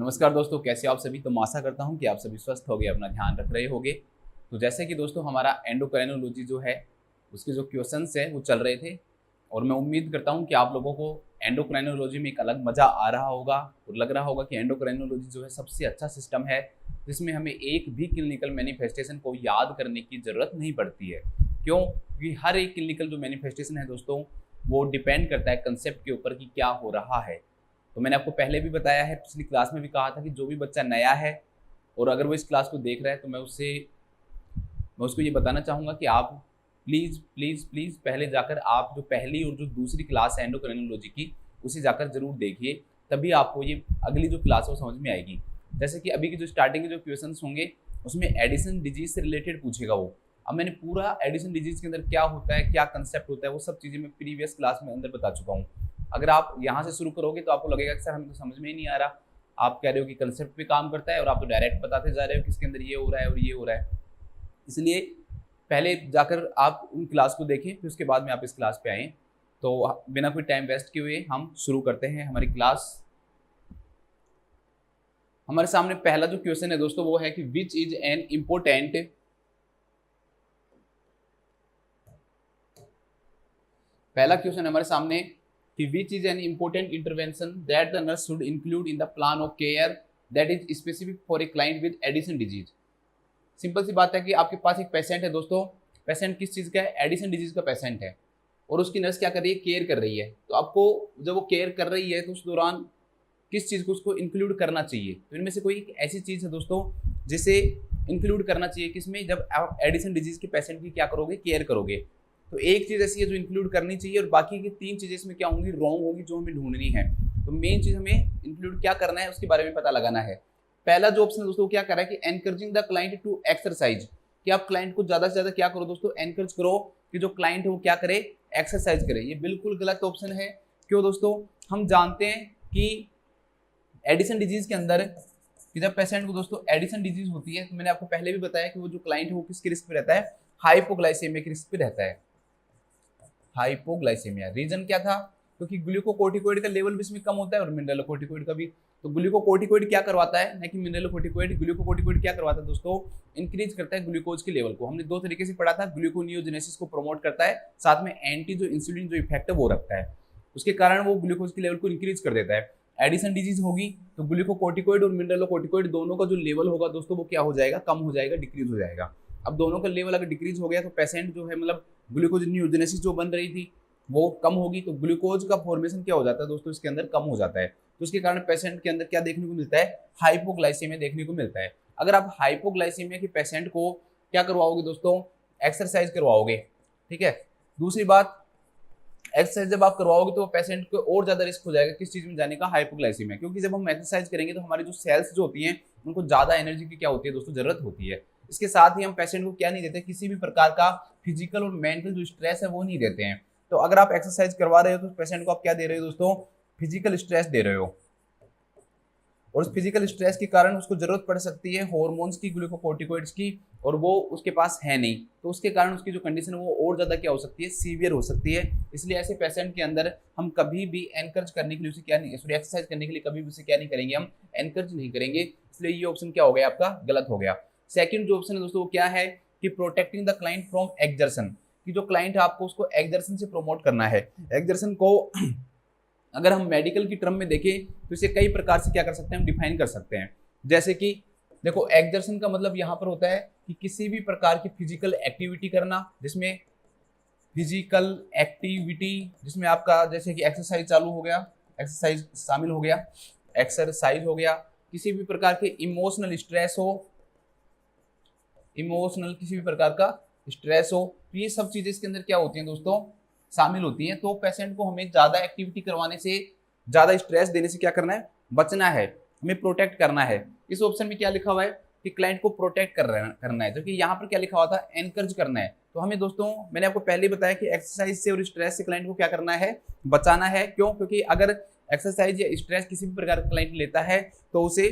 नमस्कार दोस्तों, कैसे हो आप सभी। तो मैं आशा करता हूं कि आप सभी स्वस्थ होंगे, अपना ध्यान रख रहे होंगे। तो जैसे कि दोस्तों हमारा एंडोक्राइनोलॉजी जो है उसके जो क्वेश्चंस हैं वो चल रहे थे और मैं उम्मीद करता हूं कि आप लोगों को एंडोक्राइनोलॉजी में एक अलग मज़ा आ रहा होगा और लग रहा होगा कि एंडोक्राइनोलॉजी जो है सबसे अच्छा सिस्टम है जिसमें हमें एक भी क्लिनिकल मैनिफेस्टेशन को याद करने की ज़रूरत नहीं पड़ती है। क्यों? क्योंकि हर एक क्लिनिकल जो मैनिफेस्टेशन है दोस्तों वो डिपेंड करता है कंसेप्ट के ऊपर कि क्या हो रहा है। तो मैंने आपको पहले भी बताया है, पिछली क्लास में भी कहा था कि जो भी बच्चा नया है और अगर वो इस क्लास को देख रहा है तो मैं उसको ये बताना चाहूँगा कि आप प्लीज़ प्लीज़ प्लीज़ पहले जाकर आप जो पहली और जो दूसरी क्लास है एंडोक्राइनोलॉजी की उसे जाकर ज़रूर देखिए, तभी आपको ये अगली जो क्लास है वो समझ में आएगी। जैसे कि अभी की जो स्टार्टिंग के जो क्वेश्चन होंगे उसमें एडिसन डिजीज से रिलेटेड पूछेगा वो। अब मैंने पूरा एडिसन डिजीज के अंदर क्या होता है, क्या कंसेप्ट होता है, वो सब चीज़ें मैं प्रीवियस क्लास में अंदर बता चुका हूँ। अगर आप यहाँ से शुरू करोगे तो आपको लगेगा कि सर हमें तो समझ में ही नहीं आ रहा। आप कह रहे हो कि कंसेप्ट पे काम करता है और आप तो डायरेक्ट बताते जा रहे हो कि इसके अंदर ये हो रहा है और ये हो रहा है। इसलिए पहले जाकर आप उन क्लास को देखें, फिर उसके बाद में आप इस क्लास पे आएँ। तो बिना कोई टाइम वेस्ट किए हुए हम शुरू करते हैं हमारी क्लास। हमारे सामने पहला जो क्वेश्चन है दोस्तों वो है कि विच इज एन इम्पोर्टेंट, पहला क्वेश्चन हमारे सामने कि which is an important intervention that the nurse should include in the plan of care that is specific for a client with Addison disease. Simple सी बात है कि आपके पास एक पेशेंट है दोस्तों, पेशेंट किस चीज़ का है? एडिसन डिजीज का पेशेंट है और उसकी नर्स क्या कर रही है? केयर कर रही है। तो आपको जब वो केयर कर रही है तो उस दौरान किस चीज़ को उसको इंक्लूड करना चाहिए? तो इनमें से कोई एक ऐसी चीज़ है दोस्तों जिसे इंक्लूड करना चाहिए किसमें? जब आप एडिसन डिजीज के पेशेंट की क्या करोगे? केयर करोगे। तो एक चीज़ ऐसी है जो इंक्लूड करनी चाहिए और बाकी की तीन चीज़ें इसमें क्या होंगी? रॉन्ग होगी, जो हमें ढूंढनी है। तो मेन चीज़ हमें इंक्लूड क्या करना है उसके बारे में पता लगाना है। पहला जो ऑप्शन है दोस्तों क्या कर रहा है कि encouraging the client to exercise, कि आप क्लाइंट को ज़्यादा से ज़्यादा क्या करो दोस्तों? एनकरेज करो कि जो क्लाइंट है वो क्या करे? एक्सरसाइज करे। ये बिल्कुल गलत ऑप्शन है। क्यों दोस्तों? हम जानते हैं कि एडिसन डिजीज के अंदर कि जब पेशेंट को दोस्तों एडिसन डिजीज होती है तो मैंने आपको पहले भी बताया कि वो जो क्लाइंट है वो किसके रिस्क पे रहता है? हाइपोग्लाइसेमिया के रिस्क पे रहता है। हाइपोग्लाइसेमिया रीजन क्या था? क्योंकि ग्लूकोकोर्टिकोइड का लेवल भी इसमें कम होता है और मिनरलोकोर्टिकोइड का भी। तो ग्लूकोकोर्टिकोइड क्या करवाता है? नहीं कि मिनरलोकोर्टिकोइड। ग्लूकोकोर्टिकोइड क्या करवाता है दोस्तों? इंक्रीज करता है ग्लूकोज के लेवल को। हमने दो तरीके से पढ़ा था, ग्लूकोनियोजेनेसिस को प्रमोट करता है, साथ में एंटी जो इंसुलिन जो इफेक्ट है वो रखता है, उसके कारण वो ग्लूकोज के लेवल को इंक्रीज कर देता है। एडिसन डिजीज होगी तो ग्लूकोकोर्टिकोइड और मिनरलोकोर्टिकोइड दोनों का जो लेवल होगा दोस्तों वो क्या हो जाएगा? कम हो जाएगा, डिक्रीज हो जाएगा। अब दोनों का लेवल अगर डिक्रीज हो गया तो पेशेंट जो है मतलब ग्लूकोनियोजेनेसिस जो बन रही थी वो कम होगी, तो ग्लूकोज का फॉर्मेशन क्या हो जाता है दोस्तों? इसके अंदर कम हो जाता है। तो उसके कारण पेशेंट के अंदर क्या देखने को मिलता है? हाइपोग्लाइसेमिया देखने को मिलता है। अगर आप हाइपोग्लाइसेमिया के पेशेंट को क्या करवाओगे दोस्तों? एक्सरसाइज करवाओगे। ठीक है। दूसरी बात, एक्सरसाइज जब आप करवाओगे तो पेशेंट को और ज्यादा रिस्क हो जाएगा किस चीज में जाने का? हाइपोग्लाइसेमिया। क्योंकि जब हम एक्सरसाइज करेंगे तो हमारी जो सेल्स जो होती हैं उनको ज्यादा एनर्जी की क्या होती है दोस्तों? जरूरत होती है। इसके साथ ही हम पेशेंट को क्या नहीं देते? किसी भी प्रकार का फिजिकल और मेंटल जो स्ट्रेस है वो नहीं देते हैं। तो अगर आप एक्सरसाइज करवा रहे हो तो पेशेंट को आप क्या दे रहे हो दोस्तों? फिजिकल स्ट्रेस दे रहे हो और उस फिजिकल स्ट्रेस के कारण उसको जरूरत पड़ सकती है हार्मोन्स की, ग्लूकोकोर्टिकोइड्स की, और वो उसके पास है नहीं। तो उसके कारण उसकी जो कंडीशन है वो और ज़्यादा क्या हो सकती है? सीवियर हो सकती है। इसलिए ऐसे पेशेंट के अंदर हम कभी भी एनकरेज करने के लिए उसे क्या नहीं, सॉरी एक्सरसाइज करने के लिए कभी भी उसे क्या नहीं करेंगे? हम एनकरेज नहीं करेंगे। इसलिए ये ऑप्शन क्या हो गया आपका? गलत हो गया। सेकेंड जो ऑप्शन है दोस्तों वो क्या है कि protecting the client from exertion, कि जो क्लाइंट है आपको उसको एक्जर्सन से प्रमोट करना है। एक्जर्सन को अगर हम मेडिकल की टर्म में देखें तो इसे कई प्रकार से क्या कर सकते हैं? हम डिफाइन कर सकते हैं। जैसे कि देखो, एक्सर्शन का मतलब यहाँ पर होता है कि किसी भी प्रकार की फिजिकल एक्टिविटी करना, जिसमें फिजिकल एक्टिविटी जिसमें आपका जैसे कि एक्सरसाइज चालू हो गया, एक्सरसाइज शामिल हो गया, एक्सरसाइज हो गया, किसी भी प्रकार के इमोशनल स्ट्रेस हो, इमोशनल किसी भी प्रकार का स्ट्रेस हो, तो ये सब चीजें इसके अंदर क्या होती हैं दोस्तों? शामिल होती हैं। तो पेशेंट को हमें ज्यादा एक्टिविटी करवाने से, ज्यादा स्ट्रेस देने से क्या करना है? बचना है, हमें प्रोटेक्ट करना है। इस ऑप्शन में क्या लिखा हुआ है कि क्लाइंट को प्रोटेक्ट करना है, जबकि यहाँ पर क्या लिखा हुआ था? एनकरेज करना है। तो हमें दोस्तों मैंने आपको पहले ही बताया कि एक्सरसाइज से और स्ट्रेस से क्लाइंट को क्या करना है? बचाना है। क्यों? क्योंकि अगर एक्सरसाइज या स्ट्रेस किसी भी प्रकार का क्लाइंट लेता है तो उसे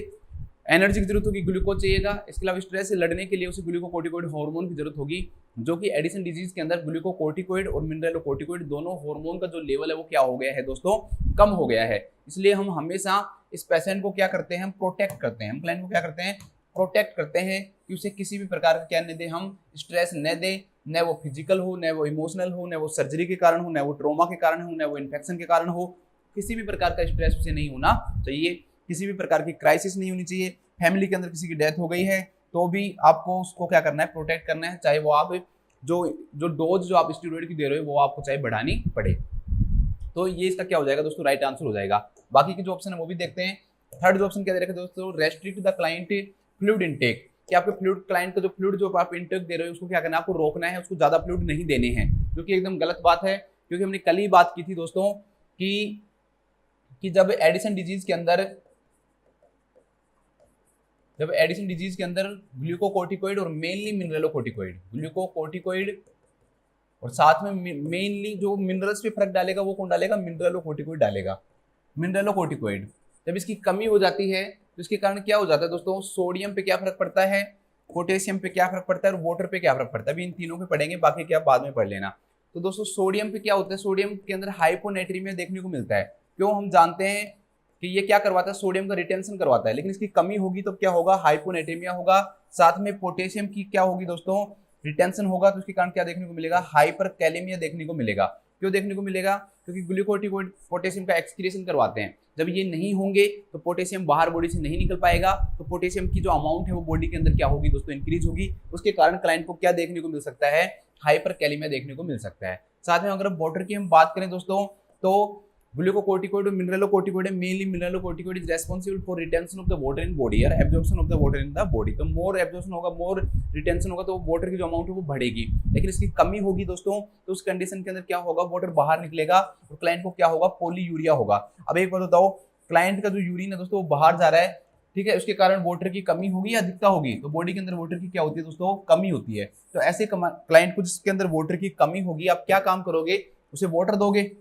एनर्जी की जरूरत होगी, ग्लूकोज चाहिएगा। इसके अलावा स्ट्रेस से लड़ने के लिए उसे ग्लूकोकोर्टिकोइड हार्मोन की जरूरत होगी, जो कि एडिसन डिजीज के अंदर ग्लूकोकोर्टिकोइड और मिनरलोकोर्टिकोइड दोनों हार्मोन का जो लेवल है वो क्या हो गया है दोस्तों? कम हो गया है। इसलिए हम हमेशा इस पेशेंट को क्या करते हैं, हम प्रोटेक्ट करते हैं, हम क्लाइंट को क्या करते हैं, प्रोटेक्ट करते हैं कि उसे किसी भी प्रकार का क्या न दे, हम स्ट्रेस न दे, न वो फिजिकल हो, न वो इमोशनल हो, न वो सर्जरी के कारण हो, न वो ट्रॉमा के कारण हो, न वो इन्फेक्शन के कारण हो, किसी भी प्रकार का स्ट्रेस उसे नहीं होना चाहिए, किसी भी प्रकार की क्राइसिस नहीं होनी चाहिए। फैमिली के अंदर किसी की डेथ हो गई है तो भी आपको उसको क्या करना है, प्रोटेक्ट करना है, चाहे वो आप जो डोज जो आप स्टेरॉइड की दे रहे हो वो आपको चाहे बढ़ानी पड़े। तो ये इसका क्या हो जाएगा दोस्तों, राइट आंसर हो जाएगा। बाकी के जो ऑप्शन है वो भी देखते हैं। थर्ड जो ऑप्शन क्या दे रखा है दोस्तों, restrict the client fluid intake, कि आपके फ्लूइड क्लाइंट का जो फ्लूइड जो आप इनटेक दे रहे हो उसको क्या करना है, आपको रोकना है, उसको ज्यादा फ्लूइड नहीं देने हैं, जो कि एकदम गलत बात है। क्योंकि हमने कल ही बात की थी दोस्तों कि जब एडिसन डिजीज के अंदर ग्लूकोकोर्टिकोइड और मेनली ग्लूकोकोर्टिकोइड और साथ में मेनली जो मिनरल्स पे फर्क डालेगा वो कौन डालेगा, मिनरलोकोर्टिकोइड डालेगा, मिनरलोकोर्टिकोइड। जब इसकी कमी हो जाती है तो इसके कारण क्या हो जाता है दोस्तों, सोडियम पे क्या फर्क पड़ता है, पोटेशियम पे क्या फर्क पड़ता है और वाटर पे क्या फर्क पड़ता है, अभी इन तीनों पे पढ़ेंगे, बाकी क्या बाद में पढ़ लेना। तो दोस्तों सोडियम पे क्या होता है, सोडियम के अंदर हाइपोनेट्रीमिया देखने को मिलता है। क्यों, हम जानते हैं कि ये क्या करवाता है, सोडियम का रिटेंशन करवाता है, लेकिन इसकी कमी होगी तो क्या होगा, हाइपोनेट्रीमिया होगा। साथ में पोटेशियम की क्या होगी दोस्तों, रिटेंशन होगा, तो उसके कारण क्या देखने को मिलेगा, हाइपर कैलेमिया देखने को मिलेगा। क्यों देखने को मिलेगा, क्योंकि ग्लूकोकोर्टिकोइड पोटेशियम का एक्सक्रीशन करवाते हैं। जब ये नहीं होंगे तो पोटेशियम बाहर बॉडी से नहीं निकल पाएगा, तो पोटेशियम की जो अमाउंट है वो बॉडी के अंदर क्या होगी दोस्तों, इंक्रीज होगी। उसके कारण क्लाइंट को क्या देखने को मिल सकता है, हाइपर कैलेमिया देखने को मिल सकता है। साथ में अगर वाटर की हम बात करें दोस्तों, तो ग्लूकोकोर्टिकोइड और mineralocorticoid, mainly mineralocorticoid is responsible for retention of the water in body और absorption of the water in the body. तो मोर एब्जॉर्प्शन होगा, मोर रिटेंशन होगा, तो वाटर की जो अमाउंट है वो बढ़ेगी। लेकिन इसकी कमी होगी दोस्तों तो उस कंडीशन के अंदर क्या होगा, वाटर बाहर निकलेगा और क्लाइंट को क्या होगा, पॉलीयूरिया होगा। अब एक बात बताओ, क्लाइंट का जो यूरिन है दोस्तों वो बाहर जा रहा है, ठीक है, उसके कारण वाटर की कमी होगी या अधिकता होगी, तो बॉडी के अंदर वाटर की क्या होती है दोस्तों, कमी होती है। तो ऐसे क्लाइंट को जिसके अंदर वाटर की कमी होगी, आप क्या काम करोगे, उसे वाटर दोगे,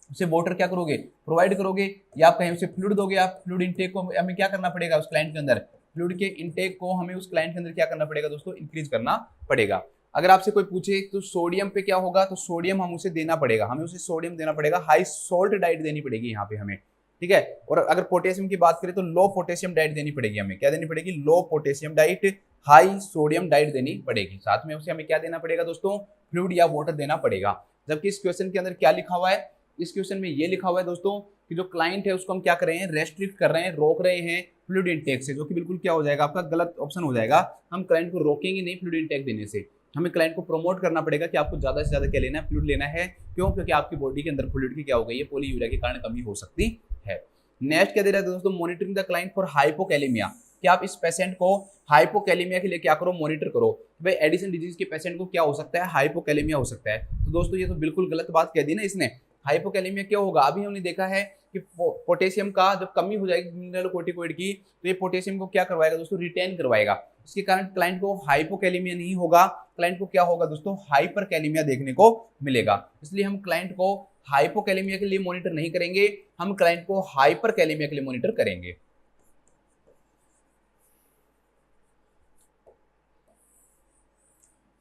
उसे वाटर क्या करोगे, प्रोवाइड करोगे, या आप कहीं उसे फ्लूइड दोगे। आप फ्लूइड इंटेक को हमें क्या करना पड़ेगा, उस क्लाइंट के अंदर फ्लूइड के इंटेक को हमें उस क्लाइंट के अंदर क्या करना पड़ेगा दोस्तों, इंक्रीज करना पड़ेगा। अगर आपसे कोई पूछे तो सोडियम पे क्या होगा, तो सोडियम हम उसे देना पड़ेगा, हमें उसे सोडियम देना पड़ेगा, हाई सोल्ट डाइट देनी पड़ेगी यहाँ पे हमें, ठीक है। और अगर पोटेशियम की बात करें तो लो पोटेशियम डाइट देनी पड़ेगी, हमें क्या देनी पड़ेगी, low potassium diet, high sodium diet देनी पड़ेगी। साथ में उसे हमें क्या देना पड़ेगा दोस्तों, फ्लूइड या वाटर देना पड़ेगा। जबकि इस क्वेश्चन के अंदर क्या लिखा हुआ है, इस क्वेश्चन में ये लिखा हुआ है दोस्तों कि जो क्लाइंट है उसको हम क्या कर रहे हैं, रेस्ट्रिक्ट कर रहे हैं, रोक रहे हैं फ्लूइड इंटेक से, जो कि बिल्कुल क्या हो जाएगा, आपका गलत ऑप्शन हो जाएगा। हम क्लाइंट को रोकेंगे नहीं फ्लूइड इंटेक देने से, हमें क्लाइंट को प्रमोट करना पड़ेगा कि आपको ज्यादा से ज्यादा क्या लेना है, फ्लूइड लेना है। क्यों, क्योंकि आपकी बॉडी के अंदर फ्लूइड की क्या हो गई है, पॉलीयूरिया के कारण कमी हो सकती है। नेक्स्ट क्या दे रहा है दोस्तों, monitoring the client for hypokalemia, कि आप इस पेशेंट को हाइपोकैलेमिया के लिए क्या करो, मॉनिटर करो। भाई एडिसन डिजीज के पेशेंट को क्या हो सकता है, हाइपोकैलेमिया हो सकता है। तो दोस्तों ये तो बिल्कुल गलत बात कह दी ना इसने। हाइपोकैलेमिया क्या होगा, अभी हमने देखा है कि पोटेशियम का जब कमी हो जाएगी मिनरलोकोर्टिकोइड की, तो ये पोटेशियम को क्या करवाएगा दोस्तों, रिटेन करवाएगा। इसके कारण क्लाइंट को हाइपोकैलेमिया नहीं होगा, क्लाइंट को क्या होगा दोस्तों, हाइपरकैलेमिया देखने को मिलेगा। इसलिए हम क्लाइंट को हाइपोकैलेमिया के लिए मॉनिटर नहीं करेंगे, हम क्लाइंट को हाइपरकैलेमिया के लिए मॉनिटर करेंगे।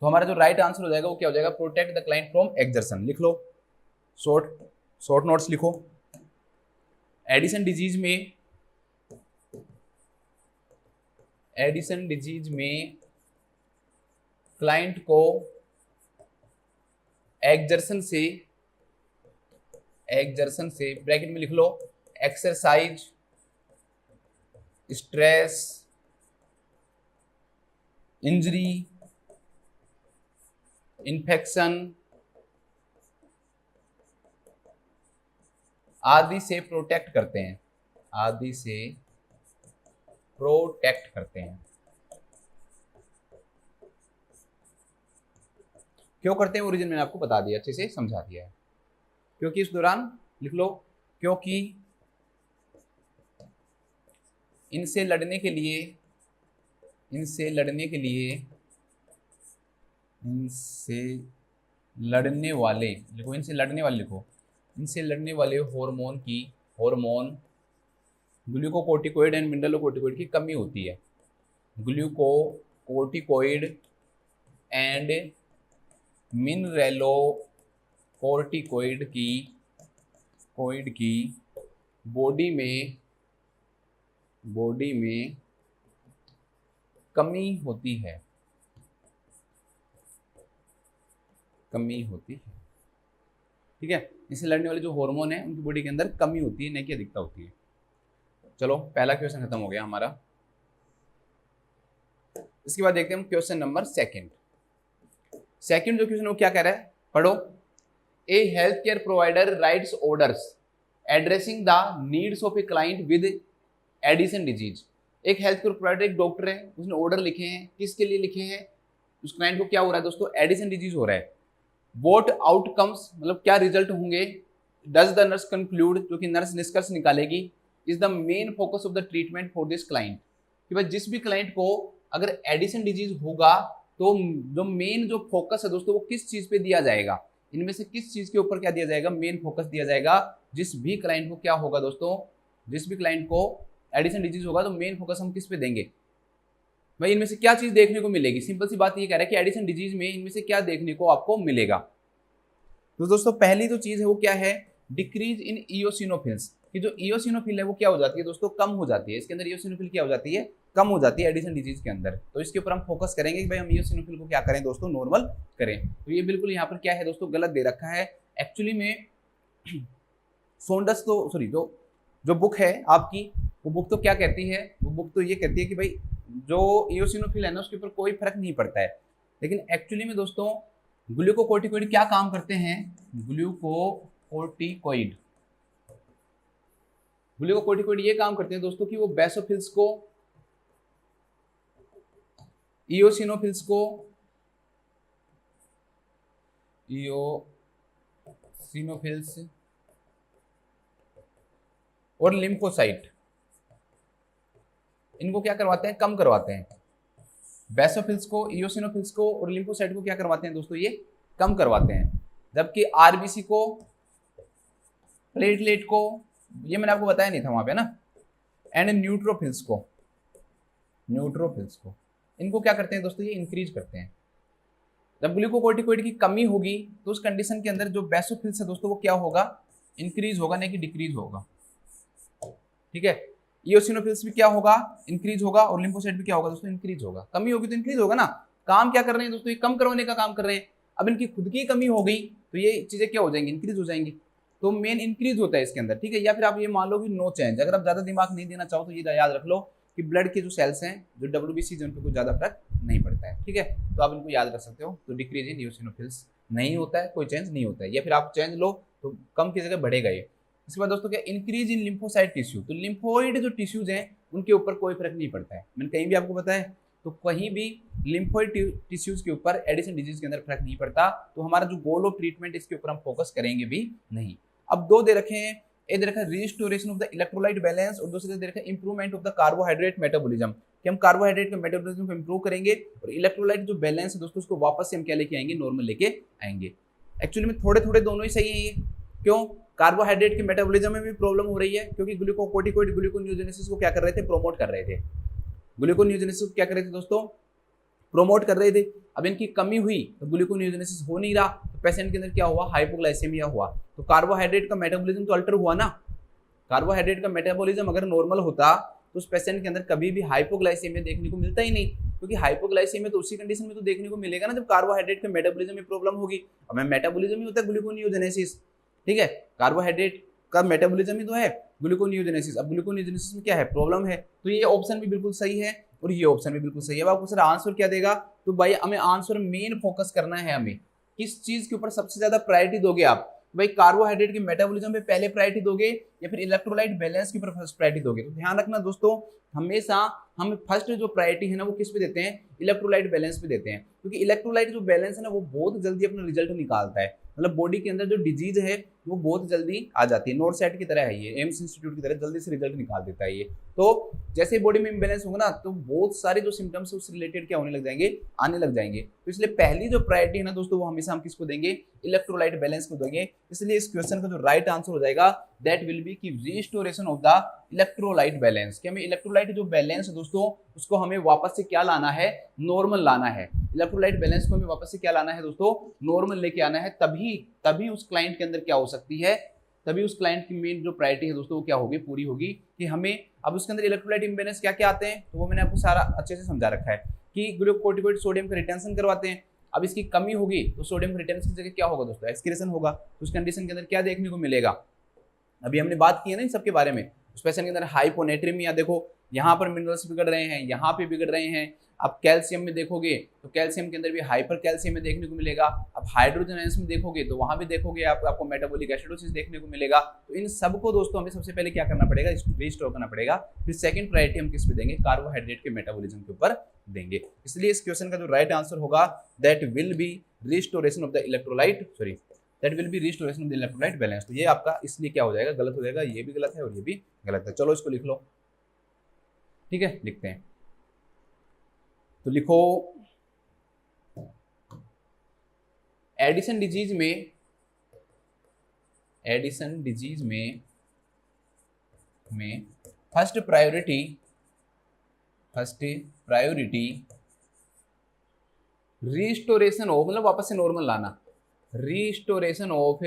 तो हमारा जो राइट आंसर हो जाएगा वो क्या हो जाएगा, protect the client from exertion. लिख लो, शॉर्ट नोट्स लिखो। एडिसन डिजीज में क्लाइंट को एक्सर्शन से ब्रैकेट में लिख लो, एक्सरसाइज, स्ट्रेस, इंजरी, इन्फेक्शन आदि से प्रोटेक्ट करते हैं, क्यों करते हैं, ओरिजिन मैंने आपको बता दिया, अच्छे से समझा दिया है। क्योंकि इस दौरान लिख लो, क्योंकि इनसे लड़ने के लिए हार्मोन ग्लूकोकोर्टिकोइड एंड मिनरलोकोर्टिकोइड की कमी होती है। ग्लूकोकोर्टिकोइड एंड मिनरलोकोर्टिकोइड की बॉडी में बॉडी में कमी होती है, कमी होती है, ठीक है। इससे लड़ने वाले जो हार्मोन है उनकी बॉडी के अंदर कमी होती है, न कि अधिकता होती है। चलो पहला क्वेश्चन खत्म हो गया हमारा। इसके बाद देखते हैं हम क्वेश्चन नंबर सेकंड। सेकंड जो क्वेश्चन वो क्या कह रहा है, पढ़ो। A health care provider writes orders addressing the needs of a client with Addison disease. एक हेल्थ केयर प्रोवाइडर, एक डॉक्टर है, उसने ऑर्डर लिखे हैं, किसके लिए लिखे हैं? उस क्लाइंट को क्या हो रहा है दोस्तों? एडिसन डिजीज हो रहा है। वॉट आउटकम्स, मतलब क्या रिजल्ट होंगे? डज द नर्स कंक्लूड, जो कि नर्स निष्कर्ष निकालेगी, is the main focus of the treatment for this client, कि भाई जिस भी क्लाइंट को अगर एडिसन डिजीज होगा तो जो मेन जो फोकस है दोस्तों वो किस चीज पे दिया जाएगा, इनमें से किस चीज के ऊपर क्या दिया जाएगा? मेन फोकस दिया जाएगा। जिस भी क्लाइंट को क्या होगा दोस्तों, जिस भी क्लाइंट को एडिसन डिजीज होगा तो मेन फोकस हम किस पे देंगे? भाई इनमें से क्या चीज देखने को मिलेगी? सिंपल सी बात ये कह रहा है कि एडिसन डिजीज में इनमें से क्या देखने को आपको मिलेगा। तो दोस्तों पहली जो चीज है वो क्या है? डिक्रीज इन इयोसिनोफिल्स, कि जो इयोसिनोफिल है वो क्या हो जाती है दोस्तों? कम हो जाती है। इसके अंदर इयोसिनोफिल क्या हो जाती है? कम हो जाती है एडिसन डिजीज के अंदर। तो इसके ऊपर हम फोकस करेंगे कि भाई हम इयोसिनोफिल को क्या करें दोस्तों? नॉर्मल करें। तो ये बिल्कुल यहाँ पर क्या है दोस्तों? गलत दे रखा है। एक्चुअली में सोंडस तो सॉरी जो बुक है आपकी, वो बुक तो क्या कहती है? वो बुक तो ये कहती है कि भाई जो इयोसिनोफिल है ना उसके ऊपर कोई फर्क नहीं पड़ता है। लेकिन एक्चुअली में दोस्तों ग्लूकोकोर्टिकोइड क्या काम करते हैं? ग्लूकोकोर्टिकोइड ये काम करते हैं दोस्तों कि वो बेसोफिल्स को, इयोसिनोफिल्स को, इयोसिनोफिल्स और लिम्फोसाइट, इनको क्या करवाते हैं? कम करवाते हैं। बेसोफिल्स को, इयोसिनोफिल्स को और लिम्फोसाइट को क्या करवाते हैं दोस्तों? ये कम करवाते हैं। जबकि आरबीसी को, प्लेटलेट को, ये मैंने आपको बताया नहीं था वहां पे ना, एंड न्यूट्रोफिल्स को इनको क्या करते हैं दोस्तों? ये इंक्रीज करते हैं। जब ग्लूकोकोर्टिकोइड की कमी होगी तो उस कंडीशन के अंदर जो बेसोफिल्स है दोस्तों वो क्या होगा? इंक्रीज होगा, नहीं कि डिक्रीज होगा, ठीक है। इयोसिनोफिल्स भी क्या होगा? इंक्रीज होगा। और लिम्फोसाइट भी क्या होगा दोस्तों? इंक्रीज होगा। कमी होगी तो इंक्रीज होगा ना। काम क्या कर रहे हैं दोस्तों? ये कम करवाने का काम कर रहे हैं। अब इनकी खुद की कमी हो गई तो ये चीजें क्या हो जाएंगी? इंक्रीज हो जाएंगी। तो मेन इंक्रीज होता है इसके अंदर, ठीक है। या फिर आप ये मान लो कि नो चेंज। अगर आप ज्यादा दिमाग नहीं देना चाहो तो ये याद रख लो कि ब्लड के जो सेल्स हैं, जो डब्ल्यूबीसी, जिन पे कुछ ज्यादा फर्क नहीं पड़ता है, ठीक है। तो आप इनको याद रख सकते हो। तो डिक्रीज इन इयोसिनोफिल्स नहीं होता है, कोई चेंज नहीं होता है। या फिर आप चेंज लो तो कम की जगह बढ़ेगा ये। इसके बाद दोस्तों क्या? Increase in lymphocyte tissue. तो लिम्फोइड जो टिश्यूज हैं उनके ऊपर कोई फर्क नहीं पड़ता है। मैंने कहीं भी आपको बताया, तो कहीं भी लिम्फोइड टिश्यूज के ऊपर एडिसन डिजीज के अंदर फर्क नहीं पड़ता। तो हमारा जो गोल ऑफ ट्रीटमेंट इसके ऊपर हम फोकस करेंगे भी नहीं। अब दो दे रखे हैं, एक दे रखा है restoration of the electrolyte balance और दूसरे दे रखा है improvement of the carbohydrate metabolism, कि हम कार्बोहाइड्रेट का मेटाबॉलिज्म को इंप्रूव करेंगे और इलेक्ट्रोलाइट जो बैलेंस है दोस्तों उसको वापस से हम क्या लेके आएंगे? नॉर्मल लेके आएंगे। एक्चुअली में थोड़े थोड़े दोनों ही सही है ये। क्यों? कार्बोहाइड्रेट के मेटाबॉलिज्म में भी प्रॉब्लम हो रही है क्योंकि ग्लूकोकोर्टिकोइड ग्लूकोनियोजेनेसिस को क्या कर रहे थे? प्रोमोट कर रहे थे। ग्लूकोनियोजेनेसिस क्या कर रहे थे दोस्तों? प्रोमोट कर रहे थे। अब इनकी कमी हुई तो ग्लूकोनियोजेनेसिस हो नहीं रहा, तो पेशेंट के अंदर क्या हुआ? हाइपोग्लाइसेमिया हुआ। तो कार्बोहाइड्रेट का मेटाबॉलिज्म तो अल्टर हुआ ना। कार्बोहाइड्रेट का मेटाबॉलिज्म अगर नॉर्मल होता तो उस पेशेंट के अंदर कभी भी हाइपोग्लाइसेमिया देखने को मिलता ही नहीं, क्योंकि हाइपोग्लाइसेमिया तो उसी कंडीशन में तो देखने को मिलेगा ना जब कार्बोहाइड्रेट के मेटाबॉलिज्म में प्रॉब्लम होगी। अब मेटाबॉलिज्म ही होता है ग्लूकोनियोजेनेसिस, ठीक है। कार्बोहाइड्रेट का मेटाबॉलिज्म ही तो है ग्लूकोनियोजेनेसिस। अब ग्लूकोनियोजेनेसिस में क्या है? प्रॉब्लम है। तो ये ऑप्शन भी बिल्कुल सही है और ये ऑप्शन भी बिल्कुल सही है। अब आपको सर आंसर क्या देगा? तो भाई हमें आंसर मेन फोकस करना है। हमें किस चीज के ऊपर सबसे ज्यादा प्रायोरिटी दोगे आप? भाई कार्बोहाइड्रेट के मेटाबॉलिज्म पे पहले प्रायोरिटी दोगे या फिर इलेक्ट्रोलाइट बैलेंस के ऊपर फर्स्ट प्रायोरिटी दोगे? तो ध्यान रखना दोस्तों, हमेशा हम फर्स्ट जो प्रायोरिटी है ना वो किस पे देते हैं? इलेक्ट्रोलाइट बैलेंस पे देते हैं, क्योंकि इलेक्ट्रोलाइट जो बैलेंस है ना वो बहुत जल्दी अपना रिजल्ट निकालता है। मतलब बॉडी के अंदर जो डिजीज है वो बहुत जल्दी आ जाती है। नोरसेट की तरह है ये, एम्स इंस्टीट्यूट की तरह जल्दी से रिजल्ट निकाल देता है ये। तो जैसे बॉडी में इम्बैलेंस होगा ना तो बहुत सारे जो सिम्टम्स है उससे रिलेटेड क्या होने लग जाएंगे? आने लग जाएंगे। तो इसलिए पहली जो प्रायोरिटी है ना दोस्तों वो हमेशा हम किसको देंगे? इलेक्ट्रोलाइट बैलेंस को देंगे। इसलिए इस क्वेश्चन का जो राइट आंसर हो जाएगा दैट विल बी की restoration of the electrolyte balance. कि हमें इलेक्ट्रोलाइट जो बैलेंस है दोस्तों उसको हमें वापस से क्या लाना है? नॉर्मल लाना है। इलेक्ट्रोलाइट बैलेंस को हमें वापस से क्या लाना है दोस्तों? नॉर्मल लेके आना है। तभी उस क्लाइंट के अंदर क्या हो सकती है? तभी उस क्लाइंट की मेन जो प्रायोरिटी है दोस्तों वो क्या होगी, पूरी होगी कि हमें अब उसके अंदर इलेक्ट्रोलाइट इम्बैलेंस क्या क्या आते हैं, तो वो मैंने आपको सारा अच्छे से समझा रखा है कि ग्लूकोकोर्टिकोइड सोडियम का रिटेंशन करवाते हैं। अब इसकी कमी होगी तो सोडियम का रिटेंशन की जगह क्या होगा दोस्तों, एक्सक्रीशन होगा। तो उस कंडीशन के अंदर क्या देखने को मिलेगा, अभी हमने बात की है ना इन सबके बारे में। उस पेशेंट के अंदर हाइपोनेट्रीमिया, देखो यहाँ पर मिनरल्स बिगड़ रहे हैं, यहाँ पे बिगड़ रहे हैं। अब कैल्शियम में देखोगे तो कैल्शियम के अंदर भी हाइपर कैल्शियम में देखने को मिलेगा। अब हाइड्रोजन आयंस में देखोगे तो वहां भी देखोगे आपको मेटाबॉलिक एसिडोसिस देखने को मिलेगा। तो इन सबको दोस्तों हमें सबसे पहले क्या करना पड़ेगा, रिस्टोर करना पड़ेगा। फिर सेकंड प्रायोरिटी हम किस पे देंगे, कार्बोहाइड्रेट के मेटाबॉलिज्म के ऊपर देंगे। इसलिए इस क्वेश्चन का जो राइट आंसर होगा that will be restoration of the electrolyte, sorry that will be restoration of the electrolyte balance. तो ये आपका इसलिए क्या हो जाएगा, गलत हो जाएगा, ये भी गलत है और ये भी गलत है। चलो इसको लिख लो, ठीक है, लिखते हैं। तो लिखो एडिसन डिजीज में फर्स्ट प्रायोरिटी रिस्टोरेशन ऑफ, मतलब वापस से नॉर्मल लाना, रिस्टोरेशन ऑफ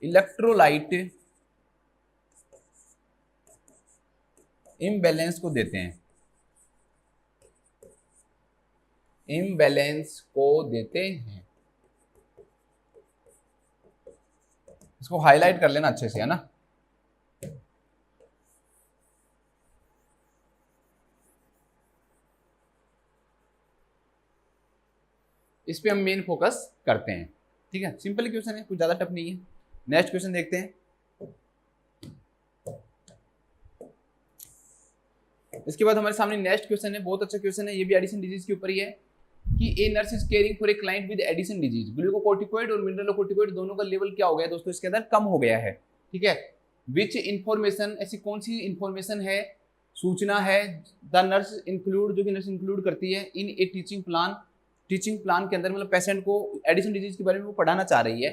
इलेक्ट्रोलाइट इम्बैलेंस को देते हैं, इम्बैलेंस को देते हैं। इसको हाईलाइट कर लेना अच्छे से, है ना। इस पे हम मेन फोकस करते हैं, ठीक है। सिंपल क्वेश्चन है, कुछ ज्यादा टफ नहीं है। नेक्स्ट क्वेश्चन देखते हैं। इसके बाद हमारे सामने नेक्स्ट क्वेश्चन है, बहुत अच्छा क्वेश्चन है, ये भी एडिसन डिजीज के ऊपर ही है कि a nurse is caring for a client with Addison disease. Glucocorticoid और मिनरलोकोर्टिकोइड दोनों का लेवल क्या हो गया दोस्तों, इसके अंदर कम हो गया है, ठीक है। विच इंफॉर्मेशन, ऐसी कौन सी इंफॉर्मेशन है, सूचना है, द नर्स इंक्लूड, जो कि नर्स इंक्लूड करती है इन ए टीचिंग प्लान के अंदर, मतलब पेशेंट को एडिसन डिजीज के बारे में वो पढ़ाना चाह रही है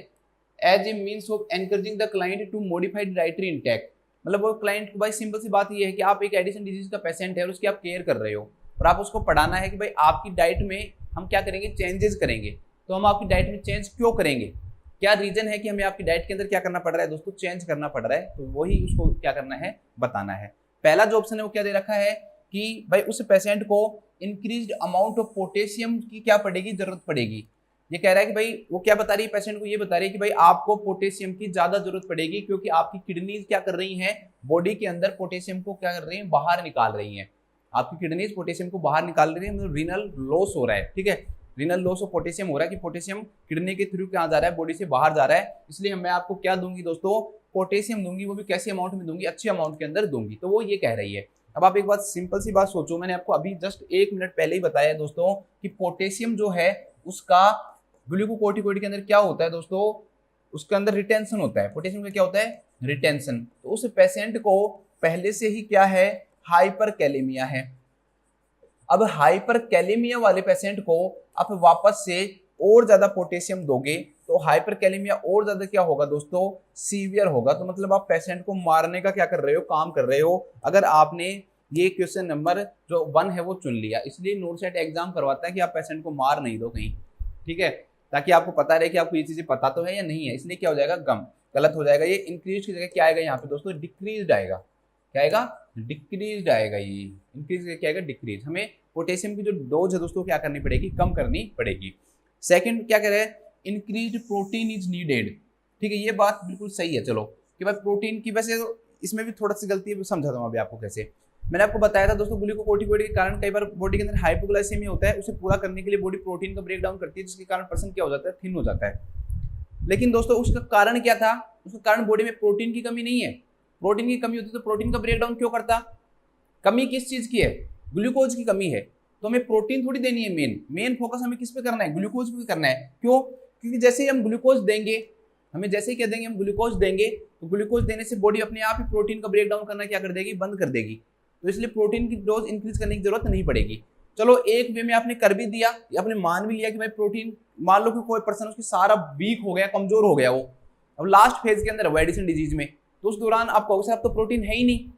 as a means of encouraging the client to modified dietary intake. मतलब वो क्लाइंट को, भाई सिंपल सी बात ये है कि आप एक एडिसन डिजीज का पेशेंट है और उसकी आप केयर कर रहे हो और आप उसको पढ़ाना है कि भाई आपकी डाइट में हम क्या करेंगे, चेंजेस करेंगे। तो हम आपकी डाइट में चेंज क्यों करेंगे, क्या रीजन है कि हमें आपकी डाइट के अंदर क्या करना पड़ रहा है दोस्तों, चेंज करना पड़ रहा है। तो वही उसको क्या करना है, बताना है। पहला जो ऑप्शन है वो क्या दे रखा है कि भाई उस पेशेंट को इंक्रीज्ड अमाउंट ऑफ पोटेशियम की क्या पड़ेगी, जरूरत पड़ेगी। ये कह रहा है कि भाई वो क्या बता रही है, पेशेंट को ये बता रही है कि भाई आपको पोटेशियम की ज्यादा जरूरत पड़ेगी क्योंकि आपकी किडनीज क्या कर रही हैं, बॉडी के अंदर पोटेशियम को क्या कर रही हैं, बाहर निकाल रही हैं। आपकी किडनीज पोटेशियम को बाहर निकाल रही है, मतलब रीनल लॉस हो रहा है, ठीक है। रीनल लॉस ऑफ पोटेशियम हो रहा है कि पोटेशियम किडनी के थ्रू कहाँ जा रहा है, बॉडी से बाहर जा रहा है। इसलिए मैं आपको क्या दूंगी दोस्तों, पोटेशियम दूंगी, वो भी कैसे अमाउंट में दूंगी, अच्छी अमाउंट के अंदर दूंगी। तो वो ये कह रही है। अब आप एक बात, सिंपल सी बात सोचो, मैंने आपको अभी जस्ट 1 मिनट पहले ही बताया दोस्तों कि पोटेशियम जो है उसका ग्लूकोकोर्टिकोइड के अंदर क्या होता है दोस्तों, उसके अंदर रिटेंशन होता है। पोटेशियम का क्या होता है, रिटेंशन। तो उस पेशेंट को पहले से ही क्या है, हाइपर कैलेमिया है। अब हाइपर कैलेमिया वाले पेशेंट को आप वापस से और ज्यादा पोटेशियम दोगे तो हाइपर कैलेमिया और ज्यादा क्या होगा दोस्तों, सीवियर होगा। तो मतलब आप पेशेंट को मारने का क्या कर रहे हो, काम कर रहे हो, अगर आपने ये क्वेश्चन नंबर जो 1 है वो चुन लिया। इसलिए नोटसेट एग्जाम करवाता है कि आप पेशेंट को मार नहीं दो कहीं, ठीक है, ताकि आपको पता रहे कि आपको ये चीजें पता तो है या नहीं है। इसलिए क्या हो जाएगा, गलत हो जाएगा। ये इंक्रीज की जगह क्या आएगा यहाँ पे दोस्तों, डिक्रीज आएगा। क्या आएगा, डिक्रीज आएगा। ये इंक्रीज क्या आएगा, डिक्रीज। हमें पोटेशियम की जो डोज है दोस्तों क्या करनी पड़ेगी, कम करनी पड़ेगी। सेकंड क्या कह रहे हैं, इंक्रीज प्रोटीन इज नीडेड, ठीक है, ये बात बिल्कुल सही है। चलो कि भाई प्रोटीन की, वैसे तो इसमें भी थोड़ा सी गलती है, समझाता हूँ अभी आपको कैसे। मैंने आपको बताया था दोस्तों ग्लूकोकोर्टिकोइड के कारण कई बार बॉडी के अंदर हाइपोग्लाइसेमिया होता है, उसे पूरा करने के लिए बॉडी प्रोटीन का ब्रेक डाउन करती है, जिसके कारण पर्सन क्या हो जाता है, थिन हो जाता है। लेकिन दोस्तों उसका कारण क्या था, उसका कारण बॉडी में प्रोटीन की कमी नहीं है। प्रोटीन की कमी होती तो प्रोटीन का ब्रेक डाउन क्यों करता, कमी किस चीज की है, ग्लूकोज की कमी है। तो हमें प्रोटीन थोड़ी देनी है, मेन फोकस हमें किस पे करना है, ग्लूकोज पे करना है। क्यों, क्योंकि जैसे ही हम ग्लूकोज देंगे, हमें जैसे ही क्या देंगे, हम ग्लूकोज देंगे, तो ग्लूकोज देने से बॉडी अपने आप ही प्रोटीन का ब्रेक डाउन करना क्या कर देगी, बंद कर देगी। तो इसलिए प्रोटीन की डोज इंक्रीज करने की जरूरत नहीं पड़ेगी। चलो एक वे में आपने कर भी दिया, आपने मान भी लिया कि भाई प्रोटीन, मान लो कि कोई पर्सन उसकी सारा वीक हो गया, कमजोर हो गया, वो अब लास्ट फेज के अंदर एडिसन डिजीज में, तो उस दौरान आप कहोगे अब तो प्रोटीन है ही नहीं,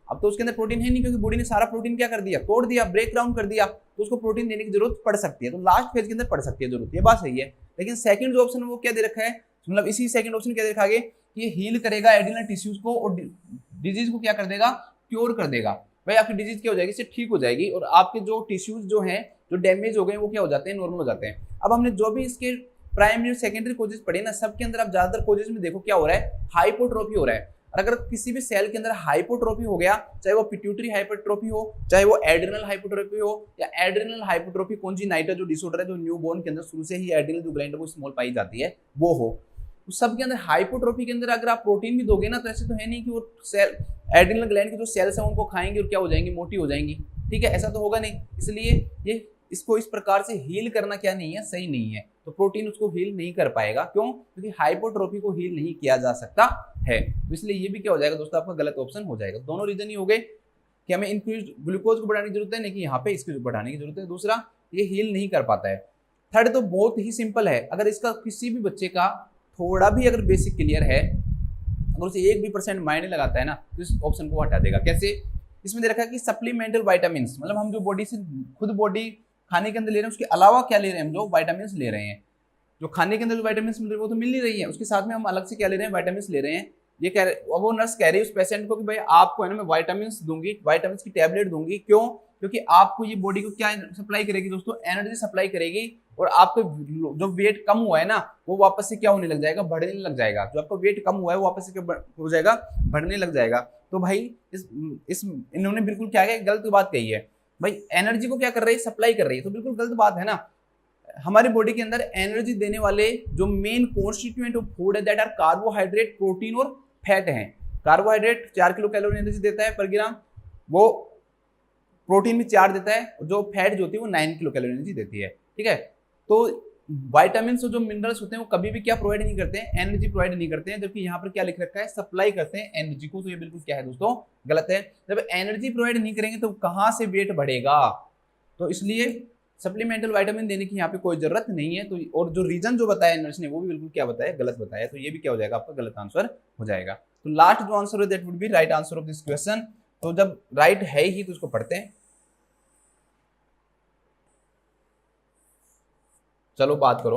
अब तो उसके अंदर प्रोटीन है नहीं, क्योंकि बॉडी ने सारा प्रोटीन क्या कर दिया, तोड़ दिया, ब्रेक डाउन कर दिया। तो उसको प्रोटीन देने की जरूरत पड़ सकती है, तो लास्ट फेज के अंदर पड़ सकती है जरूरत, ये बात सही है। लेकिन सेकंड जो ऑप्शन है वो क्या दे रखा है, मतलब इसी सेकंड ऑप्शन क्या देखा आगे कि ये हील करेगा एड्रिनल टिश्यूज को और डिजीज को क्या कर देगा, क्योर कर देगा। भाई आपकी डिजीज क्या हो जाएगी, इससे ठीक हो जाएगी और आपके जो टिश्यूज जो हैं जो डैमेज हो गए वो क्या हो जाते हैं, नॉर्मल हो जाते हैं। अब हमने जो भी इसके प्राइमरी और सेकेंडरी कोजेस पढ़े ना, सबके अंदर आप ज्यादातर कोजेस में देखो क्या हो रहा है, हाइपोट्रोफी हो रहा है। और अगर किसी भी सेल के अंदर हाइपोट्रोफी हो गया, चाहे वो पिट्यूटरी हाइपोट्रोफी हो, चाहे वो एड्रिनल हाइपोट्रोफी हो या एड्रिनल हाइपोट्रोफी कॉन्जेनाइटल जो डिसऑर्डर है जो न्यूबॉर्न के अंदर शुरू से ही एड्रिनल जो ग्लैंड को स्मॉल पाई जाती है वो हो, उस सब के अंदर हाइपोट्रोफी के अंदर अगर आप प्रोटीन भी दोगे ना तो ऐसे तो है नहीं कि वो सेल एड्रिनल ग्लैंड के जो सेल्स हैं उनको खाएंगे और क्या हो जाएंगी, मोटी हो जाएंगी। ठीक है, ऐसा तो होगा नहीं। इसलिए ये इसको इस प्रकार से हील करना क्या नहीं है, सही नहीं है। तो प्रोटीन उसको हील नहीं कर पाएगा, क्यों? क्योंकि हाइपोट्रोफी को हील नहीं किया जा सकता है। तो इसलिए ये भी क्या हो जाएगा दोस्तों, आपका गलत ऑप्शन हो जाएगा। दोनों रीजन ही हो गए कि हमें इंक्रीज ग्लूकोज को बढ़ाने की जरूरत है, नहीं कि यहाँ पे इसकी बढ़ाने की जरूरत है। दूसरा, ये हील नहीं कर पाता है। थर्ड तो बहुत ही सिंपल है, अगर इसका किसी भी बच्चे का थोड़ा भी अगर बेसिक क्लियर है, अगर उसे 1% मायने लगाता है ना, तो इस ऑप्शन को हटा देगा। कैसे? इसमें दे रखा है कि सप्लीमेंटल वाइटामिन, मतलब हम जो बॉडी से खुद बॉडी खाने के अंदर ले रहे हैं उसके अलावा क्या ले रहे हैं, हम जो वाइटामिन ले रहे हैं, जो खाने के अंदर जो वाइटामिन मिल रहे हैं वो तो मिल ही रही है, उसके साथ में हम अलग से क्या ले रहे हैं, वाइटामिन ले रहे हैं। ये कह रहे, वो नर्स कह रही है उस पेशेंट को कि भाई आपको है ना मैं वाइटामिन दूंगी, वाइटामिन की टैबलेट दूंगी। क्यों? क्योंकि आपको ये बॉडी को क्या सप्लाई करेगी दोस्तों, एनर्जी सप्लाई करेगी और आपको जो वेट कम हुआ है ना वो वापस से क्या होने लग जाएगा, बढ़ने लग जाएगा। जो आपका वेट कम हुआ है वो वापस से क्या हो जाएगा, बढ़ने लग जाएगा। तो भाई इस इन्होंने बिल्कुल क्या है, गलत बात कही है। भाई एनर्जी को क्या कर रही है, सप्लाई कर रही है, तो बिल्कुल गलत बात है ना। हमारी बॉडी के अंदर एनर्जी देने वाले जो मेन कॉन्स्टिट्यूएंट ऑफ फूड है दैट आर कार्बोहाइड्रेट, प्रोटीन और फैट हैं। कार्बोहाइड्रेट 4 किलो कैलोरी एनर्जी देता है पर ग्राम, वो प्रोटीन भी 4 देता है, और जो फैट जो होती है वो 9 किलो कैलोरी एनर्जी देती है। ठीक है, तो वाइटामिन और जो मिनरल्स होते हैं वो कभी भी क्या प्रोवाइड नहीं करते हैं, एनर्जी प्रोवाइड नहीं करते हैं, जबकि यहाँ पर क्या लिख रखा है, सप्लाई करते हैं एनर्जी को। तो ये बिल्कुल क्या है दोस्तों, गलत है। जब एनर्जी प्रोवाइड नहीं करेंगे तो कहाँ से वेट बढ़ेगा, तो इसलिए सप्लीमेंटल विटामिन देने की यहाँ पे कोई जरूरत नहीं है। तो और जो रीजन जो बताया नर्स ने वो भी बिल्कुल क्या बताया, गलत बताया। तो ये भी क्या हो जाएगा, आपका गलत आंसर हो जाएगा। तो लास्ट जो आंसर है that would be right answer of this question. तो जब राइट है ही तो उसको पढ़ते हैं। चलो बात करो,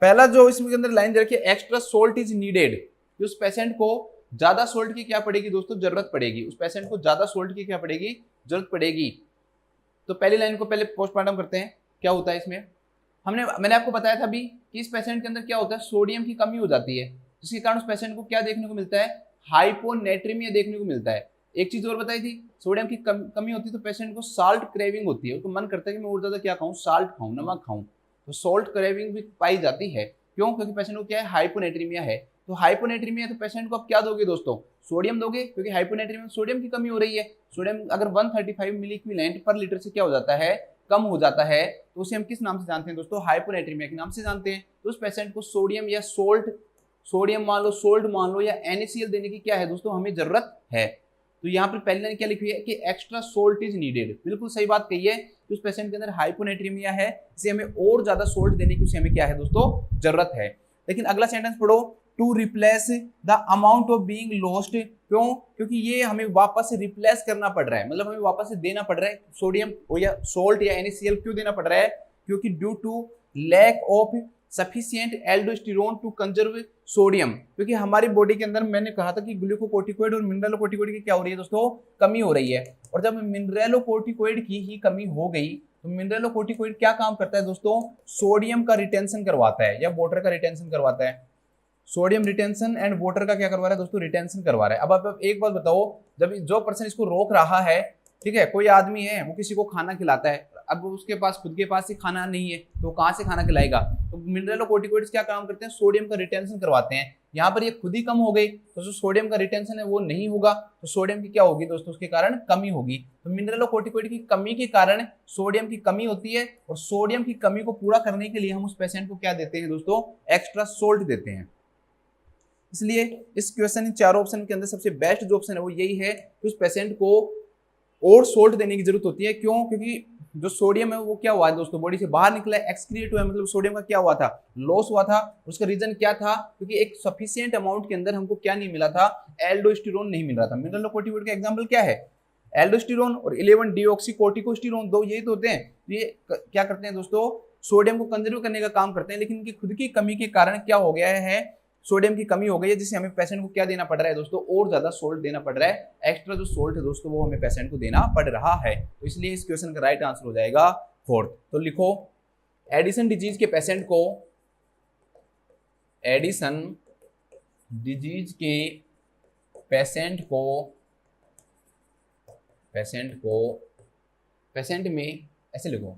पहला जो इसमें अंदर लाइन दे रखी है, एक्स्ट्रा सोल्ट इज नीडेड। उस पेशेंट को ज्यादा सोल्ट की क्या पड़ेगी दोस्तों, जरूरत पड़ेगी। उस पेशेंट को ज्यादा सोल्ट की क्या पड़ेगी, जरूरत पड़ेगी। तो पहली लाइन को पहले पोस्टमार्टम करते हैं, क्या होता है इसमें। मैंने आपको बताया था अभी कि इस पेशेंट के अंदर क्या होता है, सोडियम की कमी हो जाती है, जिसके कारण उस पेशेंट को क्या देखने को मिलता है, हाइपोनेट्रीमिया देखने को मिलता है। एक चीज और बताई थी, सोडियम की कमी होती है तो पेशेंट को साल्ट क्रेविंग होती है, उसको मन करता है कि मैं और ज्यादा क्या खाऊं, साल्ट खाऊं, नमक खाऊं। तो सॉल्ट क्रेविंग भी पाई जाती है। क्यों? क्योंकि पेशेंट को क्या है, हाइपोनेट्रीमिया है। तो हाइपोनेट्रीमिया तो पेशेंट को आप क्या दोगे दोस्तों, सोडियम दोगे, क्योंकि हाइपोनेट्रीमिया में सोडियम की कमी हो रही है। सोडियम अगर 135 मिली इक्विवेलेंट पर लीटर से क्या हो जाता है, कम हो जाता है, तो उसे हम किस नाम से जानते हैं दोस्तों, हाइपोनेट्रीमिया के नाम से जानते हैं। तो उस पेशेंट को सोडियम या सोडियम मान लो, सोल्ट मान लो या NaCl देने की क्या है दोस्तों, हमें जरूरत है। तो यहाँ पर पहली लाइन क्या लिखी है कि एक्स्ट्रा सोल्ट इज नीडेड। बिल्कुल सही बात कही है कि उस पेशेंट के अंदर हाइपोनेट्रीमिया है, इसे हमें और ज्यादा सोल्ट देने की उसे हमें क्या है दोस्तों, जरूरत है। लेकिन अगला सेंटेंस पढ़ो, to replace the amount of being lost. क्यों? क्योंकि ये हमें वापस से रिप्लेस करना पड़ रहा है, मतलब हमें वापस से देना पड़ रहा है सोडियम या सोल्ट या NaCl। क्यों देना पड़ रहा है? क्योंकि due to lack of sufficient aldosterone to conserve sodium. क्योंकि हमारी बॉडी के अंदर मैंने कहा था कि ग्लूकोकोर्टिकोइड और मिनरलोकोर्टिकोइड की क्या हो रही है दोस्तों, कमी हो रही है। और जब मिनरलोकोर्टिकोइड की ही कमी हो गई तो मिनरलोकोर्टिकोइड क्या काम करता है दोस्तों, सोडियम का रिटेंशन करवाता है या वाटर का रिटेंशन करवाता है। सोडियम रिटेंशन एंड वाटर का क्या करवा रहा है दोस्तों, रिटेंशन करवा रहा है। अब आप एक बात बताओ, जब जो पर्सन इसको रोक रहा है, ठीक है, कोई आदमी है वो किसी को खाना खिलाता है, अब उसके पास खुद के पास ही खाना नहीं है तो कहाँ से खाना खिलाएगा। तो मिनरलोकोर्टिकोइड्स क्या काम करते हैं, सोडियम का रिटेंशन करवाते हैं। यहाँ पर ये खुद ही कम हो गई तो जो सोडियम का रिटेंशन है वो नहीं होगा, तो सोडियम की क्या होगी दोस्तों, उसके कारण कमी होगी। तो मिनरलोकोर्टिकोइड की कमी के कारण सोडियम की कमी होती है, और सोडियम की कमी को पूरा करने के लिए हम उस पेशेंट को क्या देते हैं दोस्तों, एक्स्ट्रा सोल्ट देते हैं। इसलिए इस क्वेश्चन इन चारों ऑप्शन के अंदर सबसे बेस्ट जो ऑप्शन है वो यही है कि उस पेशेंट को और सोल्ट देने की जरूरत होती है। क्यों? क्योंकि जो सोडियम है वो क्या हुआ है दोस्तों, बॉडी से बाहर निकला है, एक्सक्रीट हुआ है, मतलब सोडियम का क्या हुआ था, लॉस हुआ था। उसका रीजन क्या था, क्योंकि एक सफिशिएंट अमाउंट के अंदर हमको क्या नहीं मिला था, एल्डोस्टेरोन नहीं मिल रहा था। मिनरलोकोर्टिकोइड का एग्जांपल क्या है, एल्डोस्टेरोन और 11 डीऑक्सीकोर्टिकोस्टेरोन, दो यही तो होते हैं। ये क्या करते हैं दोस्तों, सोडियम को कंजर्व करने का काम करते हैं, लेकिन इनकी खुद की कमी के कारण क्या हो गया है, सोडियम की कमी हो गई है, जिससे हमें पेशेंट को क्या देना पड़ रहा है दोस्तों, और ज्यादा सोल्ट देना पड़ रहा है, एक्स्ट्रा जो सोल्ट है दोस्तों वो हमें पेशेंट को देना पड़ रहा है। तो इसलिए इस क्वेश्चन का राइट आंसर हो जाएगा फोर्थ। तो लिखो एडिसन डिजीज के पेशेंट को, एडिसन डिजीज के पेशेंट में ऐसे लिखो,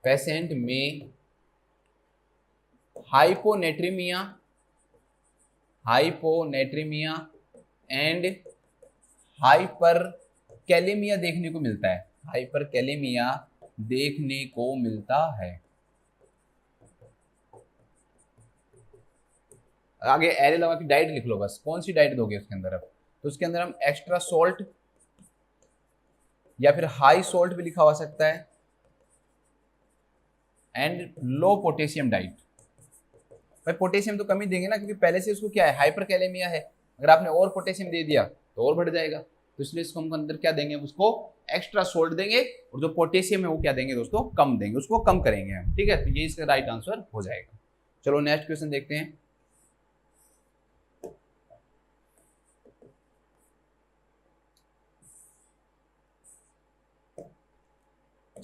पेशेंट में हाइपोनेट्रीमिया एंड हाइपरकैलेमिया देखने को मिलता है, हाइपरकैलेमिया देखने को मिलता है। आगे एरे लगा के डाइट लिख लो बस, कौन सी डाइट दोगे उसके अंदर। अब तो उसके अंदर हम एक्स्ट्रा सॉल्ट या फिर हाई सॉल्ट भी लिखा हो सकता है, एंड लो पोटेशियम डाइट। भाई पोटेशियम तो कम ही देंगे ना, क्योंकि पहले से उसको क्या है, हाइपरकैलेमिया है, अगर आपने और पोटेशियम दे दिया तो और बढ़ जाएगा। तो इसलिए इसको हम अंदर क्या देंगे, उसको एक्स्ट्रा सोल्ट देंगे, और जो पोटेशियम है वो क्या देंगे दोस्तों, कम देंगे, उसको कम करेंगे हम। ठीक है, तो ये इसका राइट आंसर हो जाएगा। चलो नेक्स्ट क्वेश्चन देखते हैं।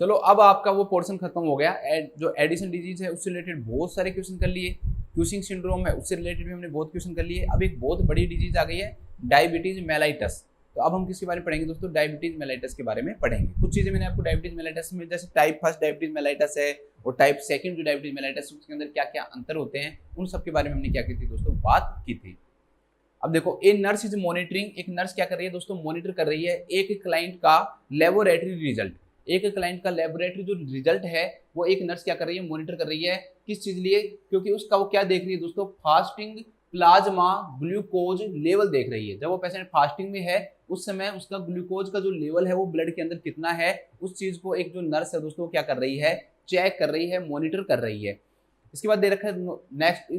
चलो अब आपका वो पोर्शन खत्म हो गया। जो एडिसन डिजीज है उससे रिलेटेड बहुत सारे क्वेश्चन कर लिए, क्यूसिंग सिंड्रोम है उससे रिलेटेड भी हमने बहुत क्वेश्चन कर लिए। अब एक बहुत बड़ी डिजीज आ गई है, डायबिटीज मेलाइटस। तो अब हम किसके बारे में पढ़ेंगे दोस्तों, डायबिटीज मेलाइटस के बारे में पढ़ेंगे। कुछ चीजें मैंने आपको डायबिटीज मेलाइटस में, जैसे टाइप फर्स्ट डायबिटीज मेलाइटस है और टाइप सेकंड जो डायबिटीज मेलाइटस, उसके अंदर क्या क्या अंतर होते हैं, उन सब के बारे में हमने क्या की थी दोस्तों, बात की थी। अब देखो, ए नर्स इज मॉनिटरिंग, एक नर्स क्या कर रही है दोस्तों, मॉनिटर कर रही है एक क्लाइंट का लेबोरेटरी रिजल्ट। एक क्लाइंट का लेबोरेटरी जो रिजल्ट है वो एक नर्स क्या कर रही है, मॉनिटर कर रही है। किस चीज लिए, क्योंकि उसका वो क्या देख रही है दोस्तों, फास्टिंग प्लाज्मा ग्लूकोज लेवल देख रही है। जब वो पेशेंट फास्टिंग में है उस समय उसका ग्लूकोज का जो लेवल है वो ब्लड के अंदर कितना है, उस चीज को एक जो नर्स है दोस्तों क्या कर रही है, चेक कर रही है, मॉनिटर कर रही है। इसके बाद दे रखा है next,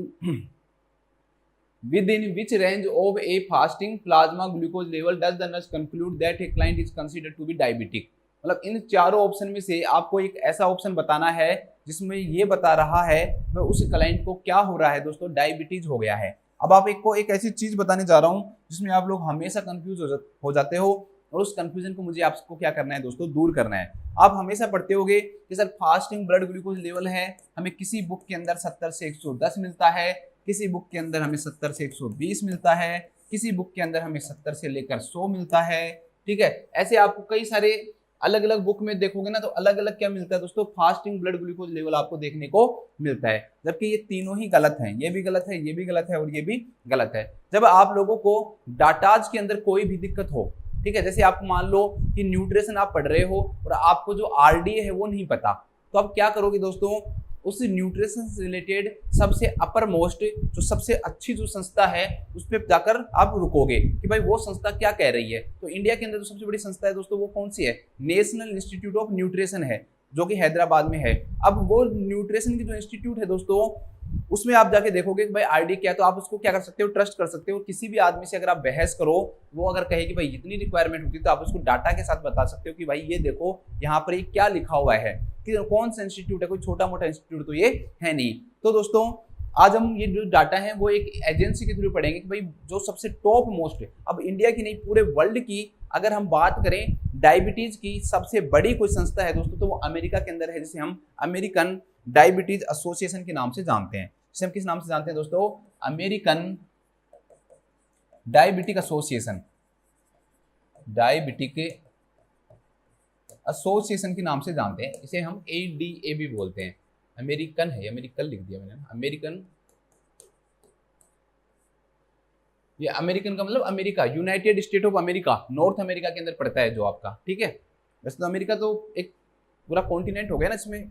within which range of a fasting plasma glucose level does the nurse conclude that a client is considered to be diabetic। मतलब इन चारों ऑप्शन में से आपको एक ऐसा ऑप्शन बताना है जिसमें ये बता रहा है कि उस क्लाइंट को क्या हो रहा है दोस्तों, डायबिटीज हो गया है। अब आप एक ऐसी चीज बताने जा रहा हूं जिसमें आप लोग हमेशा कंफ्यूज हो जाते हो, और उस कंफ्यूजन को मुझे आपको क्या करना है दोस्तों, दूर करना है। आप हमेशा पढ़ते होगे कि sir fasting blood glucose level है, हमें किसी बुक के अंदर 70 से 110 मिलता है, किसी बुक के अंदर हमें 70 से 120 मिलता है, किसी बुक के अंदर हमें 70 से लेकर 100 मिलता है। ठीक है, ऐसे आपको कई सारे अलग अलग बुक में देखोगे ना तो अलग अलग क्या मिलता है दोस्तों, फास्टिंग ब्लड ग्लूकोज लेवल आपको देखने को मिलता है। जबकि ये तीनों ही गलत हैं, ये भी गलत है, ये भी गलत है और ये भी गलत है। जब आप लोगों को डाटाज के अंदर कोई भी दिक्कत हो, ठीक है, जैसे आप मान लो कि न्यूट्रिशन आप पढ़ रहे हो और आपको जो आरडीए है वो नहीं पता, तो आप क्या करोगे दोस्तों, उस न्यूट्रिशन से रिलेटेड सबसे अपर मोस्ट जो सबसे अच्छी जो संस्था है उस पर जाकर आप रुकोगे कि भाई वो संस्था क्या कह रही है। तो इंडिया के अंदर जो सबसे बड़ी संस्था है दोस्तों वो कौन सी है, नेशनल इंस्टीट्यूट ऑफ न्यूट्रिशन है, जो कि हैदराबाद में है। अब वो न्यूट्रिशन की जो इंस्टीट्यूट है दोस्तों उसमें आप जाके देखोगे कि भाई आरडी क्या है, तो आप उसको क्या कर सकते हो, ट्रस्ट कर सकते हो। किसी भी आदमी से अगर आप बहस करो, वो अगर कहे कि भाई इतनी रिक्वायरमेंट होती है, तो आप उसको डाटा के साथ बता सकते हो कि भाई ये देखो यहाँ पर ये क्या लिखा हुआ है, कि कौन सा इंस्टीट्यूट है, कोई छोटा मोटा इंस्टीट्यूट तो ये है नहीं। तो दोस्तों आज हम ये जो डाटा है वो एक एजेंसी के थ्रू पढ़ेंगे कि भाई जो सबसे टॉप मोस्ट है, अब इंडिया की नहीं पूरे वर्ल्ड की अगर हम बात करें डायबिटीज की सबसे बड़ी कोई संस्था है दोस्तों तो वो अमेरिका के अंदर है, जिसे हम अमेरिकन डायबिटीज एसोसिएशन के नाम से जानते हैं। जिसे हम किस नाम से जानते हैं दोस्तों, American diabetic association, diabetic association के नाम से जानते हैं। इसे हम ADA भी बोलते हैं। अमेरिकन है, अमेरिकन लिख दिया मैंने, अमेरिकन, ये अमेरिकन का मतलब America, United state of America, north America के अंदर पड़ता है जो आपका, ठीक है। वैसे तो अमेरिका तो एक पूरा कॉन्टिनेंट हो गया ना इसमें,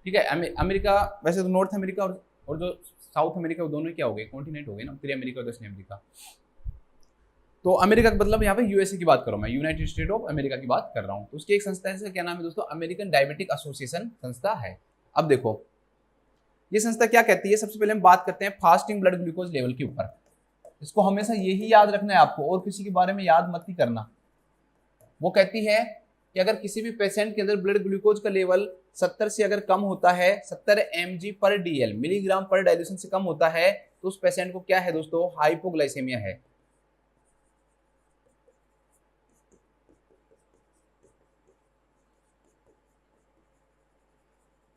ठीक है। अमेरिका वैसे तो नॉर्थ अमेरिका और जो साउथ अमेरिका वो दोनों क्या हो गए, कॉन्टिनेंट हो गए ना, उत्तरी अमेरिका और दक्षिणी अमेरिका। तो अमेरिका का मतलब यहाँ पे यूएसए की बात कर रहा हूँ मैं, यूनाइटेड स्टेट ऑफ अमेरिका की बात कर रहा हूँ। तो उसकी एक संस्था है, इसका क्या नाम है दोस्तों, अमेरिकन डायबिटिक एसोसिएशन संस्था है। अब देखो ये संस्था क्या कहती है, सबसे पहले हम बात करते हैं फास्टिंग ब्लड ग्लूकोज लेवल के ऊपर। इसको हमेशा यही याद रखना है आपको, और किसी के बारे में याद मत ही करना। वो कहती है कि अगर किसी भी पेशेंट के अंदर ब्लड ग्लूकोज का लेवल 70 से अगर कम होता है, 70 mg/dl मिलीग्राम पर डाइल्यूशन से कम होता है, तो उस पेशेंट को क्या है दोस्तों, हाइपोग्लाइसेमिया है।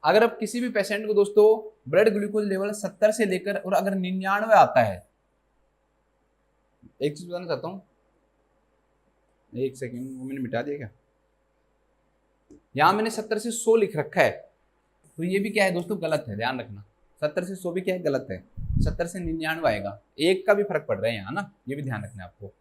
अगर अब किसी भी पेशेंट को दोस्तों ब्लड ग्लूकोज लेवल 70 से लेकर और अगर 99 आता है, एक चीज बताना चाहता हूं, एक सेकेंड, वो मैंने मिटा दिया क्या, यहां मैंने 70 से 100 लिख रखा है, तो ये भी क्या है दोस्तों, गलत है, ध्यान रखना। 70 से 100 भी क्या है, गलत है। 70 से 99 आएगा, एक का भी फर्क पड़ रहा है यहाँ ना, ये भी ध्यान रखना है आपको।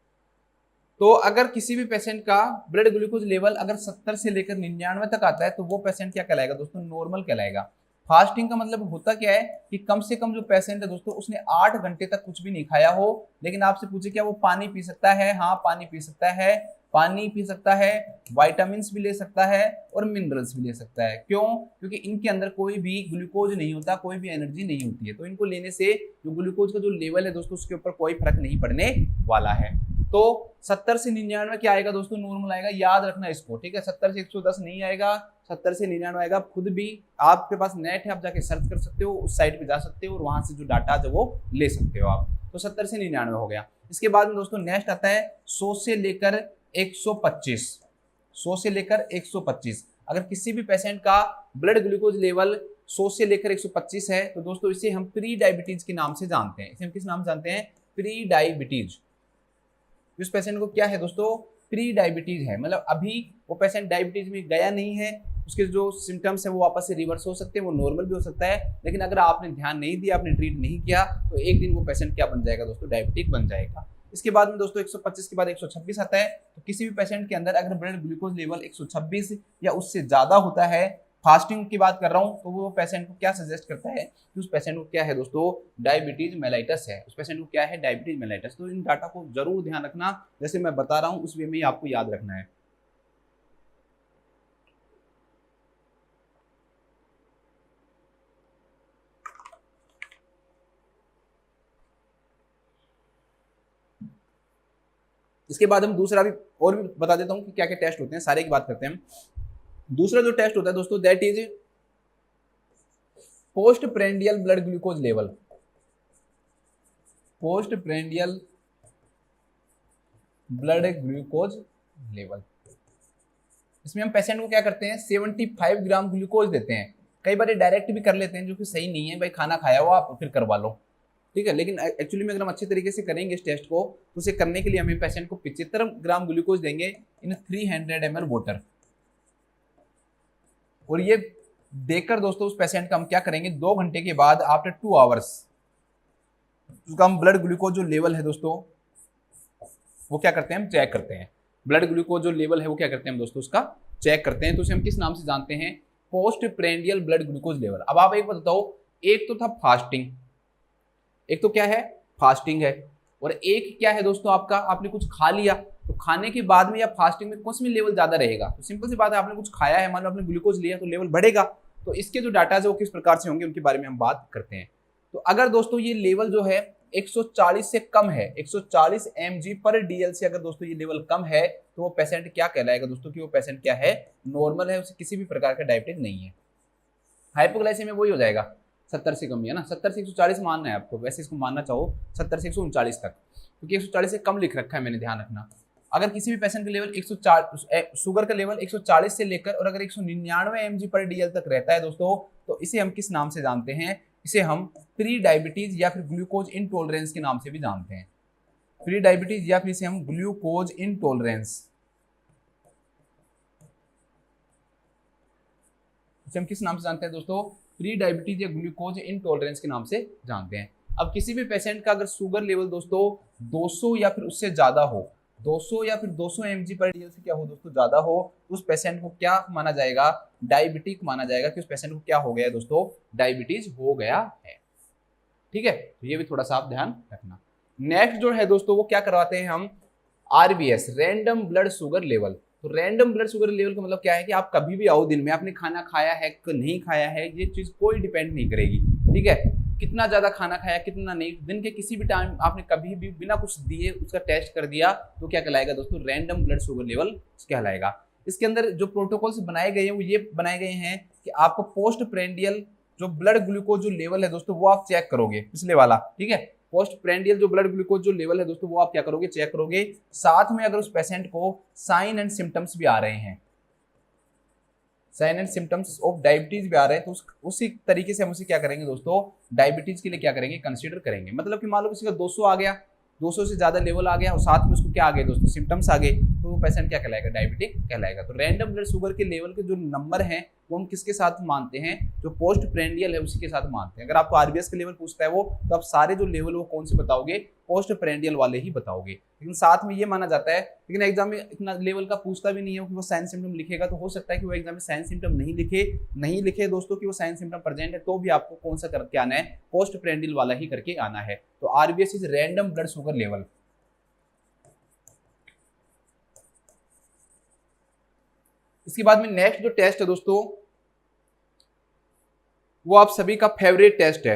तो अगर किसी भी पेशेंट का ब्लड ग्लूकोज लेवल अगर 70 से लेकर 99 तक आता है, तो वो पेशेंट क्या कहलाएगा दोस्तों, नॉर्मल कहलाएगा। फास्टिंग का मतलब होता क्या है कि कम से कम जो पेशेंट है दोस्तों, उसने 8 घंटे तक कुछ भी नहीं खाया हो, लेकिन आपसे पूछे क्या वो पानी पी सकता है, हाँ पानी पी सकता है, पानी पी सकता है, विटामिन भी ले सकता है और मिनरल्स भी ले सकता है। क्यों? क्योंकि इनके अंदर कोई भी ग्लूकोज नहीं होता, कोई भी एनर्जी नहीं होती है, तो इनको लेने से जो ग्लूकोज का जो लेवल है दोस्तों, उसके ऊपर कोई फर्क नहीं पड़ने वाला है। तो 70 से 99 क्या आएगा दोस्तों, नॉर्मल आएगा, याद रखना इसको, ठीक है। 70 से 110 नहीं आएगा, 70 से 99 आएगा। खुद भी आपके पास नेट है, आप जाके सर्च कर सकते हो, उस साइट पे जा सकते हो और वहां से जो डाटा है वो ले सकते हो आप। तो 70 से 99 हो गया। इसके बाद में दोस्तों नेक्स्ट आता है 100 से लेकर 125। 100 से लेकर 125 अगर किसी भी पेशेंट का ब्लड ग्लूकोज लेवल 100 से लेकर 125 है, तो दोस्तों इसे हम प्री डायबिटीज के नाम से जानते हैं। इसे हम किस नाम जानते हैं, प्री डायबिटीज। उस पेशेंट को क्या है दोस्तों, प्री डायबिटीज है, मतलब अभी वो पेशेंट डायबिटीज में गया नहीं है, उसके जो सिम्टम्स है वो वापस से रिवर्स हो सकते हैं, वो नॉर्मल भी हो सकता है, लेकिन अगर आपने ध्यान नहीं दिया, आपने ट्रीट नहीं किया, तो एक दिन वो पेशेंट क्या बन जाएगा दोस्तों, डायबिटिक बन जाएगा। इसके बाद में दोस्तों 125 के बाद 126 आता है। तो किसी भी पेशेंट के अंदर अगर ब्लड ग्लूकोज लेवल 126 या उससे ज्यादा होता है, फास्टिंग की बात कर रहा हूं, तो वो पेशेंट को क्या सजेस्ट करता है कि उस पेशेंट को क्या है दोस्तों, डायबिटीज मेलाइटस है, उस पेशेंट को क्या है, डायबिटीज मेलाइटस। तो इन डाटा को जरूर ध्यान रखना, जैसे मैं बता रहा हूं उस वे में आपको याद रखना है। इसके बाद हम दूसरा भी और भी बता देता हूं कि क्या क्या टेस्ट होते हैं, सारे की बात करते हैं। दूसरा जो टेस्ट होता है दोस्तों, that is post prandial blood glucose level. Post prandial blood glucose level, इसमें हम पेशेंट को क्या करते हैं, 75 ग्राम ग्लूकोज देते हैं। कई बार डायरेक्ट भी कर लेते हैं, जो कि सही नहीं है, भाई खाना खाया हो आप फिर करवा लो, ठीक है। लेकिन एक्चुअली में अगर हम अच्छे तरीके से करेंगे इस टेस्ट को, तो उसे करने के लिए हमें पेशेंट को 75 ग्राम ग्लूकोज देंगे इन 300 ml वाटर। और ये देकर दोस्तों उस पेशेंट का हम क्या करेंगे, 2 घंटे के बाद आफ्टर 2 आवर्स उसका हम ब्लड ग्लूकोज जो लेवल है दोस्तों, वो क्या करते हैं, हम चेक करते हैं। ब्लड ग्लूकोज जो लेवल है वो क्या करते हैं हम दोस्तों, उसका चेक करते हैं। तो उसे हम किस नाम से जानते हैं, post prandial blood glucose level. अब आप एक बताओ, एक तो था फास्टिंग, एक तो क्या है, फास्टिंग है, और एक क्या है दोस्तों आपका, आपने कुछ खा लिया, तो खाने के बाद में या फास्टिंग में कौन सी लेवल ज्यादा रहेगा। तो सिंपल सी बात है, आपने कुछ खाया है, मान लो आपने ग्लूकोज लिया, तो लेवल बढ़ेगा। तो इसके जो डाटा है वो किस प्रकार से होंगे, उनके बारे में हम बात करते हैं। तो अगर दोस्तों ये लेवल जो है 140 से कम है, 140 mg/dl से अगर दोस्तों ये लेवल कम है, तो वो पेशेंट क्या कहलाएगा दोस्तों, कि वो पेशेंट क्या है, नॉर्मल है, उसे किसी भी प्रकार का डायबिटीज नहीं है। हाइपोग्लाइसेमिया वही हो जाएगा, 70 से कम है ना, 70 से 140 मानना है आपको, वैसे इसको मानना चाहो 70 से 139 तक, क्योंकि 140 से कम लिख रखा है मैंने, ध्यान रखना। अगर किसी भी पेशेंट का लेवल 104, शुगर का लेवल 140 से लेकर और अगर 199 mg/dl तक रहता है दोस्तों, तो इसे हम किस नाम से जानते हैं, इसे हम प्री डायबिटीज या फिर ग्लूकोज इनटॉलरेंस के नाम से भी जानते हैं। प्री डायबिटीज या फिर इसे हम ग्लूकोज इनटॉलरेंस, इसे हम किस नाम से जानते हैं दोस्तों, प्री डायबिटीज या ग्लूकोज इनटॉलरेंस के नाम से जानते हैं। अब किसी भी पेशेंट का अगर शुगर लेवल दोस्तों 200 या फिर उससे ज्यादा हो, 200 या फिर 200 mg/dl से क्या हो दोस्तों, ज्यादा हो, तो उस पेशेंट को क्या माना जाएगा, डायबिटिक माना जाएगा, कि उस पेशेंट को क्या हो गया है दोस्तों, डायबिटीज हो गया है, ठीक है। तो ये भी थोड़ा सा आप ध्यान रखना। नेक्स्ट जो है दोस्तों, वो क्या करवाते हैं हम, RBS, random blood sugar level. तो रैंडम ब्लड शुगर लेवल का मतलब क्या है, कि आप कभी भी आओ, दिन में आपने खाना खाया है कि नहीं खाया है, ये चीज कोई डिपेंड नहीं करेगी, ठीक है। कितना ज्यादा खाना खाया, कितना नहीं, दिन के किसी भी टाइम आपने कभी भी बिना कुछ दिए उसका टेस्ट कर दिया, तो क्या कहलाएगा दोस्तों, रैंडम ब्लड शुगर लेवल कहलाएगा। इसके अंदर जो प्रोटोकॉल्स बनाए गए हैं वो ये बनाए गए हैं कि आपको पोस्ट प्रेंडियल जो ब्लड ग्लूकोज जो लेवल है दोस्तों वो आप चेक करोगे, पिछले वाला, ठीक है। पोस्ट प्रेंडियल जो ब्लड ग्लूकोज जो लेवल है दोस्तों वो आप क्या करोगे, चेक करोगे। साथ में अगर उस पेशेंट को साइन एंड सिम्टम्स भी आ रहे हैं, sign and symptoms of diabetes भी आ रहे हैं, तो उसी तरीके से हम उसे क्या करेंगे दोस्तों, डायबिटीज के लिए क्या करेंगे, कंसीडर करेंगे। मतलब कि मान लो किसी का 200 आ गया, 200 से ज्यादा लेवल आ गया और साथ में उसको क्या आ गए दोस्तों, सिम्टम्स आ गए, तो वो पेशेंट क्या कहलाएगा, डायबिटिक कहलाएगा। तो रैंडम ब्लड शुगर के लेवल के जो नंबर हैं वो हम किसके साथ मानते हैं, जो पोस्ट प्रेंडियल है उसी के साथ मानते हैं। अगर आपको आरबीएस के लेवल पूछता है वो, तो आप सारे जो लेवल वो कौन से बताओगे, पोस्ट प्रेंडियल वाले ही बताओगे। लेकिन साथ में ये माना जाता है, लेकिन एग्जाम में इतना लेवल का पूछता भी नहीं है कि वो साइन सिम्टम लिखेगा, तो हो सकता है कि वो एग्जाम में साइन सिम्टम नहीं लिखे दोस्तों कि वो साइन सिम्टम प्रेजेंट है, तो भी आपको कौन सा करके आना है, पोस्ट प्रेंडियल वाला ही करके आना है। तो RBS is random blood sugar level. इसके बाद में नेक्स्ट जो टेस्ट है दोस्तों वो आप सभी का फेवरेट टेस्ट है,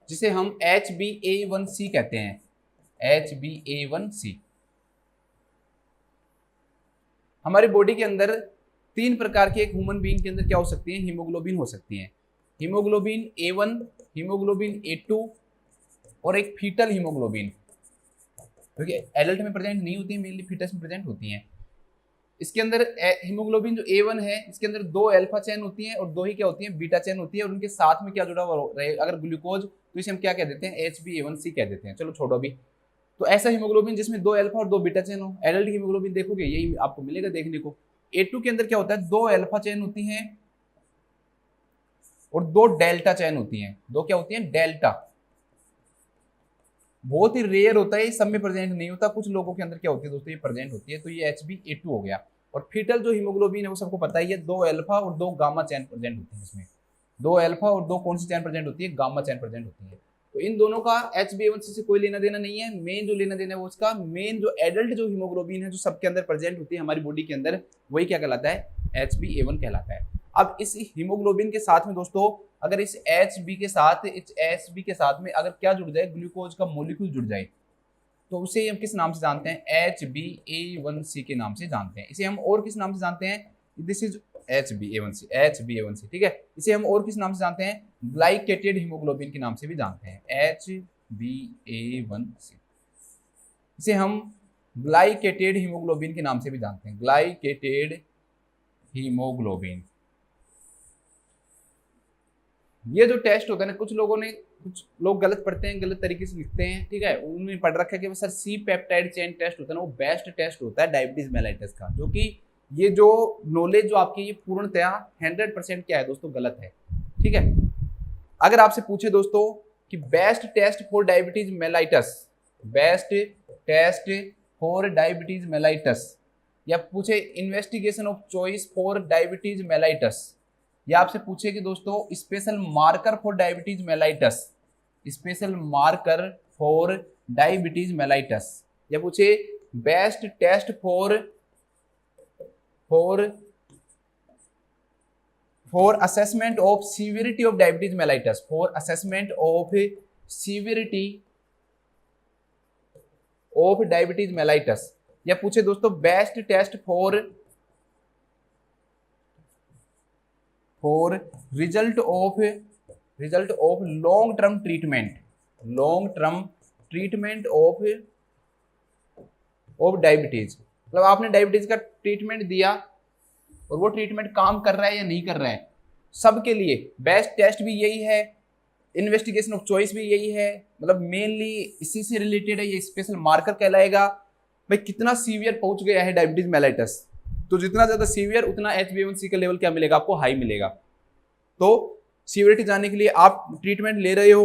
जिसे हम HbA1c कहते हैं, HbA1c। हमारी बॉडी के अंदर 3 प्रकार के एक ह्यूमन बीइंग के अंदर क्या हो सकती है, हीमोग्लोबिन हो सकती है। हीमोग्लोबिन A1, हीमोग्लोबिन A2 और एक फीटल हीमोग्लोबिन, क्योंकि एडल्ट में प्रेजेंट नहीं होती है, मेनली फीटस में प्रेजेंट होती हैं। इसके अंदर हीमोग्लोबिन जो A1 है, इसके अंदर 2 अल्फा चेन होती हैं और 2 ही क्या होती हैं, बीटा चेन होती है, और उनके साथ में क्या जुड़ा हुआ रहे अगर ग्लूकोज, तो इसे हम क्या कह देते हैं, HbA1c कह देते हैं। चलो छोड़ो अभी। तो ऐसा हीमोग्लोबिन जिसमें 2 अल्फा और 2 बीटा चेन हो, एडल्ट हीमोग्लोबिन देखोगे यही आपको मिलेगा देखने को। A2 के अंदर क्या होता है, 2 अल्फा चेन होती हैं और 2 डेल्टा चेन होती हैं। 2 क्या होती हैं, डेल्टा। बहुत ही रेयर होता है, सब में प्रेजेंट नहीं होता, कुछ लोगों के अंदर क्या होती है दोस्तों, ये प्रेजेंट होती है। तो ये HbA2 हो गया। और फीटल जो हीमोग्लोबिन है वो सबको पता ही है, 2 अल्फा और 2 गामा चेन प्रेजेंट होती है। इसमें 2 अल्फा और 2 कौन सी चेन प्रेजेंट होती है, गामा चेन प्रेजेंट होती है। तो इन दोनों का HbA1c से कोई लेना देना नहीं है। मेन जो लेना देना है वो उसका मेन जो एडल्ट जो हीमोग्लोबिन है जो सबके अंदर प्रेजेंट होती है हमारी बॉडी के अंदर, वही क्या कहलाता है, HbA1 कहलाता है। अब इस हीमोग्लोबिन के साथ में दोस्तों अगर इस HB के साथ में अगर क्या जुड़ जाए, ग्लूकोज का मॉलिक्यूल जुड़ जाए, तो उसे हम किस नाम से जानते हैं, HbA1c के नाम से जानते हैं। इसे हम और किस नाम से जानते हैं, दिस इज HbA1c, ठीक है। इसे हम और किस नाम से जानते हैं, ग्लाइकेटेड हीमोग्लोबिन के नाम से भी जानते हैं, HbA1c। इसे हम ग्लाइकेटेड हीमोग्लोबिन के नाम से भी जानते हैं, ग्लाइकेटेड हीमोग्लोबिन। ये जो टेस्ट होता है ना, कुछ लोग गलत पढ़ते हैं, गलत तरीके से लिखते हैं, ठीक है। उन्होंने पढ़ रखा है कि sir C peptide chain test होता है ना, वो बेस्ट टेस्ट होता है डायबिटीज मेलाइटिस का, जो कि ये जो नॉलेज जो आपकी ये पूर्णतया 100% क्या है दोस्तों, गलत है, ठीक है। अगर आपसे पूछे दोस्तों कि best test for diabetes mellitus, best test for diabetes mellitus, या पूछे investigation of choice for diabetes mellitus, या आपसे पूछे कि दोस्तों special marker for diabetes mellitus, special marker for diabetes mellitus, या पूछे best test for assessment of severity of diabetes mellitus, for assessment of severity of diabetes mellitus, या पूछे दोस्तों best test for result of long term treatment of diabetes. मतलब आपने diabetes का treatment दिया और वो ट्रीटमेंट काम कर रहा है या नहीं कर रहा है, सबके लिए बेस्ट टेस्ट भी यही है, इन्वेस्टिगेशन ऑफ चॉइस भी यही है। मतलब मेनली इसी से रिलेटेड है, ये स्पेशल मार्कर कहलाएगा। भाई कितना सीवियर पहुंच गया है डायबिटीज मेलाइटिस, तो जितना ज्यादा सीवियर उतना HbA1c का लेवल क्या मिलेगा, आपको हाई मिलेगा। तो सीवियरिटी जानने के लिए आप ट्रीटमेंट ले रहे हो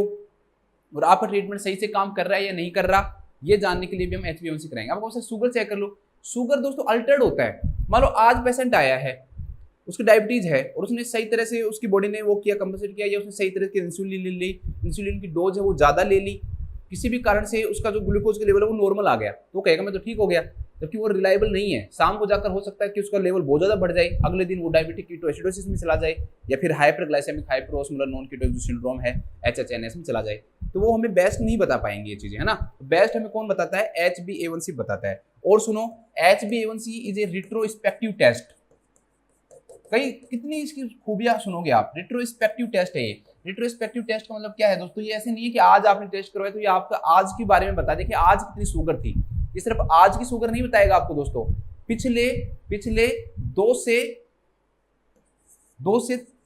और आपका ट्रीटमेंट सही से काम कर रहा है या नहीं कर रहा, ये जानने के लिए भी हम HbA1c कराएंगे। आप कौन सा शुगर चेक कर लो। शुगर दोस्तों अल्टर्ड होता है। मान लो आज पेशेंट आया है, उसकी डायबिटीज है और उसने सही तरह से उसकी बॉडी ने वो किया, कंपनसेट किया, या उसने सही तरह की इंसुलिन ले ली, इंसुलिन की डोज है वो ज़्यादा ले ली, किसी भी कारण से उसका जो ग्लूकोज का लेवल है वो नॉर्मल आ गया, तो कहेगा मैं तो ठीक हो गया, जबकि वो रिलायबल नहीं है। शाम को जाकर हो सकता है कि उसका लेवल बहुत ज़्यादा बढ़ जाए, अगले दिन वो डायबिटिक कीटोएसिडोसिस में चला जाए, या फिर हाइपरग्लाइसेमिक हाइपरओस्मोलर नॉन कीटोएसिस सिंड्रोम है HHNS में चला जाए। तो वो हमें बेस्ट नहीं बता पाएंगे ये चीजें, है ना। बेस्ट हमें कौन बताता है, HbA1c बताता है। और सुनो, HbA1c is a retrospective test. कई कितनी इसकी खूबियां सुनोगे आप, रिट्रोस्पेक्टिव टेस्ट है ये। रिट्रोस्पेक्टिव टेस्ट का मतलब क्या है दोस्तों, ये ऐसे नहीं है कि आज आपने टेस्ट करवाया तो ये आपका आज के बारे में बता दे कि आज कितनी शुगर थी। ये सिर्फ आज की शुगर नहीं बताएगा आपको दोस्तों, पिछले पिछले 2 से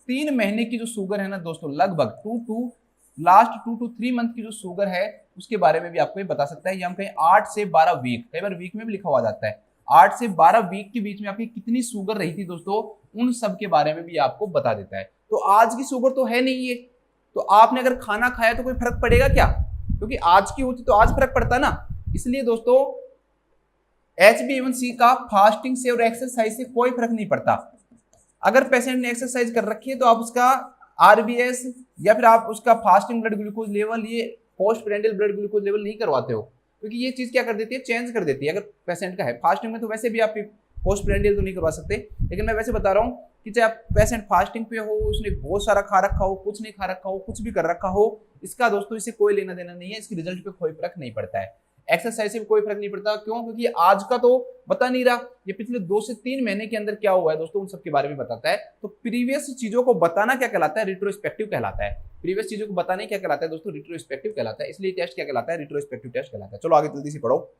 3 महीने की जो शुगर है ना दोस्तों, लगभग लास्ट 2 to 3 मंथ की जो शुगर है उसके बारे में भी आपको ये बता सकता है। या हम कहें 8 से 12 वीक, कई बार वीक में भी लिखा हुआ जाता है, 8 से 12 वीक के बीच में आपकी कितनी शुगर रही थी दोस्तों, उन सब के बारे में भी आपको बता देता है। तो आज की शुगर तो है नहीं ये, तो आपने अगर खाना खाया तो कोई फर्क पड़ेगा क्या, क्योंकि आज की होती तो आज फर्क पड़ता ना। इसलिए दोस्तों HbA1c का फास्टिंग से और एक्सरसाइज से कोई फर्क नहीं पड़ता। अगर पेशेंट ने एक्सरसाइज कर रखी है तो आप उसका RBS या फिर आप उसका फास्टिंग ब्लड ग्लूकोज लेवल, ये post prandial blood glucose level नहीं करवाते हो, क्योंकि ये चीज क्या कर देती है, चेंज कर देती है। अगर पेशेंट का है फास्टिंग में तो वैसे भी आप पोस्ट प्रेंडियल तो नहीं करवा सकते, लेकिन मैं वैसे बता रहा हूँ कि चाहे आप पेशेंट फास्टिंग पे हो, उसने बहुत सारा खा रखा हो, कुछ नहीं खा रखा हो, कुछ भी कर रखा हो, इसका दोस्तों इससे कोई लेना देना नहीं है, इसकी रिजल्ट पे कोई फर्क नहीं पड़ता है। एक्सरसाइज से भी कोई फर्क नहीं पड़ता, क्यों, क्योंकि आज का तो बता नहीं रहा, ये पिछले 2 से 3 महीने के अंदर क्या हुआ है दोस्तों उन सब के बारे में बताता है। तो प्रीवियस चीजों को बताना क्या कहलाता है, रिट्रोस्पेक्टिव कहलाता है। प्रीवियस चीजों को बताने क्या कहलाता है दोस्तों, रिट्रोस्पेक्टिव कहलाता है। इसलिए टेस्ट क्या कहलाता है, रिट्रोस्पेक्टिव टेस्ट कहलाता है। चलो आगे जल्दी से पढ़ो,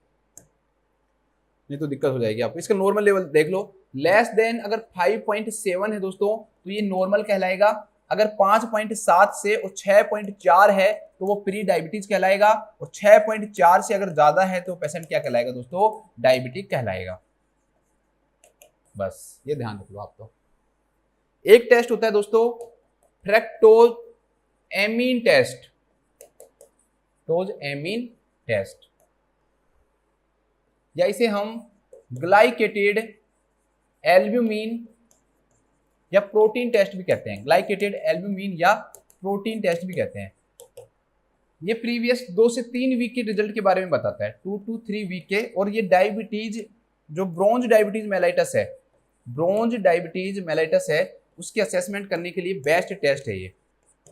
नहीं तो दिक्कत हो जाएगी आपको। इसका नॉर्मल लेवल देख लो, लेस देन अगर 5.7 है दोस्तों तो ये नॉर्मल कहलाएगा, अगर 5.7 से और 6.4 है तो वो प्री डायबिटीज कहलाएगा, और 6.4 से अगर ज्यादा है तो पेशेंट क्या कहलाएगा दोस्तों, डायबिटिक कहलाएगा। बस ये ध्यान रख लो आप। तो एक टेस्ट होता है दोस्तों फ्रैक्टोज एमीन टेस्ट, टेस्ट, या इसे हम ग्लाइकेटेड एल्ब्यूमिन या प्रोटीन टेस्ट भी कहते हैं, ग्लाइकेटेड एल्ब्यूमिन या प्रोटीन टेस्ट भी कहते हैं। ये प्रीवियस 2 से 3 वीक के रिजल्ट के बारे में बताता है, 2 to 3 वीक के। और ये डायबिटीज, जो ब्रोंज डायबिटीज मेलाइटस है, ब्रोंज डायबिटीज मेलाइटस है, उसकी असेसमेंट करने के लिए बेस्ट टेस्ट है ये।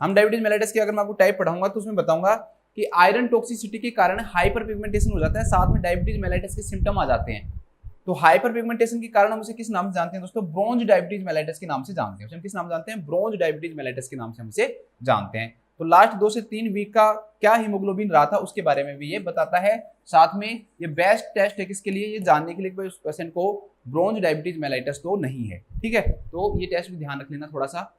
हम डायबिटीज मेलाइटस के अगर मैं आपको टाइप पढ़ाऊंगा तो उसमें बताऊंगा कि आयरन टॉक्सिसिटी के कारण हाइपर पिगमेंटेशन हो जाता है, साथ में डायबिटीज मेलाइटस के सिम्टम आ जाते हैं। तो हाइपर पिगमेंटेशन के कारण हम उसे किस नाम से जानते हैं दोस्तों, ब्रोंज डायबिटीज मेलाइटस के नाम से जानते हैं। हम किस नाम जानते हैं, ब्रोंज डायबिटीज मेलाइटस के नाम से हम इसे जानते हैं। तो लास्ट 2 से 3 वीक का क्या हीमोग्लोबिन रहा था उसके बारे में भी ये बताता है। साथ में ये बेस्ट टेस्ट है किसके लिए, ये जानने के लिए कि उस पेशेंट को ब्रोंज डायबिटीज मेलाइटस तो नहीं है। ठीक है, तो ये टेस्ट भी ध्यान रख लेना थोड़ा सा,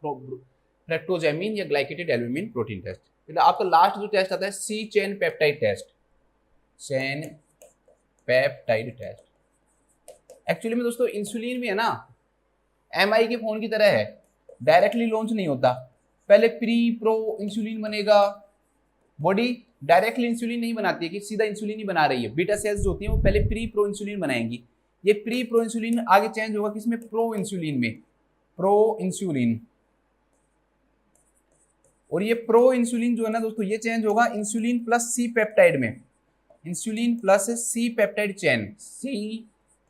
फ्रैक्टोजेमिन या ग्लाइकेटेड एल्ब्यूमिन प्रोटीन टेस्ट। फिर आपका लास्ट जो टेस्ट आता है C chain peptide test, chain peptide test. Actually में दोस्तों इंसुलिन भी है ना, MI के फोन की तरह है, डायरेक्टली लॉन्च नहीं होता, पहले प्री प्रो इंसुलिन बनेगा। बॉडी डायरेक्टली इंसुलिन नहीं बनाती है कि सीधा इंसुलिन ही बना रही है, बीटा सेल्स जो होती हैं वो पहले प्री प्रो इंसुलिन बनाएंगी। ये प्री प्रो इंसुलिन आगे चेंज होगा किसमें, प्रो इंसुलिन में, प्रो इंसुलिन। और ये प्रो इंसुलिन जो है ना दोस्तों, ये चेंज होगा इंसुलिन प्लस सी पेप्टाइड में, insulin plus C peptide chain, C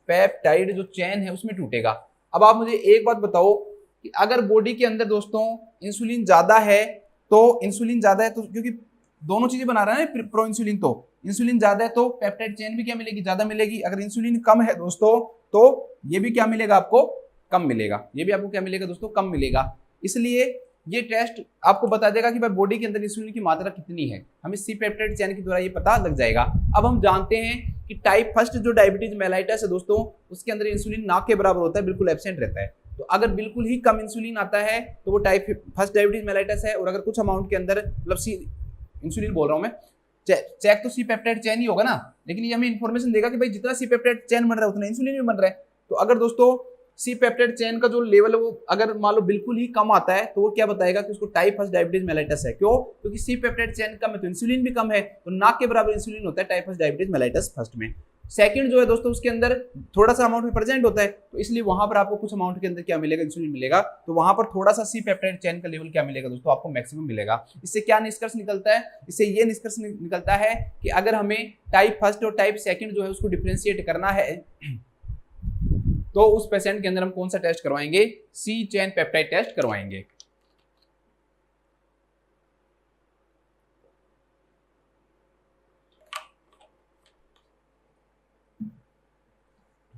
peptide जो चेन है उसमें टूटेगा। अब आप मुझे एक बात बताओ कि अगर बॉडी के अंदर दोस्तों इंसुलिन ज्यादा है तो, इंसुलिन ज्यादा है तो, क्योंकि दोनों चीजें बना रहा है ना प्रो इंसुलिन, तो इंसुलिन ज्यादा है तो पेप्टाइड चेन भी क्या मिलेगी, ज्यादा मिलेगी। अगर इंसुलिन कम है दोस्तों तो ये भी क्या मिलेगा आपको, कम मिलेगा। ये भी आपको क्या मिलेगा दोस्तों, कम मिलेगा। इसलिए ये टेस्ट आपको बता देगा कि भाई बॉडी के अंदर इंसुलिन की मात्रा कितनी है, हमें सी पेप्टाइड चेन के द्वारा ये पता लग जाएगा। अब हम जानते हैं कि टाइप फर्स्ट जो डायबिटीज मेलाइटस है दोस्तों, उसके अंदर इंसुलिन ना के बराबर होता है, बिल्कुल एब्सेंट रहता है। तो अगर बिल्कुल ही कम इंसुलिन आता है तो वो टाइप फर्स्ट डायबिटीज मेलाइटस है। और अगर कुछ अमाउंट के अंदर, मतलब सी इंसुलिन बोल रहा हूं मैं, चेक तो सी पेप्टाइड चेन ही होगा ना, लेकिन ये हमें इंफॉर्मेशन देगा कि भाई जितना सी पेप्टाइड चेन बन रहा है उतना इंसुलिन भी बन रहा है। तो अगर दोस्तों सी पेप्टाइड चेन का जो लेवल है वो अगर मान लो बिल्कुल ही कम आता है तो वो क्या बताएगा कि उसको टाइप फर्स्ट डायबिटीज मेलाइटस है। क्यों, क्योंकि सी पेप्टाइड चेन कम है तो इंसुलिन भी कम है, तो ना के बराबर इंसुलिन होता है type first diabetes mellitus first में। सेकंड जो है दोस्तों उसके अंदर थोड़ा सा अमाउंट में प्रेजेंट होता है, तो इसलिए वहां पर आपको कुछ अमाउंट के अंदर क्या मिलेगा, इंसुलिन मिलेगा। तो वहां पर थोड़ा सा सी पेप्टाइड चेन का लेवल क्या मिलेगा दोस्तों, आपको मैक्सिमम मिलेगा। इससे क्या निष्कर्ष निकलता है, इससे ये निष्कर्ष निकलता है कि अगर हमें टाइप फर्स्ट और टाइप सेकंड जो है उसको डिफरेंशिएट करना है तो उस पेशेंट के अंदर हम कौन सा टेस्ट करवाएंगे, सी चेन पेप्टाइड टेस्ट करवाएंगे।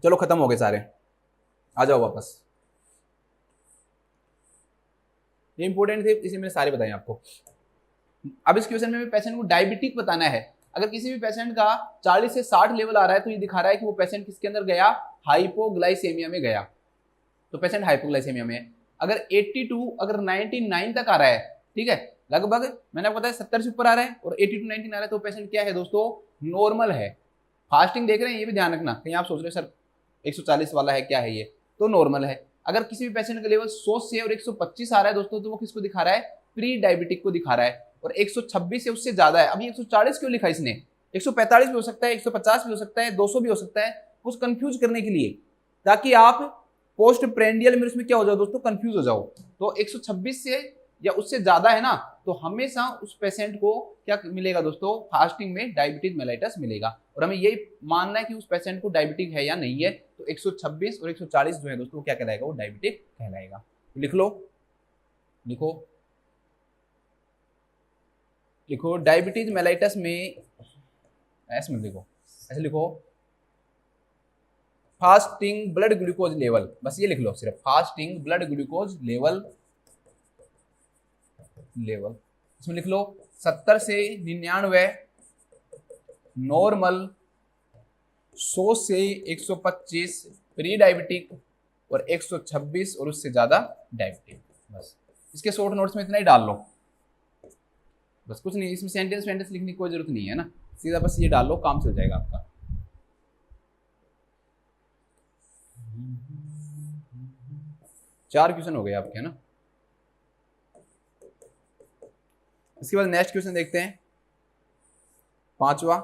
चलो खत्म हो गए सारे, आ जाओ वापस। ये इंपॉर्टेंट थे इसे मैंने सारे बताए आपको। अब इस क्वेश्चन में पेशेंट को डायबिटिक बताना है। अगर किसी भी पेशेंट का 40 से 60 लेवल आ रहा है तो ये दिखा रहा है कि वो पेशेंट किसके अंदर गया, हाइपोग्लाइसेमिया में गया, तो पेशेंट हाइपोग्लाइसेमिया में है। अगर 82 अगर 99 तक आ रहा है, ठीक है, लगभग मैंने आपको बताया 70 से ऊपर आ रहा है और 80 to 19 आ रहा है, तो पेशेंट क्या है दोस्तों, नॉर्मल है। फास्टिंग देख रहे हैं, ये भी ध्यान रखना, कहीं आप सोच रहे हैं सर 140 वाला है क्या है ये, तो नॉर्मल है। अगर किसी भी पेशेंट का लेवल 100 से और 125 आ रहा है दोस्तों, तो वो किसको दिखा रहा है, प्री डायबिटिक को दिखा रहा है। और 126 से उससे ज्यादा है, अभी 140 क्यों लिखा इसने, 145 भी हो सकता है, 150 भी हो सकता है, 200 भी हो सकता है, कुछ कंफ्यूज करने के लिए, ताकि आप पोस्ट प्रेंडियल में उसमें क्या हो जाओ दोस्तों, कंफ्यूज हो जाओ। तो 126 से या उससे ज्यादा है ना, तो हमेशा उस पेशेंट को क्या मिलेगा दोस्तों, फास्टिंग में डायबिटीज मेलाइटस मिलेगा। और हमें यही मानना है कि उस पेशेंट को डायबिटिक है या नहीं है। तो 126 और 140 जो है दोस्तों, वो क्या कहलाएगा, वो डायबिटिक कहलाएगा। लिख लो, लिखो लिखो, डायबिटीज मेलाइटस में ऐसे में लिखो, ऐसे लिखो, फास्टिंग ब्लड ग्लूकोज लेवल, बस ये लिख लो सिर्फ, फास्टिंग ब्लड ग्लूकोज लेवल, इसमें लिख लो 70 से 99 नॉर्मल, 100 से 125 प्री डायबिटिक और 126 और उससे ज्यादा डायबिटिक। बस इसके शॉर्ट नोट्स में इतना ही डाल लो, बस कुछ नहीं, इसमें सेंटेंस लिखने की कोई जरूरत नहीं है ना, सीधा बस ये डाल लो, काम चल जाएगा आपका। चार क्वेश्चन हो गए आपके, है ना। इसके बाद नेक्स्ट क्वेश्चन देखते हैं, पांचवा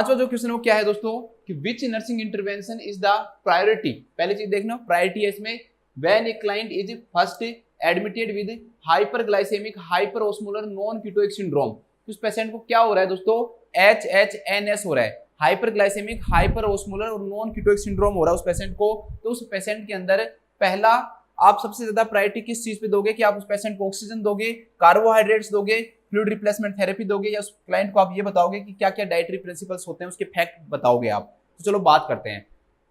जो क्वेश्चन वो क्या है दोस्तों, कि which nursing intervention is the priority. पहले चीज देखना, प्रायोरिटी है इसमें, when a client is first admitted with hyperglycemic hyperosmolar non ketotic syndrome. उस पेशेंट को क्या हो रहा है दोस्तों, HHNS हो रहा है, हाइपरग्लाइसेमिक हाइपरओस्मोलर और नॉन कीटोइक सिंड्रोम हो रहा है उस पेशेंट को। तो उस पेशेंट के अंदर पहला आप सबसे ज्यादा प्रायोरिटी किस चीज पे दोगे, कि आप उस पेशेंट को ऑक्सीजन दोगे, कार्बोहाइड्रेट्स दोगे, फ्लूइड रिप्लेसमेंट थेरेपी दोगे, या उस क्लाइंट को आप ये बताओगे कि क्या क्या डाइटरी प्रिंसिपल्स होते हैं, उसके फैक्ट बताओगे आप। तो चलो बात करते हैं।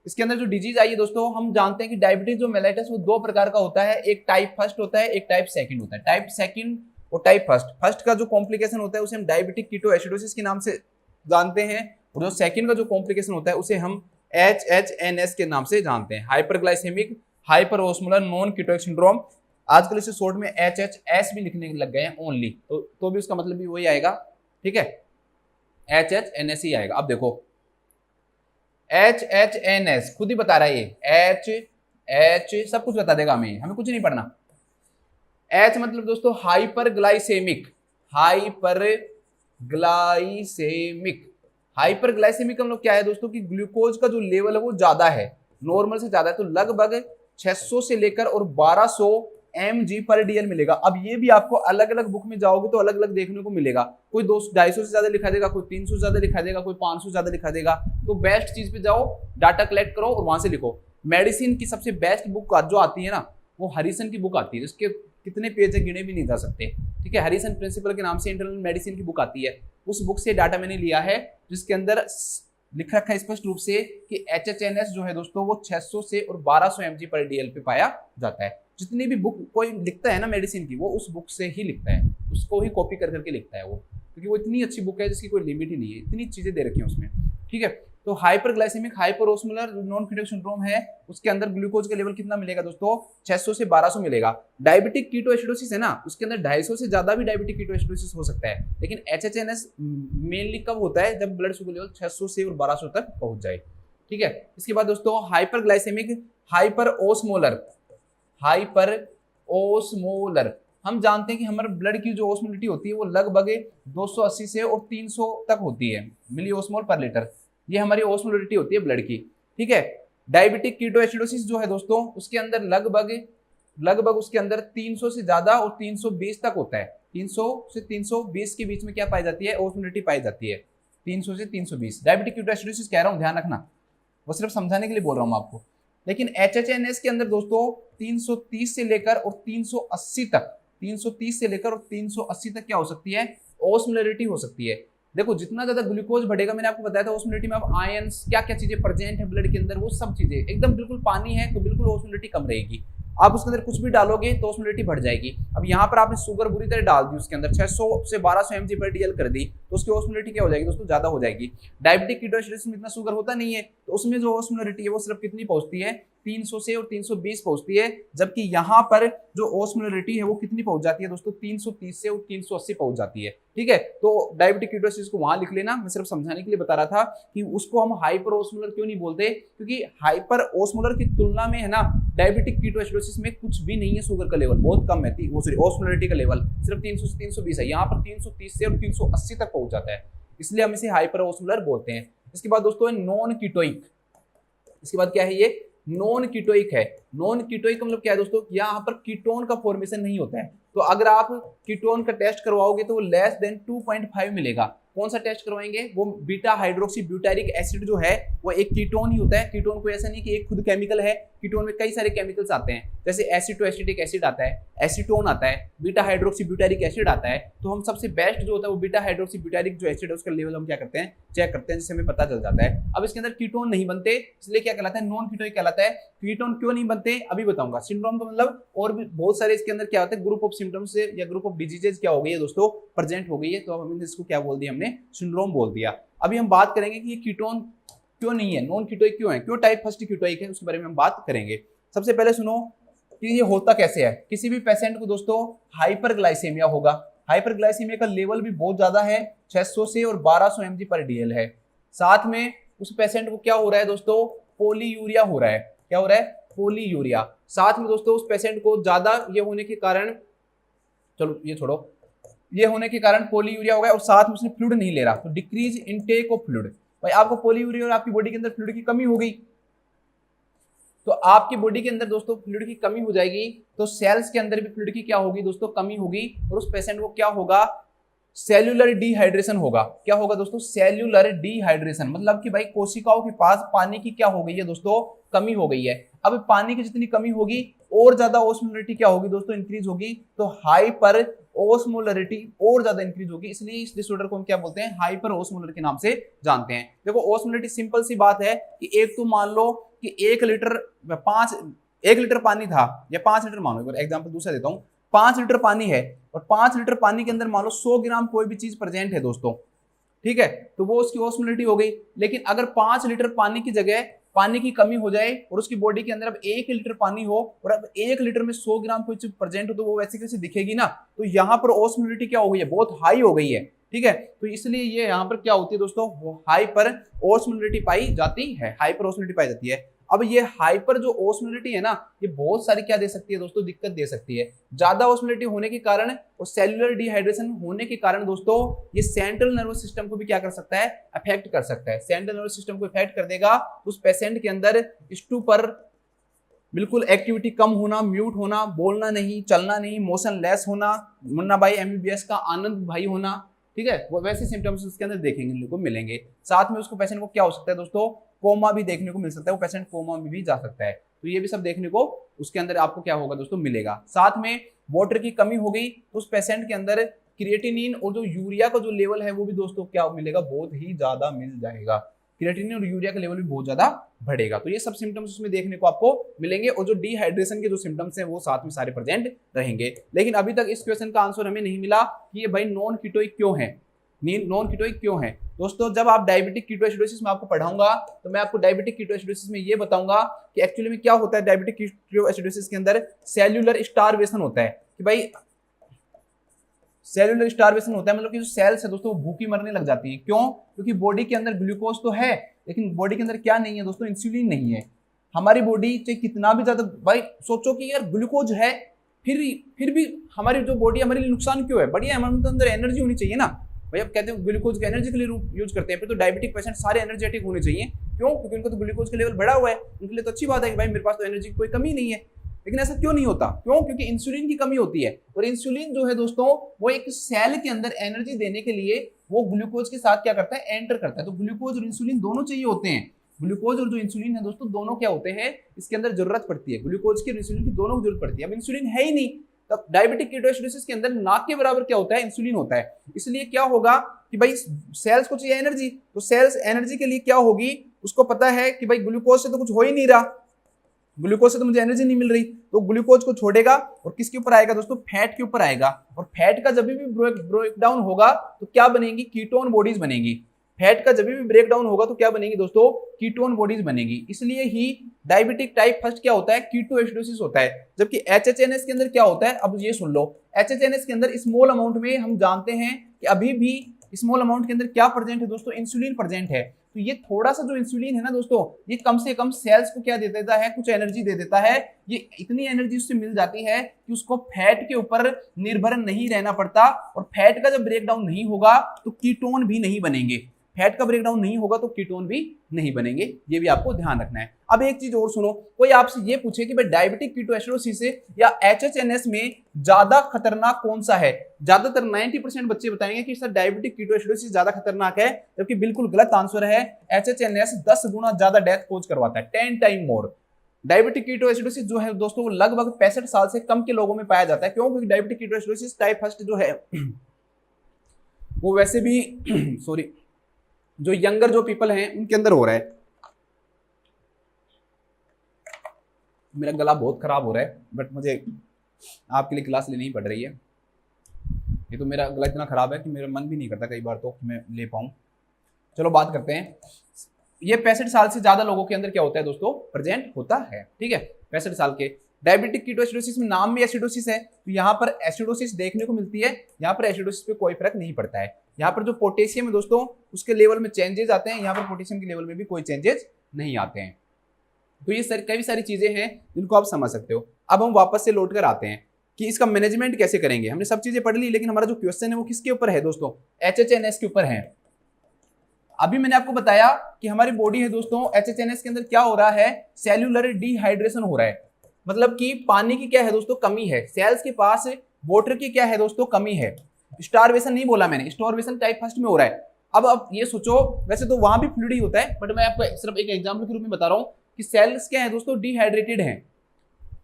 इसके अंदर जो डिजीज आई है दोस्तों, हम जानते हैं कि डायबिटीज जो मेलाइटस वो दो प्रकार का होता है, एक टाइप फर्स्ट होता है, एक टाइप सेकंड होता है। टाइप सेकंड और टाइप फर्स्ट का जो कॉम्प्लिकेशन होता है उसे हम डायबिटिक कीटोएसिडोसिस के नाम से जानते हैं, और जो सेकंड का जो कॉम्प्लिकेशन होता है उसे हम HHNS के नाम से जानते हैं, hyperglycaemic hyperosmolar non ketotic syndrome. आजकल इसे शॉर्ट में HHS भी लिखने लग गए हैं ओनली, तो भी उसका मतलब भी वही आएगा, ठीक है, HHNS ही आएगा। अब देखो HHNS खुद ही बता रहा है ये, H सब कुछ बता देगा हमें कुछ नहीं पढ़ना। H मतलब दोस्तों हाइपरग्लाइसेमिक, हाइपरग्लाइसेमिक हम लोग क्या है दोस्तों, कि ग्लूकोज का जो लेवल है वो ज्यादा है, नॉर्मल से ज्यादा है, तो लगभग 600 से लेकर और 1200 mg/dl मिलेगा। अब ये भी आपको अलग अलग बुक में जाओगे तो अलग अलग देखने को मिलेगा, कोई 250 से ज्यादा लिखा देगा, कोई 300 से ज्यादा लिखा देगा, कोई 500 से ज्यादा लिखा देगा। तो बेस्ट चीज पे जाओ, डाटा कलेक्ट करो और वहां से लिखो। मेडिसिन की सबसे बेस्ट बुक जो आती है ना, वो हरिसन की बुक आती है, जिसके कितने पेज है गिने भी नहीं जा सकते, ठीक है। हरिसन प्रिंसिपल के नाम से इंटरनल मेडिसिन की बुक आती है, उस बुक से डाटा मैंने लिया है, जिसके अंदर लिख रखा है स्पष्ट रूप से कि HHNS जो है दोस्तों वो 600 से और 1200 mg/dl पे पाया जाता है। जितनी भी बुक कोई लिखता है ना मेडिसिन की, वो उस बुक से ही लिखता है, उसको ही कॉपी कर करके लिखता है वो, क्योंकि वो इतनी अच्छी बुक है जिसकी कोई लिमिट ही नहीं है, इतनी चीजें दे रखी हैं उसमें, ठीक है। तो hyperglycaemic hyperosmolar non ketotic syndrome है, उसके अंदर ग्लूकोज का लेवल कितना मिलेगा दोस्तों, 600 से 1200 मिलेगा। डायबिटिक कीटोएसिडोसिस है ना, उसके अंदर 250 से ज्यादा भी डायबिटिक कीटोएसिडोसिस हो सकता है, लेकिन HHNS मेनली कब होता है, जब ब्लड शुगर लेवल 600 से और 1200 तक पहुंच जाए, ठीक है। इसके बाद दोस्तों हाइपरग्लाइसेमिक हाइपरओस्मोलर, हम जानते हैं कि हमारे ब्लड की जो ओस्मोलिटी होती है वो लगभग 280 से और 300 तक होती है मिली ओस्मोल पर लीटर, ये हमारी ओस्मोलिटी होती है ब्लड की, ठीक है। डायबिटिक कीटोएसिडोसिस जो है दोस्तों, उसके अंदर लगभग उसके अंदर 300 से ज्यादा और 320 तक होता है, 300 से 320 के बीच में क्या पाई जाती है, ओस्मोलिटी पाई जाती है, 300 से 320। डायबिटिक कीटोएसिडोसिस कह रहा हूं, ध्यान रखना, वो सिर्फ समझाने के लिए बोल रहा हूं आपको। लेकिन HHNS के अंदर दोस्तों 330 से लेकर और 380 तक, 330 से लेकर और 380 तक क्या हो सकती है, ओस्मोलरिटी हो सकती है। देखो जितना ज्यादा ग्लूकोज बढ़ेगा, मैंने आपको बताया था ऑस्मोलरिटी में अब आयंस क्या क्या चीजें प्रेजेंट है ब्लड के अंदर, वो सब चीजें एकदम बिल्कुल पानी है तो बिल्कुल ऑस्मोलरिटी कम रहेगी। आप उसके अंदर कुछ भी डालोगे तो ऑस्मोलरिटी बढ़ जाएगी। अब यहाँ पर आपने शुगर बुरी तरह डाल दी उसके अंदर 600 से 1200 mg/dl कर दी तो उसकी ऑस्मोलरिटी क्या हो जाएगी दोस्तों, ज्यादा हो जाएगी। डायबिटिक कीटोएसिडोसिस में इतना शुगर होता नहीं है तो उसमें जो ऑस्मोलरिटी है वो सिर्फ कितनी पहुंचती है, 300 से और 320 पहुंचती है। जबकि यहाँ पर जो ऑस्मोलरिटी है वो कितनी पहुंच जाती है दोस्तों, 330 से और 380 पहुंच जाती है। ठीक है, तो डायबिटिक कीटोएसिडोसिस को वहां लिख लेना, मैं सिर्फ समझाने के लिए बता रहा था कि उसको हम हाइपर ऑस्मोलर क्यों नहीं बोलते, क्योंकि हाइपर ऑस्मोलर की तुलना में है ना डायबिटिक कीटोएसिडोसिस में कुछ भी नहीं है, शुगर का लेवल बहुत कम है, वो सॉरी ऑस्मोलरिटी का लेवल सिर्फ 300 से 320 है, यहाँ पर 330 से और 380 तक पहुंच जाता है, इसलिए हम इसे हाइपर ऑस्मोलर बोलते हैं। इसके बाद दोस्तों नॉन कीटोइक, इसके बाद क्या है ये नॉन कीटोइक है। नॉन कीटोइक मतलब क्या है दोस्तों, यहाँ पर कीटोन का फॉर्मेशन नहीं होता है, तो अगर आप कीटोन का टेस्ट करवाओगे तो वो लेस देन 2.5 मिलेगा। कौन सा टेस्ट करवाएंगे, वो बीटा हाइड्रोक्सी ब्यूटारिक एसिड जो है वो एक कीटोन ही होता है। कीटोन को ऐसा नहीं कि एक खुद केमिकल है, कीटोन में कई सारे केमिकल्स आते हैं, जैसे एसिटोएसिटिक एसिड आता है, एसीटोन आता है, बीटा हाइड्रोक्सी ब्यूटारिक एसिड आता है। तो हम सबसे बेस्ट जो होता है वो बीटा हाइड्रोक्सी ब्यूटारिक जो एसिड है उसका लेवल हम क्या करते हैं, चेक करते हैं, जिससे हमें पता चल जाता है। अब इसके अंदर कीटोन नहीं बनते, इसलिए क्या कहलाता है, नॉन कीटोइक कहलाता है। कीटोन क्यों नहीं बनते अभी बताऊंगा। सिंड्रोम का मतलब और भी बहुत सारे इसके अंदर क्या होता है, ग्रुप ऑफ सिम्टम्स या ग्रुप ऑफ डिजीजेज क्या हो गई है दोस्तों, प्रेजेंट हो गई है, तो अब हमने इसको क्या बोल दिया, हमने सिंड्रोम बोल दिया। अभी हम बात करेंगे कि ये कीटोन क्यों नहीं है, नॉन कीटोइक क्यों है, क्यों टाइप फर्स्ट कीटोइक है, उसके बारे में हम बात करेंगे। सबसे पहले सुनो कि ये होता कैसे है। किसी भी पेशेंट को दोस्तों हाइपरग्लाइसेमिया होगा, हाइपरग्लाइसेमिया का लेवल भी बहुत ज्यादा है, 600 से और 1200 mg/dl है। साथ में उस पेशेंट को क्या हो रहा है दोस्तों, पोलीयूरिया हो रहा है। क्या हो रहा है, पोलीयूरिया। साथ में दोस्तों उस पेशेंट को ज्यादा ये होने के कारण, चलो ये छोड़ो, ये होने के कारण पोलीयूरिया हो गया और साथ में उसने फ्लूइड नहीं ले रहा, तो डिक्रीज इनटेक ऑफ फ्लूइड। भाई आपको पोलीयूरिया और आपकी बॉडी के अंदर फ्लूइड की कमी हो गई, तो आपकी बॉडी के अंदर दोस्तों फ्लूइड की कमी हो जाएगी, तो सेल्स के अंदर भी फ्लूइड की क्या होगी दोस्तों, कमी होगी, और उस पेशेंट को क्या होगा, सेल्यूलर डिहाइड्रेशन होगा। क्या होगा दोस्तों, सेल्यूलर डिहाइड्रेशन, मतलब कि भाई कोशिकाओं के पास पानी की क्या हो गई है दोस्तों, कमी हो गई है। अब पानी की जितनी कमी होगी और ज्यादा ऑस्मोलरिटी क्या होगी दोस्तों, इंक्रीज होगी, तो हाइपर ऑस्मोलरिटी और ज्यादा इंक्रीज होगी, इसलिए इस डिसऑर्डर को हम क्या बोलते हैं, हाइपर ऑस्मोलर के नाम से जानते हैं। देखो ऑस्मोलरिटी सिंपल सी बात है कि एक तो मान लो कि 1 लीटर पानी था, या 5 लीटर मानो, एग्जाम्पल दूसरा देता हूं, 5 लीटर पानी है और 5 लीटर पानी के अंदर मान लो 100 ग्राम कोई भी चीज प्रेजेंट है दोस्तों, ठीक है, तो वो उसकी ऑस्मोलरिटी हो गई। लेकिन अगर 5 लीटर पानी की जगह पानी की कमी हो जाए और उसकी बॉडी के अंदर अब 1 लीटर पानी हो और अब 1 लीटर में 100 ग्राम कोई चीज प्रेजेंट हो, तो वो वैसे कैसे दिखेगी ना, तो यहाँ पर ऑस्मोलरिटी क्या हो गई है, बहुत हाई हो गई है। ठीक है, तो इसलिए ये यहाँ पर क्या होती है दोस्तों, हाइपर ऑस्मोलरिटी पाई जाती है, हाइपर ऑस्मोलरिटी पाई जाती है। अब ये हाइपर जो ऑस्मोलरिटी है ना, ये बहुत सारी क्या दे सकती है दोस्तों, दिक्कत दे सकती है। ज्यादा ऑस्मोलरिटी होने के कारण और सेल्युलर डिहाइड्रेशन होने के कारण दोस्तों ये सेंट्रल नर्वस सिस्टम को भी क्या कर सकता है, अफेक्ट कर सकता है। सेंट्रल नर्वस सिस्टम को अफेक्ट कर देगा, उस पेशेंट के अंदर स्टूपर, बिल्कुल एक्टिविटी कम होना, म्यूट होना, बोलना नहीं, चलना नहीं, मोशन लेस होना, मुन्ना भाई MBBS का आनंद भाई होना, ठीक है, वो वैसे सिम्टम्स उसके अंदर देखेंगे को मिलेंगे। साथ में उसको पेशेंट को क्या हो सकता है दोस्तों, कोमा भी देखने को मिल सकता है, वो पेशेंट कोमा में भी जा सकता है। तो ये भी सब देखने को उसके अंदर आपको क्या होगा दोस्तों, मिलेगा। साथ में वाटर की कमी हो गई तो उस पेशेंट के अंदर क्रिएटिनिन और जो यूरिया का जो लेवल है वो भी दोस्तों क्या मिलेगा, बहुत ही ज्यादा मिल जाएगा। क्रिएटिनिन और यूरिया का लेवल भी बहुत ज्यादा बढ़ेगा। तो ये सब सिम्टम्स उसमें देखने को आपको मिलेंगे और जो डिहाइड्रेशन के जो सिम्टम्स हैं वो साथ में सारे प्रेजेंट रहेंगे। लेकिन अभी तक इस क्वेश्चन का आंसर हमें नहीं मिला कि ये भाई नॉन कीटोइक क्यों है, नॉन कीटोइक क्यों है। दोस्तों जब आप डायबिटिक कीटोएसिडोसिस में आपको पढ़ाऊंगा तो मैं आपको डायबिटिक कीटोएसिडोसिस में ये बताऊंगा कि एक्चुअली में क्या होता है। डायबिटिक कीटोएसिडोसिस के अंदर सेल्यूलर स्टारवेशन होता है कि भाई सेल्यूलर स्टारवेशन होता है, मतलब कि जो सेल्स है दोस्तों वो भूखी मरने लग जाती है। क्यों? क्योंकि बॉडी के अंदर ग्लूकोज तो है लेकिन बॉडी के अंदर क्या नहीं है दोस्तों, इंसुलिन नहीं है। हमारी बॉडी चाहे कितना भी ज्यादा, भाई सोचो कि यार ग्लूकोज है फिर भी हमारी जो बॉडी हमारे लिए नुकसान क्यों है, बढ़िया हमारे अंदर एनर्जी होनी चाहिए ना भाई। अब कहते हैं ग्लूकोज का एनर्जी के लिए यूज करते हैं, फिर तो डायबिटिक पेशेंट सारे एनर्जेटिक होने चाहिए। क्यों? क्योंकि उनको तो ग्लूकोज का लेवल बढ़ा हुआ है, उनके लिए तो अच्छी बात है कि भाई मेरे पास तो एनर्जी की कोई कमी नहीं है। लेकिन ऐसा क्यों नहीं होता? क्यों? क्योंकि इंसुलिन की कमी होती है और इंसुलिन जो है दोस्तों वो एक सेल के अंदर एनर्जी देने के लिए वो ग्लूकोज के साथ क्या करता है, एंटर करता है। तो ग्लूकोज और इंसुलिन दोनों चाहिए होते हैं। ग्लूकोज और जो इंसुलिन है दोस्तों दोनों क्या होते हैं, इसके अंदर जरूरत पड़ती है, ग्लूकोज की और इंसुलिन की दोनों की जरूरत पड़ती है। अब इंसुलिन है ही नहीं तब डायबिटिक कीटोएसिडोसिस के अंदर ना के बराबर क्या होता है, इंसुलिन होता है। इसलिए क्या होगा कि भाई सेल्स को चाहिए एनर्जी, तो सेल्स एनर्जी के लिए क्या होगी, उसको पता है कि भाई ग्लूकोज से तो कुछ हो ही नहीं रहा, ग्लूकोज से तो मुझे एनर्जी नहीं मिल रही, तो ग्लूकोज को छोड़ेगा और किसके ऊपर आएगा दोस्तों, फैट के ऊपर आएगा। और फैट का जब भी ब्रेक डाउन होगा तो क्या बनेगी, कीटोन बॉडीज बनेगी। फैट का जब भी ब्रेक डाउन होगा तो क्या बनेगी दोस्तों, कीटोन बॉडीज बनेगी। इसलिए ही डायबिटिक टाइप फर्स्ट क्या होता है, कीटोएसिडोसिस होता है। जबकि एचएचएनएस के अंदर क्या होता है, अब ये सुन लो, एचएचएनएस के अंदर स्मॉल अमाउंट में हम जानते हैं कि अभी भी स्मॉल अमाउंट के अंदर क्या प्रेजेंट है दोस्तों, इंसुलिन प्रेजेंट है। तो ये थोड़ा सा जो इंसुलिन है ना दोस्तों, ये कम से कम सेल्स को क्या दे देता है, कुछ एनर्जी दे देता है। ये इतनी एनर्जी उससे मिल जाती है कि उसको फैट के ऊपर निर्भर नहीं रहना पड़ता, और फैट का जब ब्रेक डाउन नहीं होगा तो कीटोन भी नहीं बनेंगे, फैट का ब्रेकडाउन नहीं होगा तो कीटोन भी नहीं बनेंगे। ये भी आपको ध्यान रखना है। अब एक चीज और सुनो, कोई आपसे ये पूछे कि भाई डायबिटिक कीटोएसिडोसिस या एचएचएनएस में ज्यादा खतरनाक कौन सा है, ज्यादातर 90% बच्चे बताएंगे कि सर डायबिटिक कीटोएसिडोसिस ज्यादा खतरनाक है, जबकि बिल्कुल गलत आंसर है। एचएचएनएस 10 गुना ज्यादा डेथ कोज करवाता है, 10 टाइम मोर। डायबिटिक कीटोएसिडोसिस जो है दोस्तों वो लगभग 65 साल से कम के लोगों में पाया जाता है। क्यों, क्योंकि डायबिटिक कीटोएसिडोसिस टाइप फर्स्ट जो है वो वैसे भी सॉरी जो यंगर जो पीपल हैं उनके अंदर हो रहा है। मेरा गला बहुत खराब हो रहा है, बट मुझे आपके लिए क्लास लेनी ही पड़ रही है। ये तो मेरा गला इतना खराब है कि मेरा मन भी नहीं करता कई बार तो मैं ले पाऊं। चलो बात करते हैं, ये 65 साल से ज्यादा लोगों के अंदर क्या होता है दोस्तों, प्रेजेंट होता है। ठीक है, 65 साल के। डायबिटिक कीटोएसिडोसिस में नाम भी एसिडोसिस है, तो यहाँ पर एसिडोसिस देखने को मिलती है, यहाँ पर एसिडोसिस पे कोई फर्क नहीं पड़ता है। यहाँ पर जो पोटेशियम है दोस्तों उसके लेवल में चेंजेस आते हैं, यहाँ पर पोटेशियम के लेवल में भी कोई चेंजेस नहीं आते हैं। तो ये कई सारी चीजें हैं जिनको आप समझ सकते हो। अब हम वापस से लौट कर आते हैं कि इसका मैनेजमेंट कैसे करेंगे। हमने सब चीजें पढ़ ली, लेकिन हमारा जो क्वेश्चन है वो किसके ऊपर है दोस्तों, एचएचएनएस के ऊपर है। अभी मैंने आपको बताया कि हमारी बॉडी है दोस्तों, एचएचएनएस के अंदर क्या हो रहा है, सेल्यूलर डिहाइड्रेशन हो रहा है। मतलब कि पानी की क्या है दोस्तों, कमी है। सेल्स के पास वाटर की क्या है दोस्तों, कमी है। स्टारवेशन नहीं बोला मैंने, स्टारवेशन टाइप फर्स्ट में हो रहा है। अब ये सोचो, वैसे तो वहां भी फ्लूइड ही होता है, बट मैं आपको सिर्फ एक एग्जांपल के रूप में बता रहा हूं कि सेल्स क्या है दोस्तों, डिहाइड्रेटेड है।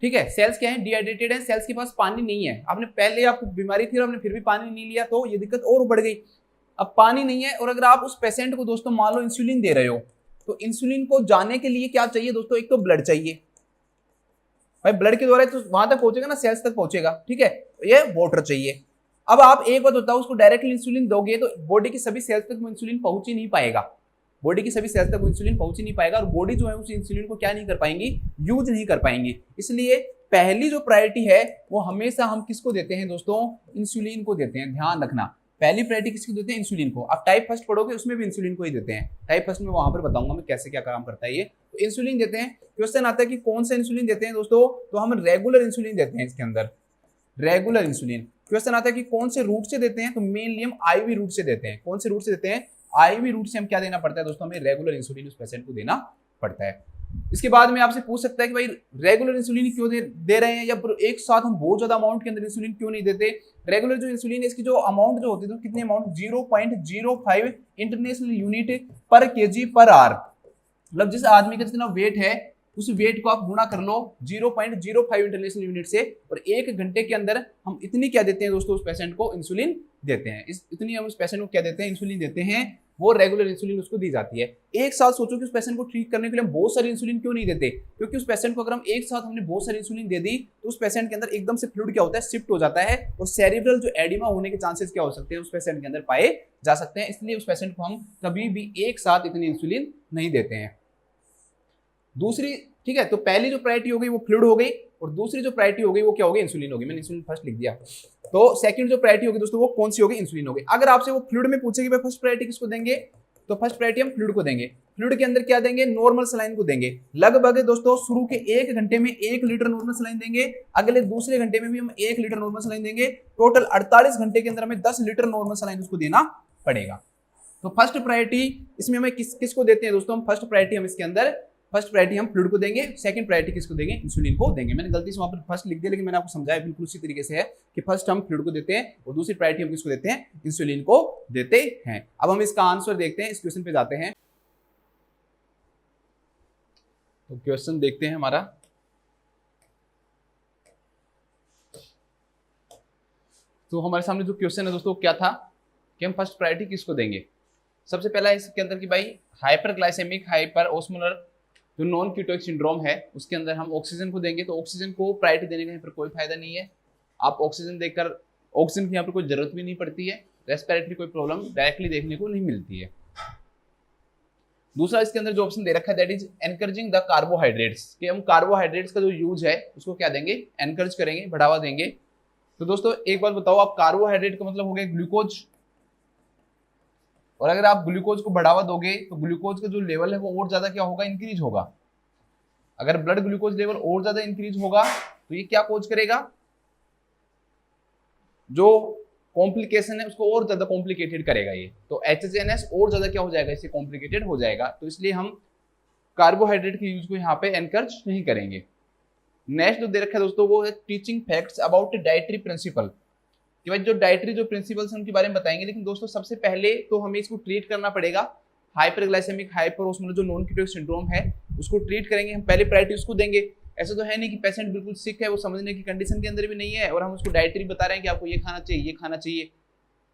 ठीक है, सेल्स क्या है, डिहाइड्रेटेड है, सेल्स के पास पानी नहीं है। आपने पहले आपको बीमारी थी और आपने फिर भी पानी नहीं लिया तो ये दिक्कत और बढ़ गई। अब पानी नहीं है और अगर आप उस पेशेंट को दोस्तों मान लो इंसुलिन दे रहे हो, तो इंसुलिन को जाने के लिए क्या चाहिए दोस्तों, एक तो ब्लड चाहिए। भाई ब्लड के द्वारा तो वहां तक पहुंचेगा ना, सेल्स तक पहुंचेगा। ठीक है, ये वाटर चाहिए। अब आप एक बात बताओ, उसको डायरेक्टली इंसुलिन दोगे तो बॉडी की सभी सेल्स तक वो इंसुलिन पहुंच ही नहीं पाएगा, बॉडी की सभी सेल्स तक वो इंसुलिन पहुंच ही नहीं पाएगा, और बॉडी जो है उस इंसुलिन को क्या नहीं कर पाएंगी, यूज नहीं कर पाएंगी। इसलिए पहली जो प्रायोरिटी है वो हमेशा हम किसको देते हैं दोस्तों, इंसुलिन को देते हैं। ध्यान रखना, पहली प्रायोरिटी किसको देते हैं, इंसुलिन को। आप टाइप फर्स्ट पढ़ोगे उसमें भी इंसुलिन को ही देते हैं। टाइप फर्स्ट में वहां पर बताऊंगा मैं कैसे क्या काम करता है ये। तो इंसुलिन देते हैं। क्वेश्चन आता है कि कौन सा इंसुलिन देते हैं दोस्तों, तो हम रेगुलर इंसुलिन देते हैं इसके अंदर, रेगुलर इंसुलिन। क्वेश्चन आता है कि कौन से रूट से देते हैं, तो मेनली हम आईवी रूट से देते हैं। कौन से रूट से देते हैं, आईवी रूट से हम क्या देना पड़ता है दोस्तों, हमें रेगुलर इंसुलिन उस पेशेंट को देना पड़ता है। इसके बाद में आपसे पूछ सकता है कि भाई रेगुलर इंसुलिन क्यों दे रहे हैं, या एक साथ हम बहुत ज्यादा अमाउंट के अंदर इंसुलिन क्यों नहीं देते। रेगुलर जो इंसुलिन है इसकी जो अमाउंट जो होती है तो कितनी अमाउंट, 0.05 इंटरनेशनल यूनिट पर केजी पर आवर। मतलब जिस आदमी का जितना वेट है उस वेट को आप गुणा कर लो 0.05 इंटरनेशनल यूनिट से, और 1 घंटे के अंदर हम इतनी क्या देते हैं दोस्तों, उस पेशेंट को इंसुलिन देते हैं। इतनी हम उस पेशेंट को क्या देते हैं, इंसुलिन देते हैं। वो रेगुलर इंसुलिन उसको दी जाती है। एक साथ सोचो कि उस पेशेंट को ट्रीट करने के लिए हम बहुत सारी इंसुलिन क्यों नहीं देते, क्योंकि उस पेशेंट को अगर हम एक साथ हमने बहुत सारी इंसुलिन दे दी तो उस पेशेंट के अंदर एकदम से फ्लूइड क्या होता है, शिफ्ट हो जाता है, और सेरिब्रल जो एडिमा होने के चांसेस क्या हो सकते हैं उस पेशेंट के अंदर पाए जा सकते हैं। इसलिए उस पेशेंट को हम कभी भी एक साथ इतनी इंसुलिन नहीं देते हैं। दूसरी, ठीक है, तो पहली जो प्रायोरिटी हो गई वो फ्लूइड हो गई, और दूसरी जो प्रायोरिटी हो गई वो क्या होगी, इंसुलिन होगी। मैंने इंसुलिन फर्स्ट लिख दिया। तो सेकंड जो प्रायोरिटी होगी दोस्तों वो कौन सी होगी, इंसुलिन होगी। अगर आपसे वो फ्लूइड में पूछेगी भाई फर्स्ट प्रायोरिटी किसको देंगे, तो फर्स्ट प्रायोरिटी हम फ्लूइड को देंगे। फ्लूइड के अंदर क्या देंगे, नॉर्मल सलाइन को देंगे। लगभग दोस्तों शुरू के 1 घंटे में 1 लीटर नॉर्मल सलाइन देंगे, अगले दूसरे घंटे में भी हम 1 लीटर नॉर्मल सलाइन देंगे। टोटल 48 घंटे के अंदर हमें 10 लीटर नॉर्मल सलाइन उसको देना पड़ेगा। तो फर्स्ट प्रायोरिटी इसमें हमें किसको देते हैं दोस्तों, हम फर्स्ट प्रायोरिटी हम इसके अंदर फर्स्ट प्रायोरिटी हम फ्लूइड को देंगे, सेकंड प्रायोरिटी किसको देंगे, इंसुलिन को देंगे। मैंने गलती से वहां पर फर्स्ट लिख दिया, लेकिन मैंने आपको समझाया बिल्कुल उसी तरीके से है कि फर्स्ट हम फ्लूइड को देते हैं और दूसरी प्रायोरिटी हम किसको देते हैं, इंसुलिन को देते हैं। अब हम इसका आंसर देखते हैं, इस क्वेश्चन पे जाते हैं। तो क्वेश्चन देखते हैं हमारा, तो हमारे सामने जो क्वेश्चन है दोस्तों क्या था कि हम फर्स्ट प्रायोरिटी किसको देंगे। सबसे पहला इसके अंदर कि भाई हाइपरग्लाइसेमिक हाइपर ओस्मोलर जो नॉन कीटोइक सिंड्रोम है उसके अंदर हम ऑक्सीजन को देंगे, तो ऑक्सीजन को प्रायोरिटी देने का यहाँ पर कोई फायदा नहीं है। आप ऑक्सीजन देकर ऑक्सीजन की यहाँ पर कोई जरूरत भी नहीं पड़ती है, रेस्पिरेटरी कोई प्रॉब्लम डायरेक्टली देखने को नहीं मिलती है। दूसरा इसके अंदर जो ऑप्शन दे रखा है that is encouraging the carbohydrates, कि हम कार्बोहाइड्रेट्स का जो यूज है उसको क्या देंगे, एनकरेज करेंगे, बढ़ावा देंगे। तो दोस्तों एक बात बताओ, आप कार्बोहाइड्रेट का मतलब हो गया ग्लूकोज, और अगर आप ग्लूकोज को बढ़ावा दोगे तो ग्लूकोज का जो लेवल है वो और ज्यादा क्या होगा, इंक्रीज होगा। अगर ब्लड ग्लूकोज लेवल और ज्यादा इंक्रीज होगा तो ये क्या कोज करेगा, जो कॉम्प्लिकेशन है उसको और ज्यादा कॉम्प्लिकेटेड करेगा ये। तो HHNS और ज्यादा क्या हो जाएगा, इससे कॉम्प्लिकेटेड हो जाएगा। तो इसलिए हम कार्बोहाइड्रेट के यूज को यहाँ पे एनकरेज नहीं करेंगे। नेक्स्ट जो दे रखा है दोस्तों वो है teaching facts about dietary principle, कि भाई जो डाइटरी जो प्रिंसिपल्स हैं उनके बारे में बताएंगे। लेकिन दोस्तों सबसे पहले तो हमें इसको ट्रीट करना पड़ेगा, हाइपरग्लाइसेमिक हाइपरओस्मोलर जो नॉन कीटोइक सिंड्रोम है उसको ट्रीट करेंगे, हम पहले प्रायोरिटी उसको देंगे। ऐसा तो है नहीं कि पेशेंट बिल्कुल सिक है, वो समझने की कंडीशन के अंदर भी नहीं है और हम उसको डाइटरी बता रहे हैं कि आपको ये खाना चाहिए, ये खाना चाहिए।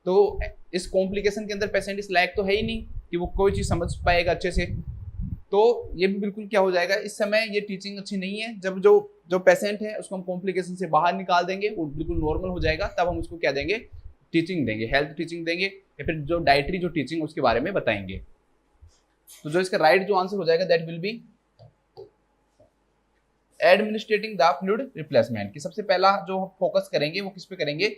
तो इस कॉम्प्लिकेशन के अंदर पेशेंट इस लायक तो है ही नहीं कि वो कोई चीज़ समझ पाएगा अच्छे से। तो ये भी बिल्कुल क्या हो जाएगा, इस समय ये टीचिंग अच्छी नहीं है। जब जो पेशेंट है उसको हम कॉम्प्लिकेशन से बाहर निकाल देंगे, वो बिल्कुल नॉर्मल हो जाएगा, तब हम उसको क्या देंगे, टीचिंग देंगे, हेल्थ टीचिंग देंगे, या फिर जो डाइटरी जो टीचिंग उसके बारे में बताएंगे। तो जो इसका राइट जो आंसर हो जाएगा that will be administrating the fluid replacement, कि सबसे पहला जो फोकस करेंगे वो किस पे करेंगे,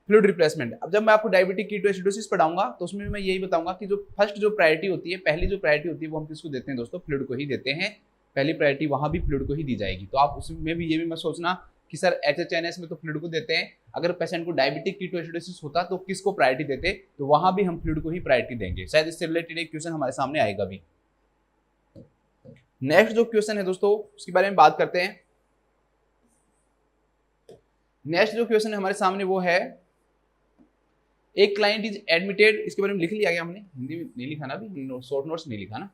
फ्लूइड रिप्लेसमेंट। अब जब मैं आपको डायबिटिक कीटोएसिडोसिस पढ़ाऊंगा तो उसमें मैं यही बताऊंगा कि जो फर्स्ट जो प्रायोरिटी होती है, पहली जो प्रायोरिटी होती है वो हम किसको देते हैं दोस्तों, फ्लूइड को ही देते हैं। पहली प्रायोरिटी वहां भी फ्लूइड को ही दी जाएगी। तो आप उसमें भी ये भी मत सोचना कि सर HHNS में तो फ्लूइड को देते हैं, अगर पेशेंट को डायबिटिक कीटोएसिडोसिस होता तो किसको प्रायोरिटी देते, तो वहां भी हम फ्लूइड को ही प्रायोरिटी देंगे। शायद इससे रिलेटेड एक क्वेश्चन हमारे सामने आएगा भी। नेक्स्ट जो क्वेश्चन है दोस्तों उसके बारे में बात करते हैं। नेक्स्ट जो क्वेश्चन है हमारे सामने वो है, एक क्लाइंट इज एडमिटेड, इसके बारे में लिख लिया गया हमने, हिंदी में नहीं लिखा ना अभी, शॉर्ट नोट्स नहीं लिखा ना,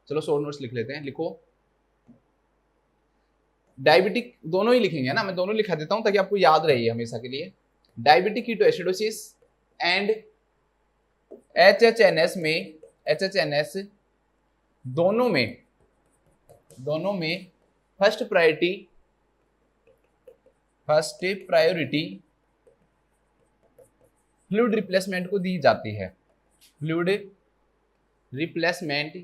चलो शॉर्ट नोट्स लिख लेते हैं। लिखो डायबिटिक, दोनों ही लिखेंगे ना, मैं दोनों लिखा देता हूं ताकि आपको याद रहे हमेशा के लिए। डायबिटिक कीटोएसिडोसिस एंड HHNS दोनों में फर्स्ट प्रायोरिटी फ्लूइड रिप्लेसमेंट को दी जाती है। फ्लूइड रिप्लेसमेंट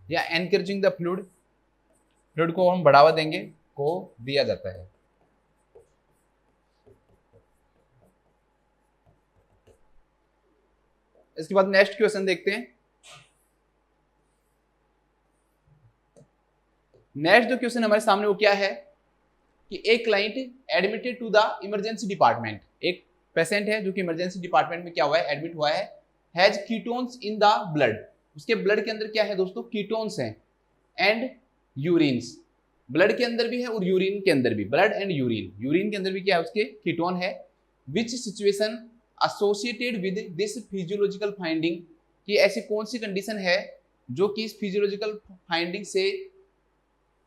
या एनकरेजिंग द फ्लूइड को हम बढ़ावा देंगे, को दिया जाता है। इसके बाद नेक्स्ट क्वेश्चन देखते हैं। नेक्स्ट जो क्वेश्चन हमारे सामने वो क्या है कि एक client admitted to the emergency department, एक पेशेंट है जो कि इमरजेंसी डिपार्टमेंट में क्या हुआ है, एडमिट हुआ है, has ketones in the blood, उसके ब्लड के अंदर क्या है दोस्तों, कीटोन्स हैं, एंड यूरिन्स, ब्लड के अंदर भी है और यूरिन के अंदर भी, ब्लड एंड यूरिन के अंदर भी क्या है उसके कीटोन है। विच situation associated with this physiological finding, कि ऐसी कौन सी कंडीशन है जो कि इस फिजियोलॉजिकल फाइंडिंग से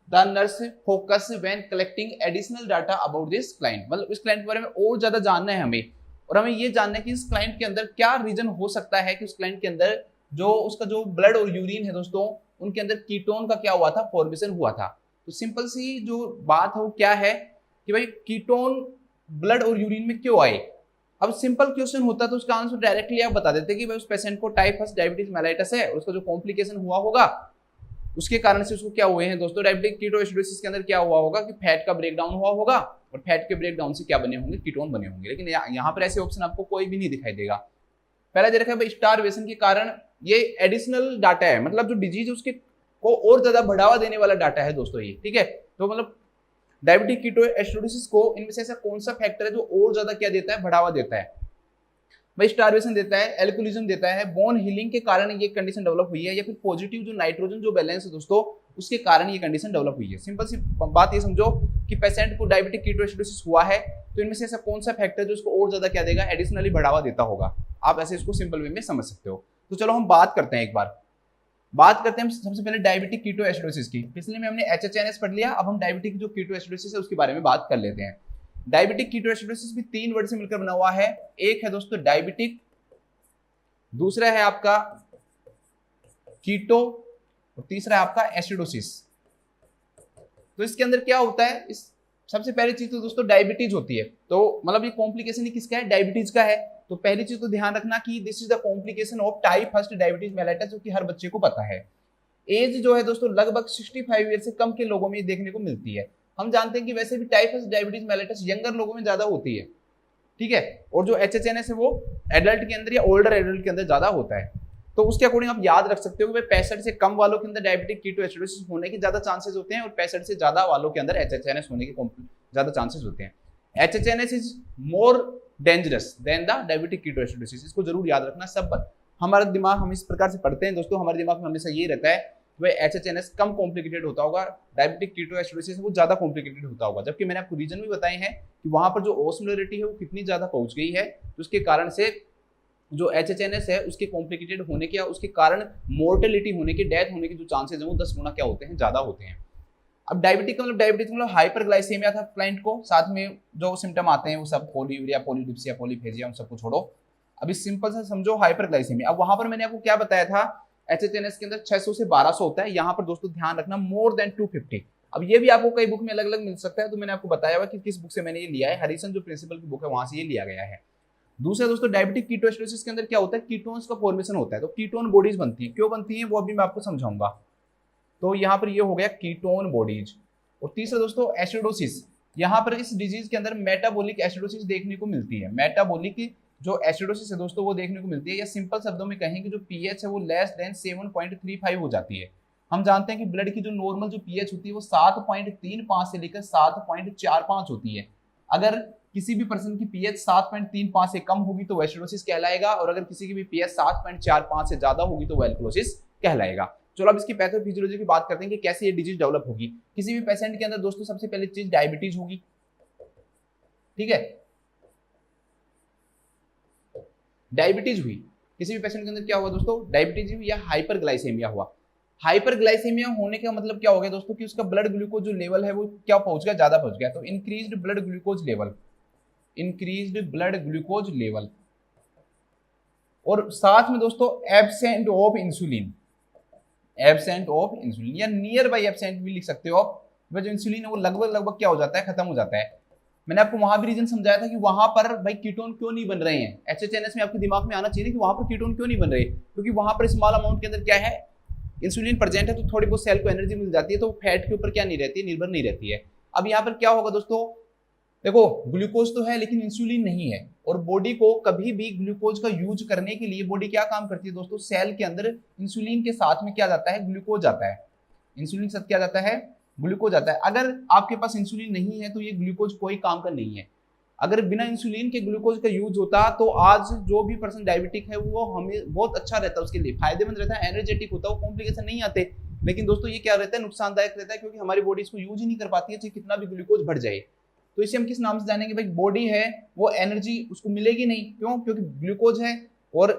the nurse focus when collecting additional data about this client, मतलब इस क्लाइंट के बारे में और ज्यादा जानना है हमें, और हमें ये जानना है कि इस क्लाइंट के अंदर क्या रीजन हो सकता है कि उस क्लाइंट के अंदर जो उसका जो ब्लड और यूरिन है दोस्तों उनके अंदर कीटोन का क्या हुआ था, फॉर्मेशन हुआ था। तो सिंपल सी जो बात है वो क्या है कि भाई कीटोन ब्लड और यूरिन में क्यों आए। अब सिंपल क्वेश्चन होता तो उसका आंसर डायरेक्टली आप बता देते कि भाई उस पेशेंट को टाइप 1 डायबिटीज मेलाइटस है, उसका जो कॉम्प्लिकेशन हुआ होगा उसके कारण से उसको क्या हुए हैं दोस्तों, डायबिटिक कीटोएसिडोसिस के अंदर क्या हुआ होगा कि फैट का ब्रेकडाउन हुआ होगा, और फैट के ब्रेकडाउन से क्या बने होंगे, कीटोन बने होंगे। लेकिन यहाँ पर ऐसे ऑप्शन आपको कोई भी नहीं दिखाई देगा। पहला दे रखा है भाई स्टारवेशन के कारण, ये एडिशनल डाटा है, मतलब जो डिजीज उसके को और ज्यादा बढ़ावा देने वाला डाटा है दोस्तों ये, ठीक है। तो मतलब डायबिटिक कीटोएसिडोसिस को इनमें से ऐसा कौन सा फैक्टर है जो और ज्यादा क्या देता है, बढ़ावा देता है, भाई स्टारवेशन देता है, एल्कोहलिज्म देता है, बोन हीलिंग के कारण ये कंडीशन डेवलप हुई है, या फिर पॉजिटिव जो नाइट्रोजन जो बैलेंस है दोस्तों उसके कारण ये कंडीशन डेवलप हुई है। सिंपल सी बात ये समझो कि पेशेंट को डायबिटिक कीटोएसिडोसिस हुआ है तो इनमें से ऐसा कौन सा फैक्टर जो उसको और ज्यादा क्या देगा, एडिशनली बढ़ावा देता होगा। आप ऐसे इसको सिंपल वे में समझ सकते हो। तो चलो हम बात करते हैं, एक बार बात करते हैं सबसे पहले डायबिटिक कीटोएसिडोसिस की। पिछले में हमने HHNS पढ़ लिया, अब हम डायबिटिक जो कीटोएसिडोसिस है उसके बारे में बात कर लेते हैं। डायबिटिक कीटोएसिडोसिस भी 3 वर्ड से मिलकर बना हुआ है। एक है दोस्तों डायबिटिक, दूसरा है आपका कीटो, और तीसरा है आपका एसिडोसिस। तो इसके अंदर क्या होता है, इस सबसे पहली चीज तो दोस्तों डायबिटीज होती है। तो मतलब ये कॉम्प्लिकेशन ही किसका है, डायबिटीज का है। तो पहली चीज तो ध्यान रखना कि this is the complication of type 1 diabetes mellitus, जो कि हर बच्चे को पता है। एज जो है दोस्तों लगभग 65 ईयर से कम के लोगों में देखने को मिलती है। हम जानते हैं कि वैसे भी टाइप 1 डायबिटीज मेलाइटस यंगर लोगों में ज्यादा होती है, ठीक है, और जो एचएचएनएस है वो एडल्ट के अंदर या ओल्डर एडल्ट के अंदर ज्यादा होता है। तो उसके अकॉर्डिंग आप याद रख सकते हो कि 65 से कम वालों के अंदर डायबिटिक कीटोएसिडोसिस होने के ज्यादा चांसेस होते हैं, और 65 से ज्यादा वालों के अंदर एचएचएनएस होने के ज्यादा चांसेस होते हैं। HHNS is more dangerous than the diabetic ketoacidosis, इसको जरूर याद रखना। सब हमारा दिमाग हम इस प्रकार से पढ़ते हैं दोस्तों, हमारे दिमाग में हमेशा ये रहता है वह एचएचएनएस कम कॉम्प्लिकेटेड होता होगा, डायबिटिक कीटोएसिडोसिस वो ज्यादा कॉम्प्लिकेटेड होता होगा। जबकि मैंने आपको रीजन भी बताए हैं कि वहां पर जो ओस्मोलरिटी है वो कितनी ज्यादा पहुंच गई है, तो उसके कारण से जो एचएचएनएस है उसके कॉम्प्लिकेटेड होने के, उसके कारण मोर्टेलिटी होने के, डेथ होने के जो चांसेस हैं वो 10 गुना क्या होते हैं, ज्यादा होते हैं। अब डायबिटिक मतलब हाइपरग्लाइसेमिया था क्लाइंट को, साथ में जो सिम्टम आते हैं वो सब पोलीयूरिया, पॉलीडिप्सिया, पॉलीफेजिया, उन सबको छोड़ो। अभी सिंपल सा समझो हाइपरग्लाइसेमिया। अब वहां पर मैंने आपको क्या बताया था, एचएचएनएस के अंदर 600 से 1200 होता है, यहाँ पर दोस्तों ध्यान रखना मोर देन 250। अब ये भी आपको कई बुक में अलग अलग मिल सकता है, तो मैंने आपको बताया हुआ कि किस बुक से मैंने ये लिया है, हरिसन जो प्रिंसिपल की बुक है वहां से ये लिया गया है। दूसरा दोस्तों डायबिटिक कीटोएसिडोसिस के अंदर क्या होता है, कीटोन्स का फॉर्मेशन होता है। तो कीटोन बॉडीज बनती है, क्यों बनती है वो अभी मैं आपको समझाऊंगा। तो यहाँ पर ये हो गया कीटोन बॉडीज। और तीसरा दोस्तों एसिडोसिस, यहाँ पर इस डिजीज के अंदर मेटाबॉलिक एसिडोसिस देखने को मिलती है। मेटाबॉलिक जो एसिडोसिस है दोस्तों वो देखने को मिलती है, या सिंपल शब्दों में कहें कि जो पीएच है वो लेस देन 7.35 हो जाती है। हम जानते हैं कि ब्लड की जो नॉर्मल जो पीएच होती है वो 7.35 से लेकर 7.45 होती है। अगर किसी भी पर्सन की पीएच 7.35 से कम होगी तो वो एसिडोसिस कहलाएगा, और अगर किसी की भी पीएच 7.45 से ज्यादा होगी तो वो एल्कलोसिस कहलाएगा। चलो अब इसकी पैथोफिजियोलॉजी की बात करते हैं कि कैसे ये डिजीज डेवलप होगी। किसी भी पेशेंट के अंदर दोस्तों सबसे पहली चीज डायबिटीज होगी, ठीक है, डायबिटीज हुई किसी भी पेशेंट के अंदर, क्या हुआ दोस्तों, डायबिटीज हुई या हाइपरग्लाइसेमिया हुआ। हाइपरग्लाइसेमिया होने का मतलब क्या हो गया दोस्तों कि उसका ब्लड ग्लूकोज जो लेवल है वो क्या पहुंच गया, ज्यादा पहुंच गया। तो increased blood glucose level, increased blood glucose level, और साथ में दोस्तों absent of insulin, absent of insulin या नियर बाई एब्सेंट भी लिख सकते हो आप। वह जो इंसुलिन है वो लगभग क्या हो जाता है, खत्म हो जाता है। मैंने आपको वहां भी रीजन समझाया था कि वहां पर भाई कीटोन क्यों नहीं बन रहे हैं। एचएचएनएस में आपके दिमाग में आना चाहिए कि वहां पर कीटोन क्यों नहीं बन रहे, क्योंकि वहां पर स्मॉल अमाउंट के अंदर क्या है, इंसुलिन प्रेजेंट है, तो थोड़ी बहुत सेल को एनर्जी मिल जाती है, तो फैट के ऊपर क्या नहीं रहती है, निर्भर नहीं रहती है। अब यहाँ पर क्या होगा दोस्तों, देखो ग्लूकोज तो है लेकिन इंसुलिन नहीं है, और बॉडी को कभी भी ग्लूकोज का यूज करने के लिए बॉडी क्या काम करती है दोस्तों, सेल के अंदर इंसुलिन के साथ में क्या जाता है, ग्लूकोज आता है। इंसुलिन के साथ क्या जाता है, ग्लूकोज आता है। अगर आपके पास इंसुलिन नहीं है तो ये ग्लूकोज कोई काम का नहीं है। अगर बिना इंसुलिन के ग्लूकोज का यूज होता तो आज जो भी पर्सन डायबिटिक है वो हमें बहुत अच्छा रहता है, उसके लिए फायदेमंद रहता है, एनर्जेटिक होता है, वो कॉम्प्लिकेशन नहीं आते। लेकिन दोस्तों ये क्या रहता है, नुकसानदायक रहता है, क्योंकि हमारी बॉडी इसको यूज ही नहीं कर पाती है, चाहे कितना भी ग्लूकोज बढ़ जाए। तो इसे हम किस नाम से जानेंगे, भाई बॉडी है वो एनर्जी उसको मिलेगी नहीं, क्यों, क्योंकि ग्लूकोज है और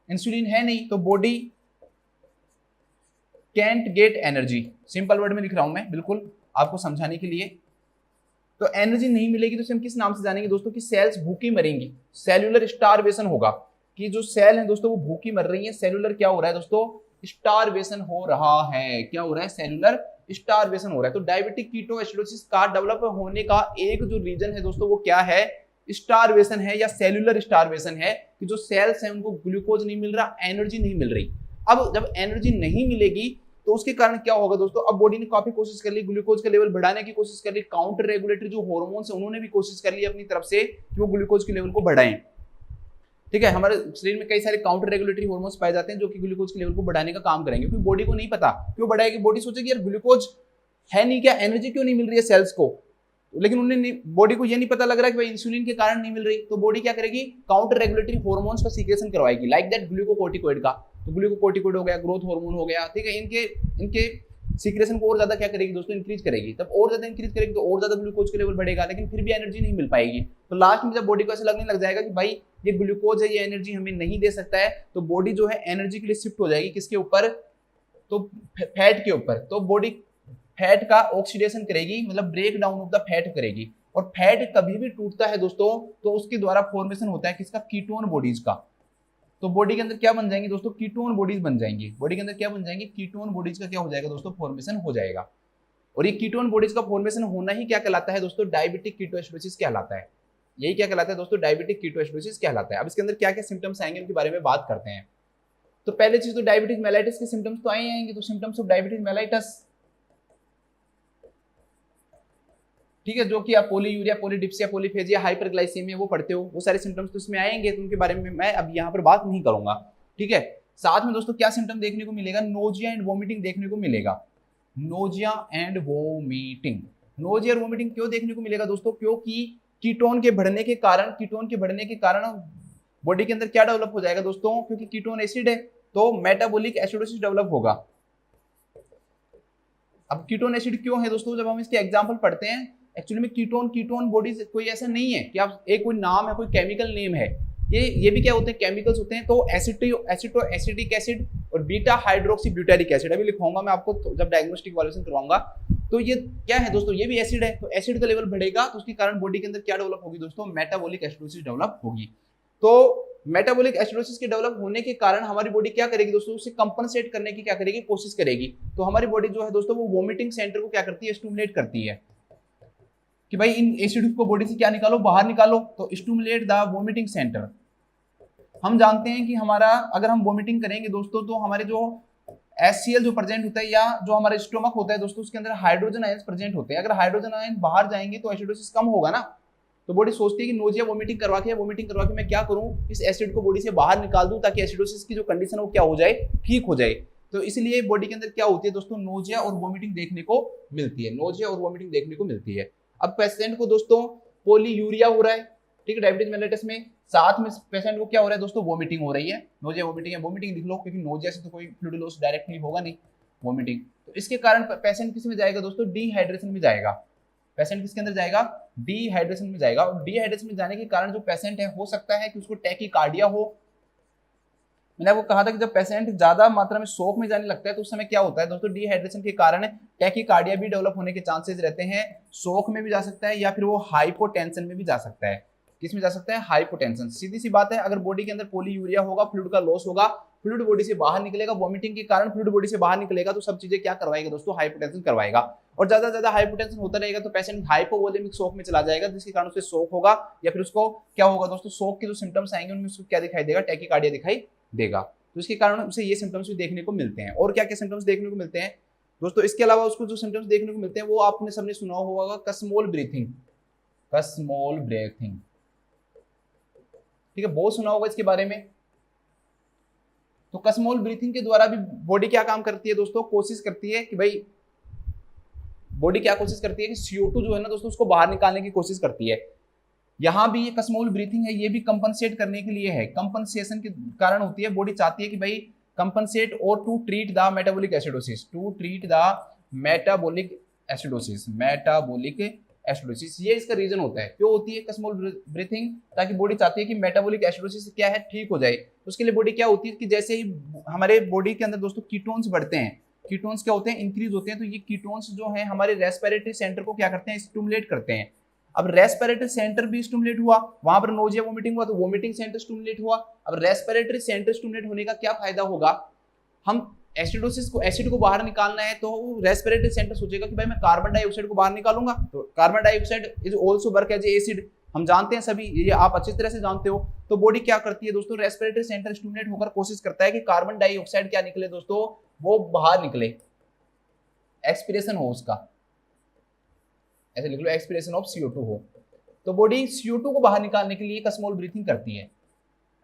इंसुलिन है नहीं, तो body can't get energy. Simple word में लिख रहा हूं मैं बिल्कुल आपको समझाने के लिए। तो एनर्जी नहीं मिलेगी तो हम किस नाम से जानेंगे दोस्तों कि सेल्स भूखी मरेंगी, सेल्यूलर स्टारवेशन होगा, कि जो सेल है दोस्तों वो भूखी मर रही है। सेल्यूलर क्या हो रहा है दोस्तों, स्टारवेशन हो रहा है। क्या हो रहा है, सेल्यूलर स्टारवेशन हो रहा है। तो डायबिटिक कीटोएसिडोसिस का डेवलप होने का एक जो रीजन है दोस्तों वो क्या है, स्टारवेशन है या सेल्यूलर स्टारवेशन है, कि जो सेल्स हैं उनको ग्लूकोज नहीं मिल रहा, एनर्जी नहीं मिल रही। अब जब एनर्जी नहीं मिलेगी तो उसके कारण क्या होगा दोस्तों, अब बॉडी ने काफी कोशिश कर ली, ग्लूकोज का लेवल बढ़ाने की कोशिश कर ली, काउंटर रेगुलेटरी जो हार्मोन्स है उन्होंने भी कोशिश कर ली अपनी तरफ से कि वो ग्लूकोज के लेवल को बढ़ाएं। ठीक है, हमारे शरीर में कई सारे काउंटर रेगुलेटरी हार्मोन्स पाए जाते हैं जो कि ग्लूकोज के लेवल को बढ़ाने का काम करेंगे, क्योंकि बॉडी को नहीं पता क्यों बढ़ाएगी। बॉडी सोचेगी यार ग्लूकोज है नहीं क्या, एनर्जी क्यों नहीं मिल रही है सेल्स को, लेकिन उन्हें बॉडी को ये नहीं पता लग रहा है कि भाई इंसुलिन के कारण नहीं मिल रही। तो बॉडी क्या करेगी, काउंटर रेगुलेटरी हार्मोन्स का सीक्रेशन करवाएगी, लाइक दैट ग्लूकोकोर्टिकोइड का। तो ग्लूकोकोर्टिकोइड हो गया, ग्रोथ हार्मोन हो गया, ठीक है, इनके सीक्रेशन को और ज्यादा क्या करेगी दोस्तों, इंक्रीज करेगी। तब और ज्यादा इंक्रीज करेगी तो और ज्यादा ग्लूकोज का लेवल बढ़ेगा, लेकिन फिर भी एनर्जी नहीं मिल पाएगी। तो लास्ट में जब बॉडी को ऐसा लगने लग जाएगा कि भाई ये ग्लूकोज है, ये एनर्जी हमें नहीं दे सकता है, तो बॉडी जो है एनर्जी के लिए शिफ्ट हो जाएगी किसके ऊपर, तो फैट के ऊपर। तो बॉडी फैट का ऑक्सीडेशन करेगी, मतलब break down of the fat करेगी। और फैट कभी भी टूटता है दोस्तों तो उसके द्वारा फॉर्मेशन होता है किसका, कीटोन बॉडीज का। तो बॉडी के अंदर क्या बन जाएंगे दोस्तों, कीटोन बॉडीज बन जाएंगी। बॉडी के अंदर क्या बन जाएंगे, कीटोन बॉडीज का क्या हो जाएगा दोस्तों, फॉर्मेशन हो जाएगा। और ये कीटोन बॉडीज का फॉर्मेशन होना ही क्या कहलाता है दोस्तों, डायबिटिक कीटोएसिडोसिस कहलाता है। यही क्या कहलाता है दोस्तों, डायबिटिक कीटोएसिडोसिस कहलाता है। अब इसके अंदर क्या क्या सिम्टम्स आएंगे उनके बारे में बात करते हैं। तो पहले चीज तो डायबिटिक मेलाइटिस के सिम्टम्स तो आएंगे। तो सिम्टम्स ऑफ डायबिटिक मेलाइटिस, ठीक है, जो कि आप पोलीयूरिया, पोलीडिप्सिया, पोलीफेजिया, हाइपरग्लाइसीमिया वो पढ़ते हो, वो सारे सिम्टम्स तो इसमें आएंगे, तो उनके बारे में मैं अब यहाँ पर बात नहीं करूंगा। ठीक है, साथ में दोस्तों क्या सिम्टम देखने को मिलेगा, नोजिया एंड वोमिटिंग देखने को मिलेगा। नोजिया एंड वोमिटिंग, नोजिया और वोमिटिंग क्यों देखने को मिलेगा दोस्तों, क्योंकि कीटोन के बढ़ने के कारण बॉडी के अंदर क्या डेवलप हो जाएगा दोस्तों, क्योंकि कीटोन एसिड है तो मेटाबॉलिक एसिडोसिस डेवलप होगा। अब कीटोन एसिड क्यों है दोस्तों, जब हम इसके एग्जांपल पढ़ते हैं, एक्चुअली में कीटोन बॉडीज कोई ऐसा नहीं है कि आप एक कोई नाम है, कोई केमिकल नेम है। ये भी क्या होते हैं, केमिकल्स होते हैं। तो एसिटिक एसिड और बीटा हाइड्रोक्सी ब्यूटारिक एसिड अभी लिखवाऊंगा मैं आपको, तो जब डायग्नोस्टिक इवैल्यूएशन करवाऊंगा। तो ये क्या है दोस्तों, ये भी एसिड है। तो एसिड का लेवल बढ़ेगा तो उसके कारण बॉडी के अंदर क्या डेवलप होगी दोस्तों, मेटाबॉलिक एसिडोसिस डेवलप होगी। तो मेटाबॉलिक एसिडोसिस के डेवलप होने के कारण हमारी बॉडी क्या करेगी दोस्तों, उसे कंपनसेट करने की क्या करेगी, कोशिश करेगी। तो हमारी बॉडी जो है दोस्तों वो वोमिटिंग सेंटर को क्या करती है, स्टिमुलेट करती है कि भाई इन एसिड को बॉडी से क्या निकालो, बाहर निकालो। तो स्टिमुलेट द वोमिटिंग सेंटर। हम जानते हैं कि हमारा अगर हम वोमिटिंग करेंगे दोस्तों तो हमारे जो HCl जो प्रेजेंट होता है या जो हमारा स्टोमक होता है दोस्तों, उसके अंदर हाइड्रोजन आयंस प्रेजेंट होते हैं। अगर हाइड्रोजन आयन बाहर जाएंगे तो एसिडोसिस कम होगा ना। तो बॉडी सोचती है कि नोजिया वोमिटिंग करवा के मैं क्या करूं, इस एसिड को बॉडी से बाहर निकाल दूं ताकि एसिडोसिस की जो कंडीशन है वो क्या हो जाए, ठीक हो जाए। तो इसलिए बॉडी के अंदर क्या होती है दोस्तों, नोजिया और वोमिटिंग देखने को मिलती है, नोजिया और वोमिटिंग देखने को मिलती है। अब पेशेंट को दोस्तों पोलीयूरिया हो रहा है, ठीक है, डायबिटीज मेलिटस में, साथ में पेशेंट को क्या हो रहा है दोस्तों, वोमिटिंग हो रही है। नोजिया वोमिटिंग है, वोमिटिंग लिख लो क्योंकि नोजिया से तो कोई फ्लूइड लॉस डायरेक्टली होगा नहीं, वोमिटिंग। तो इसके कारण पेशेंट किस में जाएगा दोस्तों, डिहाइड्रेशन में जाएगा। पेशेंट किसके अंदर जाएगा, डिहाइड्रेशन में जाएगा। और डिहाइड्रेशन में जाने के कारण जो पेशेंट है, हो सकता है कि उसको टैकीकार्डिया हो। मैंने आपको कहा था कि जब पेशेंट ज्यादा मात्रा में शॉक में जाने लगता है तो उस समय क्या होता है दोस्तों, डिहाइड्रेशन के कारण टैकीकार्डिया भी डेवलप होने के चांसेस रहते हैं। शॉक में भी जा सकता है या फिर वो हाइपोटेंशन में भी जा सकता है। किस में जा सकता है, हाइपोटेंशन। सीधी सी बात है, अगर बॉडी के अंदर पोलीयूरिया होगा, फ्लूइड का लॉस होगा, फ्लूइड बॉडी से बाहर निकलेगा, वोमिटिंग के कारण फ्लूइड बॉडी से बाहर निकलेगा, तो सब चीजें क्या करवाएगा दोस्तों, हाइपोटेंशन करवाएगा। और ज्यादा हाइपोटेंशन होता रहेगा तो पेशेंट हाइपोवोलेमिक शॉक में चला जाएगा, जिसके कारण उसे शॉक होगा या फिर उसको क्या होगा दोस्तों, शॉक के जो सिम्टम्स आएंगे उनमें उसको क्या दिखाई देगा, टैकीकार्डिया दिखाई देगा। तो इसके कारण उसे ये सिम्टम्स भी देखने को मिलते हैं। और क्या क्या सिम्टम्स देखने को मिलते हैं दोस्तों, इसके अलावा उसको जो सिम्टम्स देखने को मिलते हैं वो आपने सबने सुना होगा, कसमोल ब्रीथिंग, कसमोल ब्रीथिंग, ठीक है, बहुत सुना होगा इसके बारे में। तो कसमोल ब्रीथिंग के द्वारा भी बॉडी क्या काम करती है दोस्तों, कोशिश करती है कि भाई बॉडी क्या कोशिश करती है कि CO2 जो है ना दोस्तों उसको बाहर निकालने की कोशिश करती है। यहां भी ये कसमोल ब्रीथिंग है, ये भी कंपनसेट करने के लिए है, कंपनसेशन के कारण होती है। बॉडी चाहती है कि भाई कंपनसेट और to treat the metabolic acidosis, to treat the metabolic acidosis, metabolic acidosis. ये इसका रीजन होता है, क्यों होती है कसमोल ब्रीथिंग, ताकि बॉडी चाहती है कि मेटाबॉलिक एसिडोसिस क्या है, ठीक हो जाए। उसके लिए बॉडी क्या होती है कि जैसे ही हमारे बॉडी के अंदर दोस्तों कीटोन्स बढ़ते हैं, कीटोन्स क्या होते हैं, इंक्रीज होते हैं, तो ये कीटोन्स जो है हमारे रेस्पिरेटरी सेंटर को क्या करते हैं, स्टिमुलेट करते हैं। अब रेस्पिरेटरी सेंटर भी स्टिमुलेट हुआ, वहां पर नोजिया वोमिटिंग हुआ तो वोमिटिंग सेंटर स्टिमुलेट हुआ। अब रेस्पिरेटरी सेंटर स्टिमुलेट होने का क्या फायदा होगा, हम एसिडोसिस को, एसिड को बाहर निकालना है तो रेस्पिरेटरी सेंटर सोचेगा कि भाई मैं कार्बन डाइऑक्साइड को बाहर निकालूंगा। तो carbon dioxide is also work as acid, हम जानते हैं सभी, ये आप अच्छी तरह से जानते हो। तो बॉडी क्या करती है दोस्तों, रेस्पिरेटरी सेंटर स्टिमुलेट होकर कोशिश करता है कि कार्बन डाइऑक्साइड क्या निकले दोस्तों, वो बाहर निकले, एक्सपिरेशन हो उसका, ऐसे लिख लो, एक्सपिरेशन ऑफ CO2 हो। तो बॉडी CO2 को बाहर निकालने के लिए कसमोल ब्रीथिंग करती है,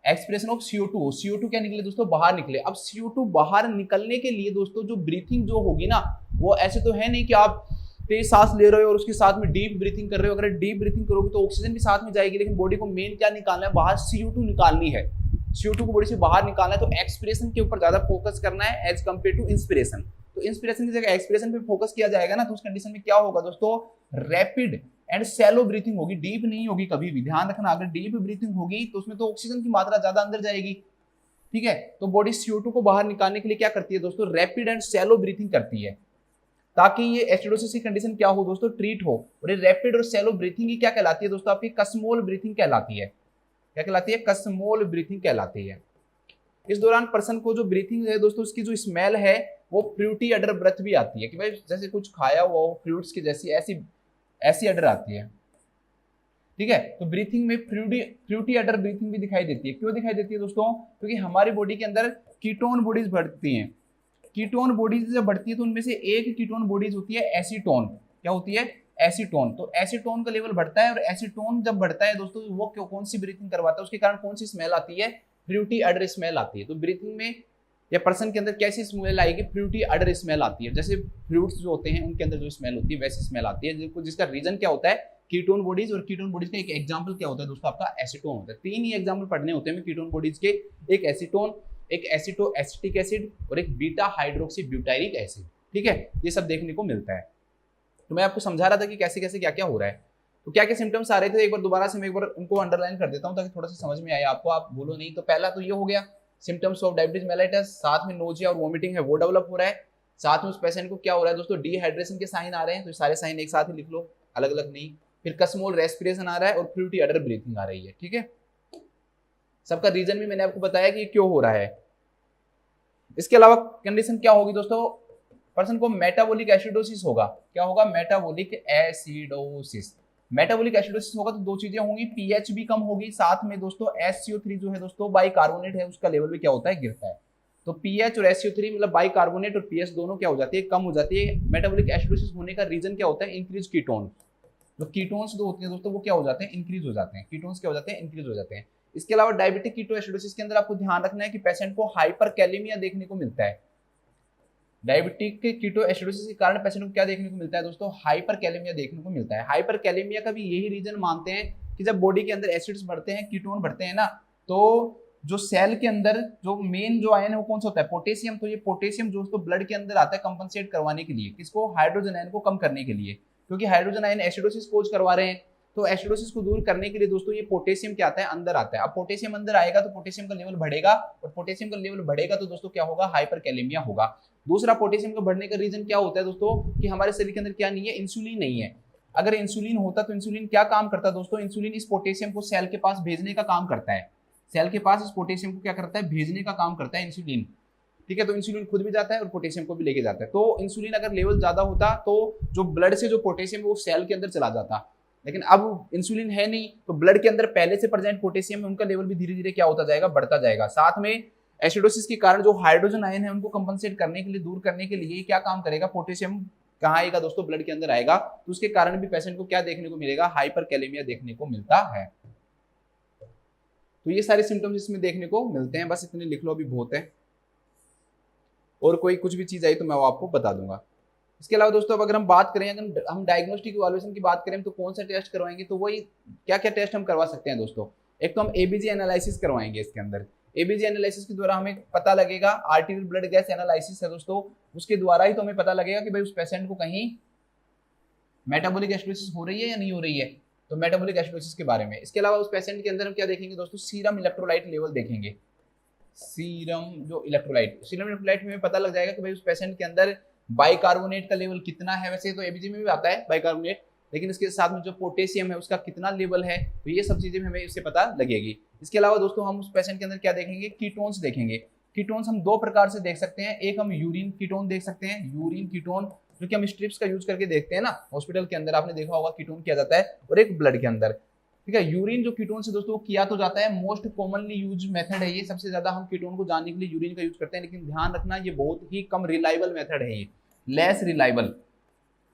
एक्सपिरेशन ऑफ CO2, CO2 क्या निकले दोस्तों, बाहर निकले। अब CO2 बाहर निकलने के लिए दोस्तों जो ब्रीथिंग जो होगी ना, वो ऐसे तो है नहीं कि आप तेज सांस ले रहे हो और उसके साथ में डीप ब्रीथिंग कर रहे हो। अगर डीप ब्रीथिंग करोगे तो ऑक्सीजन भी साथ में जाएगी, लेकिन बॉडी को मेन क्या निकालना है, बाहर CO2 निकालनी है, CO2 को बॉडी से बाहर निकालना है। तो एक्सपिरेशन के ऊपर ज्यादा फोकस करना है एज कम्पेयर टू इंस्पिरेशन। तो इंस्पिरेशन की जगह एक्सपिरेशन पे फोकस किया जाएगा ना, तो उस कंडीशन में क्या होगा दोस्तों, रैपिड एंड शैलो ब्रीथिंग होगी, डीप नहीं होगी कभी भी, ध्यान रखना। अगर डीप ब्रीथिंग होगी तो उसमें तो ऑक्सीजन की मात्रा ज्यादा अंदर जाएगी, ठीक है। तो बॉडी CO2 को बाहर निकालने के लिए क्या करती है दोस्तों, रैपिड एंड शैलो ब्रीथिंग करती है, ताकि ये एसिडोसिस की कंडीशन क्या हो दोस्तों, ट्रीट हो। और ये रैपिड और सैलो ब्रीथिंग ही क्या कहलाती है दोस्तों, आपकी कस्मोल ब्रीथिंग कहलाती है। क्या कहलाती है, कस्मोल ब्रीथिंग कहलाती है। इस दौरान पर्सन को जो ब्रीथिंग है दोस्तों, उसकी जो स्मेल है वो फ्रूटी अडर ब्रेथ भी आती है, कि भाई जैसे कुछ खाया हुआ हो फ्रूट्स की जैसी, ऐसी ऐसी अडर आती है। ठीक है, तो ब्रीथिंग में फ्रूटी अडर ब्रीथिंग भी दिखाई देती है। क्यों दिखाई देती है दोस्तों, क्योंकि हमारी बॉडी के अंदर कीटोन बॉडीज बढ़ती हैं। कीटोन बॉडीज जब बढ़ती है तो उनमें से एक कीटोन बॉडीज होती है एसीटोन। क्या होती है, एसीटोन। तो एसीटोन का लेवल बढ़ता है, और एसीटोन जब बढ़ता है दोस्तों, वो कौन सी ब्रीथिंग करवाता है, उसके कारण कौन सी स्मेल आती है, फ्रूटी अडर स्मेल आती है। तो ब्रीथिंग में या पर्सन के अंदर कैसी स्मेल आएगी, फ्रूटी अडर स्मेल आती है। जैसे फ्रूट्स जो होते हैं उनके अंदर जो स्मेल होती है वैसी स्मेल आती है, जिसका रीजन क्या होता है, कीटोन बॉडीज। और कीटोन बॉडीज का एक एग्जांपल क्या होता है दोस्तों, आपका एसीटोन होता है। 3 ही एग्जांपल पढ़ने होते हैं कीटोन बॉडीज के, एक एसीटोन, एक एसिटो एसिटिक एसिड, और एक बीटा हाइड्रोक्सी ब्यूटाइरिक एसिड। ठीक है, ये सब देखने को मिलता है। तो मैं आपको समझा रहा था कि कैसे कैसे क्या क्या हो रहा है, तो क्या क्या सिम्टम्स आ रहे थे। एक बार दोबारा से मैं एक बार उनको अंडरलाइन कर देता हूँ ताकि थोड़ा सा समझ में आए आपको, आप भूलो नहीं। तो पहला तो ये हो गया सिम्टम्स ऑफ डायबिटीज मेलाइटस, साथ में नोजिया और वोमिटिंग है वो डेवलप हो रहा है। साथ में उस पेशेंट को क्या हो रहा है दोस्तों, डिहाइड्रेशन के साइन आ रहे हैं। तो सारे साइन एक साथ ही लिख लो, अलग अलग नहीं। फिर कस्मोल रेस्पिरेशन आ रहा है और फ्रूटी अडर ब्रीथिंग आ रही है। ठीक है, सबका रीजन भी मैंने आपको बताया कि क्यों हो रहा है। इसके अलावा कंडीशन क्या होगी दोस्तों, पर्सन को मेटाबॉलिक एसिडोसिस होगा। क्या होगा, मेटाबॉलिक एसिडोसिस। मेटाबॉलिक एसिडोसिस होगा तो दो चीजें होंगी, पीएच भी कम होगी, साथ में दोस्तों SCO3 जो है दोस्तों बाइकार्बोनेट है, उसका लेवल भी क्या होता है, गिरता है। तो पीएच और SCO3 मतलब बाइकार्बोनेट और पीएच दोनों क्या हो जाती है, कम हो जाती है। मेटाबॉलिक एसिडोसिस होने का रीजन क्या होता है, इंक्रीज कीटोन। जो कीटोन्स जो होते हैं दोस्तों वो क्या हो जाते हैं, इंक्रीज हो जाते हैं। कीटोन्स क्या हो जाते हैं, इंक्रीज हो जाते हैं। इसके अलावा डायबिटिक कीटोएसिडोसिस के अंदर आपको ध्यान रखना है कि पेशेंट को हाइपरकैलेमिया देखने को मिलता है। डायबिटिक कीटोएसिडोसिस के कारण पेशेंट को क्या देखने को मिलता है दोस्तों, हाइपरकैलेमिया देखने को मिलता है। हाइपरकैलेमिया का भी यही रीजन मानते हैं कि जब बॉडी के अंदर एसिड्स बढ़ते हैं, कीटोन बढ़ते हैं ना, तो जो सेल के अंदर जो मेन जो आयन है वो कौन सा होता है, पोटेशियम। तो ये पोटेशियम दोस्तों ब्लड के अंदर आता है कंपनसेट करवाने के लिए, किसको, हाइड्रोजन आयन को कम करने के लिए, क्योंकि हाइड्रोजन आयन एसिडोसिस कोज करवा रहे हैं। तो एसिडोसिस को दूर करने के लिए दोस्तों ये पोटेशियम क्या आता है, अंदर आता है। अब पोटेशियम अंदर आएगा तो पोटेशियम का लेवल बढ़ेगा, और पोटेशियम का लेवल बढ़ेगा तो दोस्तों क्या होगा, हाइपरकैलेमिया होगा। दूसरा पोटेशियम का बढ़ने का रीजन क्या होता है दोस्तों, कि हमारे शरीर के अंदर क्या नहीं है, इंसुलिन नहीं है। अगर इंसुलिन होता तो इंसुलिन क्या काम करता है दोस्तों, इंसुलिन इस पोटेशियम को सेल के पास भेजने का काम करता है। सेल के पास इस पोटेशियम को क्या करता है, भेजने का काम करता है इंसुलिन। ठीक है, तो इंसुलिन खुद भी जाता है और पोटेशियम को भी लेके जाता है। तो इंसुलिन अगर लेवल ज्यादा होता तो जो ब्लड से जो पोटेशियम है वो सेल के अंदर चला जाता, लेकिन अब इंसुलिन है नहीं, तो ब्लड के अंदर पहले से प्रेजेंट पोटेशियम है उनका लेवल भी धीरे धीरे क्या होता जाएगा, बढ़ता जाएगा। साथ में एसिडोसिस के कारण जो हाइड्रोजन आयन है उनको कंपनसेट करने के लिए, दूर करने के लिए क्या काम करेगा, पोटेशियम कहाँ आएगा दोस्तों, ब्लड के अंदर आएगा। तो उसके कारण भी पेशेंट को क्या देखने को मिलेगा, हाइपरकैलेमिया देखने को मिलता है। तो ये सारे सिम्टम्स इसमें देखने को मिलते हैं, बस इतने लिख लो, अभी बहुत है। और कोई कुछ भी चीज आई तो मैं वो आपको बता दूंगा। इसके अलावा दोस्तों अब अगर हम बात करें, अगर हम डायग्नोस्टिक इवैल्यूएशन की बात करें तो कौन सा टेस्ट करवाएंगे, तो वही क्या क्या टेस्ट हम करवा सकते हैं दोस्तों। एक तो हम एबीजी एनालिसिस करवाएंगे। इसके अंदर एबीजी एनालिसिस के द्वारा हमें पता लगेगा, आर्टीरियल ब्लड गैस एनालिसिस है दोस्तों, उसके द्वारा ही तो हमें पता लगेगा कि भाई उस पेशेंट को कहीं मेटाबॉलिक एसिडोसिस हो रही है या नहीं हो रही है, तो मेटाबॉलिक एसिडोसिस के बारे में। इसके अलावा उस पेशेंट के अंदर हम क्या देखेंगे दोस्तों, सीरम इलेक्ट्रोलाइट लेवल देखेंगे। सीरम इलेक्ट्रोलाइट में पता लग जाएगा कि भाई उस पेशेंट के अंदर बाइकार्बोनेट का लेवल कितना है। वैसे तो एबीजी में भी आता है बाइकार्बोनेट, लेकिन इसके साथ में जो पोटेशियम है उसका कितना लेवल है, तो ये सब चीजें हमें इससे पता लगेगी। इसके अलावा दोस्तों हम उस पेशेंट के अंदर क्या देखेंगे, कीटोन्स देखेंगे। कीटोन्स हम दो प्रकार से देख सकते हैं, एक हम यूरिन कीटोन देख सकते हैं, यूरिन कीटोन जो कि हम स्ट्रिप्स का यूज करके देखते हैं ना हॉस्पिटल के अंदर, आपने देखा होगा कीटोन किया जाता है, और एक ब्लड के अंदर। ठीक है, यूरिन जो कीटोन से दोस्तों किया तो जाता है, मोस्ट कॉमनली यूज मेथड है ये, सबसे ज्यादा हम कीटोन को जानने के लिए यूरिन का यूज करते हैं, लेकिन ध्यान रखना ये बहुत ही कम रिलायबल मेथड है, ये लेस रिलायबल,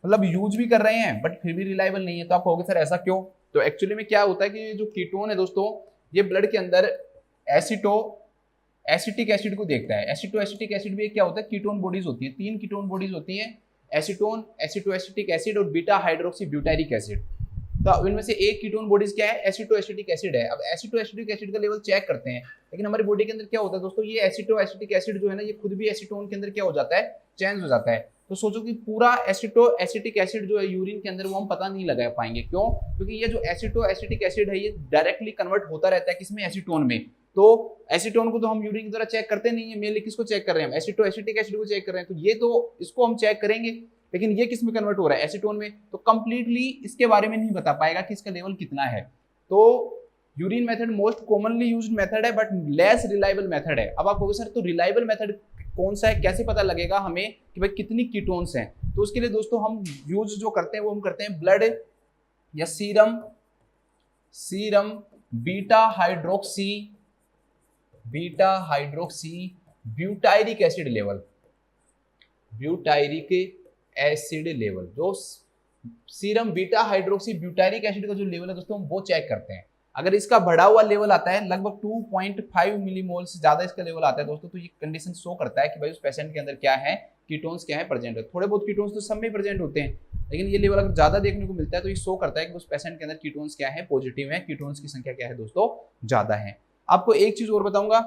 मतलब यूज भी कर रहे हैं बट फिर भी रिलायबल नहीं है। तो आप कहोगे सर ऐसा क्यों, तो एक्चुअली में क्या होता है कि जो कीटोन है दोस्तों, ये ब्लड के अंदर एसिटिक एसिड को देखता है। एसिटिक एसिड भी क्या होता है, कीटोन बॉडीज होती है, 3 कीटोन बॉडीज होती हैं, एसीटोन, एसिटिक एसिड और बीटा हाइड्रोक्सी ब्यूटाइरिक एसिड। तो इनमें से एक कीटोन बॉडीज क्या है, एसिटिक एसिड है। अब एसिटिक एसिड का लेवल चेक करते हैं, लेकिन हमारी बॉडी के अंदर क्या होता है दोस्तों, ये एसिटिक एसिड जो है ना, ये खुद भी एसीटोन के अंदर क्या हो जाता है, चेंज हो जाता है। तो सोचो कि पूरा एसिटिक एसिड जो है यूरिन के अंदर वो हम पता नहीं लगा पाएंगे, क्यों, क्योंकि ये जो एसिटिक एसिड है ये डायरेक्टली कन्वर्ट होता रहता है किसमें, एसीटोन में। तो एसीटोन को तो हम यूरिन की तरह चेक करते नहीं है, मेनली किसको चेक कर रहे हैं, हम एसिटिक एसिड को चेक कर रहे हैं। तो ये तो इसको हम चेक करेंगे, लेकिन ये किस में कन्वर्ट हो रहा है, एसीटोन में, तो कंप्लीटली इसके बारे में नहीं बता पाएगा कि इसका लेवल कितना है। तो urine method most commonly used method है बट लेस रिलायबल मेथड है। अब आप कहोगे सर तो रिलायबल मेथड कौन सा है, कैसे पता लगेगा हमें कि भाई कितनी कीटोन्स हैं, तो उसके लिए दोस्तों हम यूज जो करते हैं वो हम करते हैं ब्लड या serum beta hydroxy butyric acid level, जो serum beta hydroxy butyric acid का जो लेवल है दोस्तों हम वो चेक करते हैं। अगर इसका बढ़ा हुआ लेवल आता है लगभग 2.5 मिलीमोल से ज्यादा इसका लेवल आता है दोस्तों, तो ये कंडीशन शो करता है कि भाई उस पेशेंट के अंदर क्या है, कीटोन्स क्या है प्रेजेंट है। थोड़े बहुत कीटोन्स तो सब में प्रेजेंट होते हैं, लेकिन ये लेवल अगर ज्यादा देखने को मिलता है तो ये शो करता है कि उस पेशेंट के अंदर कीटोन्स क्या है, पॉजिटिव है, कीटोन्स की संख्या क्या है दोस्तों, ज्यादा है। आपको एक चीज और बताऊंगा,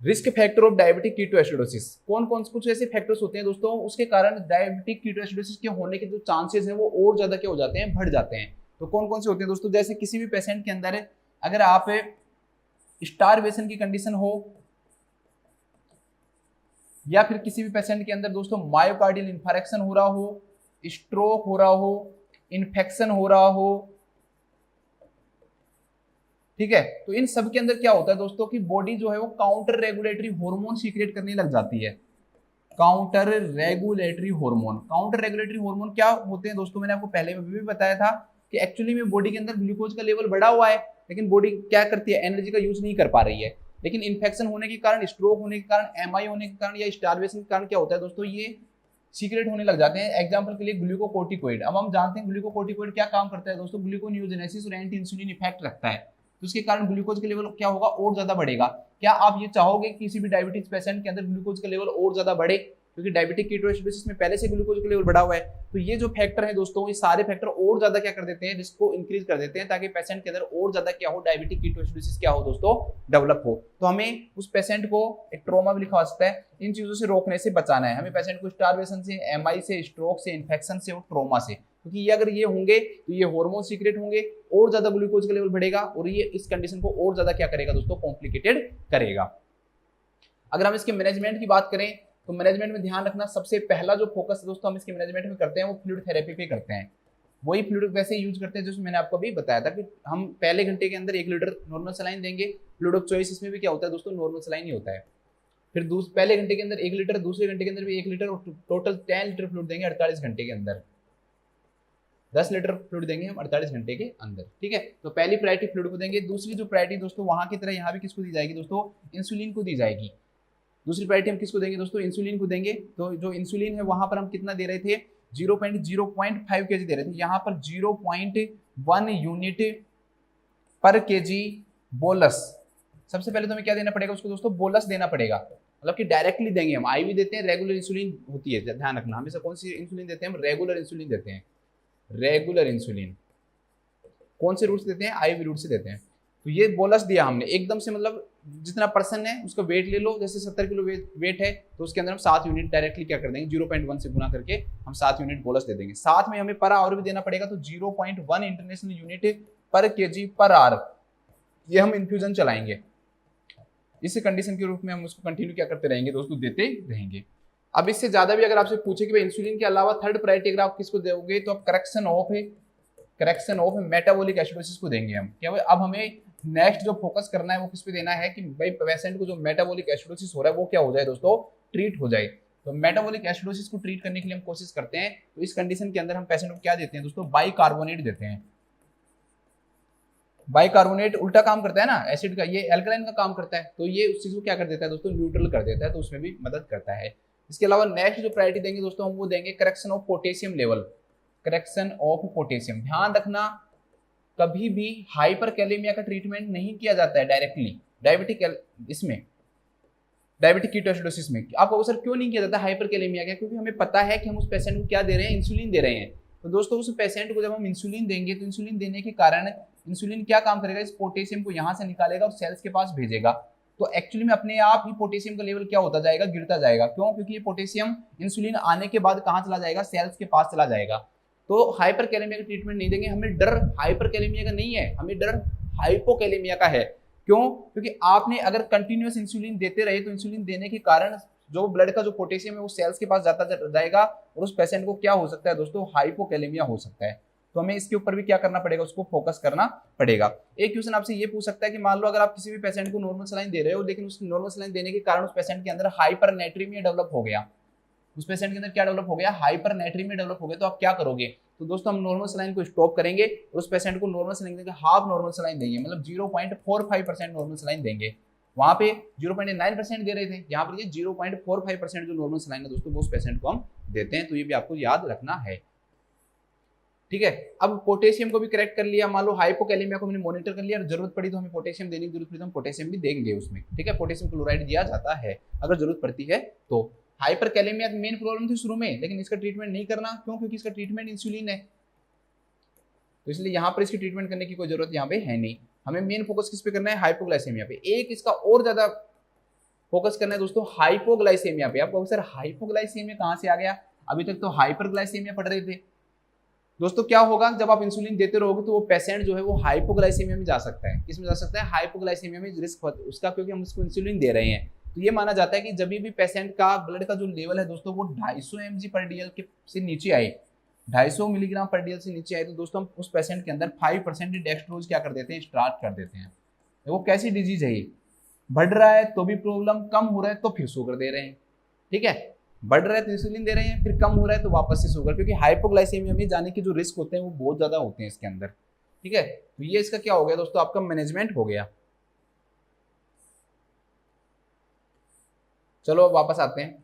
risk factor of diabetic ketoacidosis, कौन कौन कुछ ऐसे फैक्टर्स होते हैं दोस्तों उसके कारण डायबिटिक कीटोएसिडोसिस के होने के जो चांसेस हैं वो और ज्यादा क्या हो जाते हैं, बढ़ जाते हैं। तो कौन कौन से होते हैं दोस्तों, जैसे किसी भी पेशेंट के अंदर अगर आप स्टारवेशन की कंडीशन हो, या फिर किसी भी पेशेंट के अंदर दोस्तों मायोकार्डियल इंफारेक्शन हो रहा हो, स्ट्रोक हो रहा हो, इन्फेक्शन हो रहा हो, ठीक है, तो इन सब के अंदर क्या होता है दोस्तों कि बॉडी जो है वो काउंटर रेगुलेटरी हार्मोन सीक्रेट करने लग जाती है। काउंटर रेगुलेटरी हार्मोन क्या होते हैं दोस्तों, मैंने आपको पहले में भी बताया था कि एक्चुअली में बॉडी के अंदर ग्लूकोज का लेवल बढ़ा हुआ है, लेकिन बॉडी क्या करती है, एनर्जी का यूज नहीं कर पा रही है। लेकिन इन्फेक्शन होने के कारण, स्ट्रोक होने के कारण, एमआई होने के कारण या स्टारवेशन के कारण क्या होता है दोस्तों, ये सीक्रेट होने लग जाते हैं। एग्जांपल के लिए ग्लूकोकोर्टिकोइड। अब हम जानते हैं ग्लूकोकोर्टिकोइड क्या काम करता है दोस्तों, ग्लूकोनियोजेनेसिस और एंटी इंसुलिन इफेक्ट रखता है, तो उसके कारण ग्लूकोज का लेवल क्या होगा, और ज्यादा बढ़ेगा। क्या आप ये चाहोगे कि किसी भी डायबिटीज पेशेंट के अंदर ग्लूकोज का लेवल और ज्यादा बढ़े, क्योंकि डायबिटिक कीटोएसिडोसिस में पहले से ग्लूकोज का लेवल बढ़ा हुआ है। तो ये जो फैक्टर है दोस्तों, ये सारे फैक्टर और ज्यादा क्या कर देते हैं, रिस्क को इंक्रीज कर देते हैं, ताकि पेशेंट के अंदर और ज्यादा क्या हो, डायबिटिक कीटोएसिडोसिस क्या हो दोस्तों, डेवलप हो। तो हमें उस पेशेंट को एक ट्रॉमा भी लिखा सकता है, इन चीजों से रोकने से बचाना है हमें पेशेंट को, स्टारवेशन से, एमआई से, स्ट्रोक से, इन्फेक्शन से और ट्रॉमा से, क्योंकि ये अगर ये होंगे तो ये हार्मोन सीक्रेट होंगे, और ज्यादा ग्लूकोज का लेवल बढ़ेगा और ये इस कंडीशन को और ज्यादा क्या करेगा दोस्तों, कॉम्प्लिकेटेड करेगा। अगर हम इसके मैनेजमेंट की बात करें तो मैनेजमेंट में ध्यान रखना, सबसे पहला जो फोकस दोस्तों हम इसके मैनेजमेंट में करते हैं वो फ्लूइड थेरेपी पे करते हैं। वही फ्लूइड वैसे यूज करते हैं जिसमें मैंने आपको अभी बताया था कि हम पहले घंटे के अंदर 1 लीटर नॉर्मल सलाइन देंगे। फ्लूइड ऑफ चॉइस इसमें भी क्या होता है दोस्तों, नॉर्मल सलाइन ही होता है। फिर पहले घंटे के अंदर 1 लीटर, दूसरे घंटे के अंदर भी 1 लीटर, और टोटल 10 लीटर फ्लूइड देंगे 48 घंटे के अंदर। 10 लीटर फ्लूइड देंगे हम 48 घंटे के अंदर, ठीक है। तो पहली प्रायोरिटी फ्लूइड को देंगे। दूसरी जो प्रायोरिटी दोस्तों वहां की तरह यहाँ भी किसको दी जाएगी दोस्तों, इंसुलिन को दी जाएगी। दूसरी प्रायोरिटी हम किसको देंगे दोस्तों, इंसुलिन को देंगे। तो जो इंसुलिन है वहां पर हम कितना दे रहे थे, 0.5 kg दे रहे थे, यहाँ पर 0.1 यूनिट पर केजी बोलस। सबसे पहले तो हमें क्या देना पड़ेगा उसको दोस्तों, बोलस देना पड़ेगा, मतलब कि डायरेक्टली देंगे हम। आईवी देते हैं, रेगुलर इंसुलिन होती है, ध्यान रखना हमेशा कौन सी इंसुलिन देते हैं हम, रेगुलर इंसुलिन देते हैं। रेगुलर इंसुलिन कौन से रूट से देते हैं, आईवी रूट से देते हैं। तो ये बोलस दिया हमने एकदम से, मतलब जितना पर्सन है उसका वेट ले लो, जैसे 70 किलो वेट है तो उसके अंदर हम 7 यूनिट डायरेक्टली क्या कर देंगे, 0.1 से गुना करके हम 7 यूनिट बोलस दे देंगे। साथ में हमें पर आवर भी देना पड़ेगा, तो 0.1 इंटरनेशनल यूनिट पर केजी पर आवर ये हम इन्फ्यूजन चलाएंगे। इस कंडीशन के रूप में हम उसको कंटिन्यू क्या करते रहेंगे दोस्तों, देते रहेंगे। अब इससे ज्यादा भी अगर आपसे पूछे कि भाई इंसुलिन के अलावा थर्ड प्रायोरिटी अगर आप किसको दोगे, तो आप करेक्शन ऑफ मेटाबॉलिक एसिडोसिस को देंगे हम। क्या भाई अब हमें नेक्स्ट जो फोकस करना है वो किस पे देना है कि भाई पेशेंट को जो मेटाबॉलिक एसिडोसिस हो रहा है वो क्या हो जाए दोस्तों, ट्रीट हो जाए। तो मेटाबॉलिक एसिडोसिस को ट्रीट करने के लिए हम कोशिश करते हैं। तो इस कंडीशन के अंदर हम पेशेंट को क्या देते हैं दोस्तों, बाइकार्बोनेट देते हैं। बाइकार्बोनेट उल्टा काम करता है ना एसिड का, ये एल्कलाइन का काम करता है, तो ये उस चीज को क्या कर देता है दोस्तों, न्यूट्रल कर देता है, तो उसमें भी मदद करता है। इसके अलावा नेक्स्ट जो प्रायोरिटी देंगे दोस्तों हम वो देंगे correction of potassium level. Correction of potassium, ध्यान रखना कभी भी हाइपरकैलेमिया का ट्रीटमेंट नहीं किया जाता है डायरेक्टली डायबिटिक कीटोएसिडोसिस में। आपको सर क्यों नहीं किया जाता हाइपरकैलेमिया का, क्योंकि हमें पता है कि हम उस पेशेंट को क्या दे रहे हैं, इंसुलिन दे रहे हैं। तो दोस्तों उस पेशेंट को जब हम इंसुलिन देंगे तो इंसुलिन देने के कारण इंसुलिन क्या काम करेगा, इस पोटेशियम को यहाँ से निकालेगा और सेल्स के पास भेजेगा। तो एक्चुअली में अपने आप ही पोटेशियम का लेवल क्या होता जाएगा, गिरता जाएगा। क्यों, क्योंकि ये पोटेशियम इंसुलिन आने के बाद कहाँ चला जाएगा, सेल्स के पास चला जाएगा। तो हाइपरकैलेमिया का ट्रीटमेंट नहीं देंगे। हमें डर हाइपरकैलेमिया का नहीं है, हमें डर हाइपोकैलेमिया का है। क्यों, क्योंकि आपने अगर कंटिन्यूअस इंसुलिन देते रहे तो इंसुलिन देने के कारण जो ब्लड का जो पोटेशियम है वो सेल्स के पास जाता जाएगा और उस पेशेंट को क्या हो सकता है दोस्तों, हाइपोकैलेमिया हो सकता है। तो हमें इसके ऊपर भी क्या करना पड़ेगा, उसको फोकस करना पड़ेगा। एक क्वेश्चन आपसे ये पूछ सकता है कि मान लो अगर आप किसी भी पेशेंट को नॉर्मल सलाइन दे रहे हो, लेकिन उस नॉर्मल सलाइन देने के कारण उस पेशेंट के अंदर हाइपरनेट्रीमिया डेवलप हो गया, उस पेशेंट के अंदर क्या डेवलप हो गया, हाइपरनेट्रीमिया डेवलप हो गया, तो आप क्या करोगे? तो दोस्तों हम नॉर्मल सलाइन को स्टॉप करेंगे और उस पेशेंट को नॉर्मल सलाइन देंगे, हाफ नॉर्मल सलाइन देंगे, मतलब 0.45% नॉर्मल सलाइन देंगे। वहां पे 0.9% दे रहे थे, यहाँ पर ये 0.45% जो नॉर्मल सलाइन है दोस्तों वो उस पेशेंट को हम देते हैं। तो ये भी आपको याद रखना है, ठीक है। अब पोटेशियम को भी करेक्ट कर लिया, मान लो हाइपोकैलेमिया को हमने मॉनिटर कर लिया और जरूरत पड़ी तो हमें पोटेशियम देने की जरूरत पड़ी तो हम पोटेशियम भी देंगे उसमें, ठीक है। पोटेशियम क्लोराइड दिया जाता है अगर जरूरत पड़ती है तो। हाइपरकैलेमिया मेन प्रॉब्लम थी शुरू में, लेकिन इसका ट्रीटमेंट नहीं करना, क्यों? क्योंकि इसका ट्रीटमेंट इंसुलिन है, तो इसलिए यहाँ पर इसकी ट्रीटमेंट करने की कोई जरूरत यहाँ पे है नहीं। हमें मेन फोकस किस पे करना है, हाइपोग्लाइसेमिया पे। एक इसका और ज्यादा फोकस करना है दोस्तों हाइपोग्लाइसेमिया पे। आपको सर हाइपोग्लाइसेमिया कहाँ से आ गया, अभी तक तो हाइपरग्लाइसेमिया पढ़ रहे थे। दोस्तों क्या होगा, जब आप इंसुलिन देते रहोगे तो वो पेशेंट जो है वो हाइपोग्लाइसेमिया में जा सकता है। किस में जा सकता है, हाइपोग्लाइसेमिया में रिस्क उसका, क्योंकि हम उसको इंसुलिन दे रहे हैं। तो ये माना जाता है कि जब भी पेशेंट का ब्लड का जो लेवल है दोस्तों वो 250 mg/dl के से नीचे आए, 250 mg/dl से नीचे आए, तो दोस्तों हम उस पेशेंट के अंदर 5% डेक्सट्रोज क्या कर देते हैं, स्टार्ट कर देते हैं। वो कैसी डिजीज है ये, बढ़ रहा है तो भी प्रॉब्लम, कम हो रहा है तो फिर शुगर दे रहे हैं, ठीक है। बढ़ रहा है तो इंसुलिन दे रहे हैं, फिर कम हो रहा है तो वापस से शुगर, क्योंकि हाइपोग्लाइसेमिया में जाने के जो रिस्क होते हैं वो बहुत ज्यादा होते हैं इसके अंदर, ठीक है। तो ये इसका क्या हो गया दोस्तों, आपका मैनेजमेंट हो गया। चलो वापस आते हैं।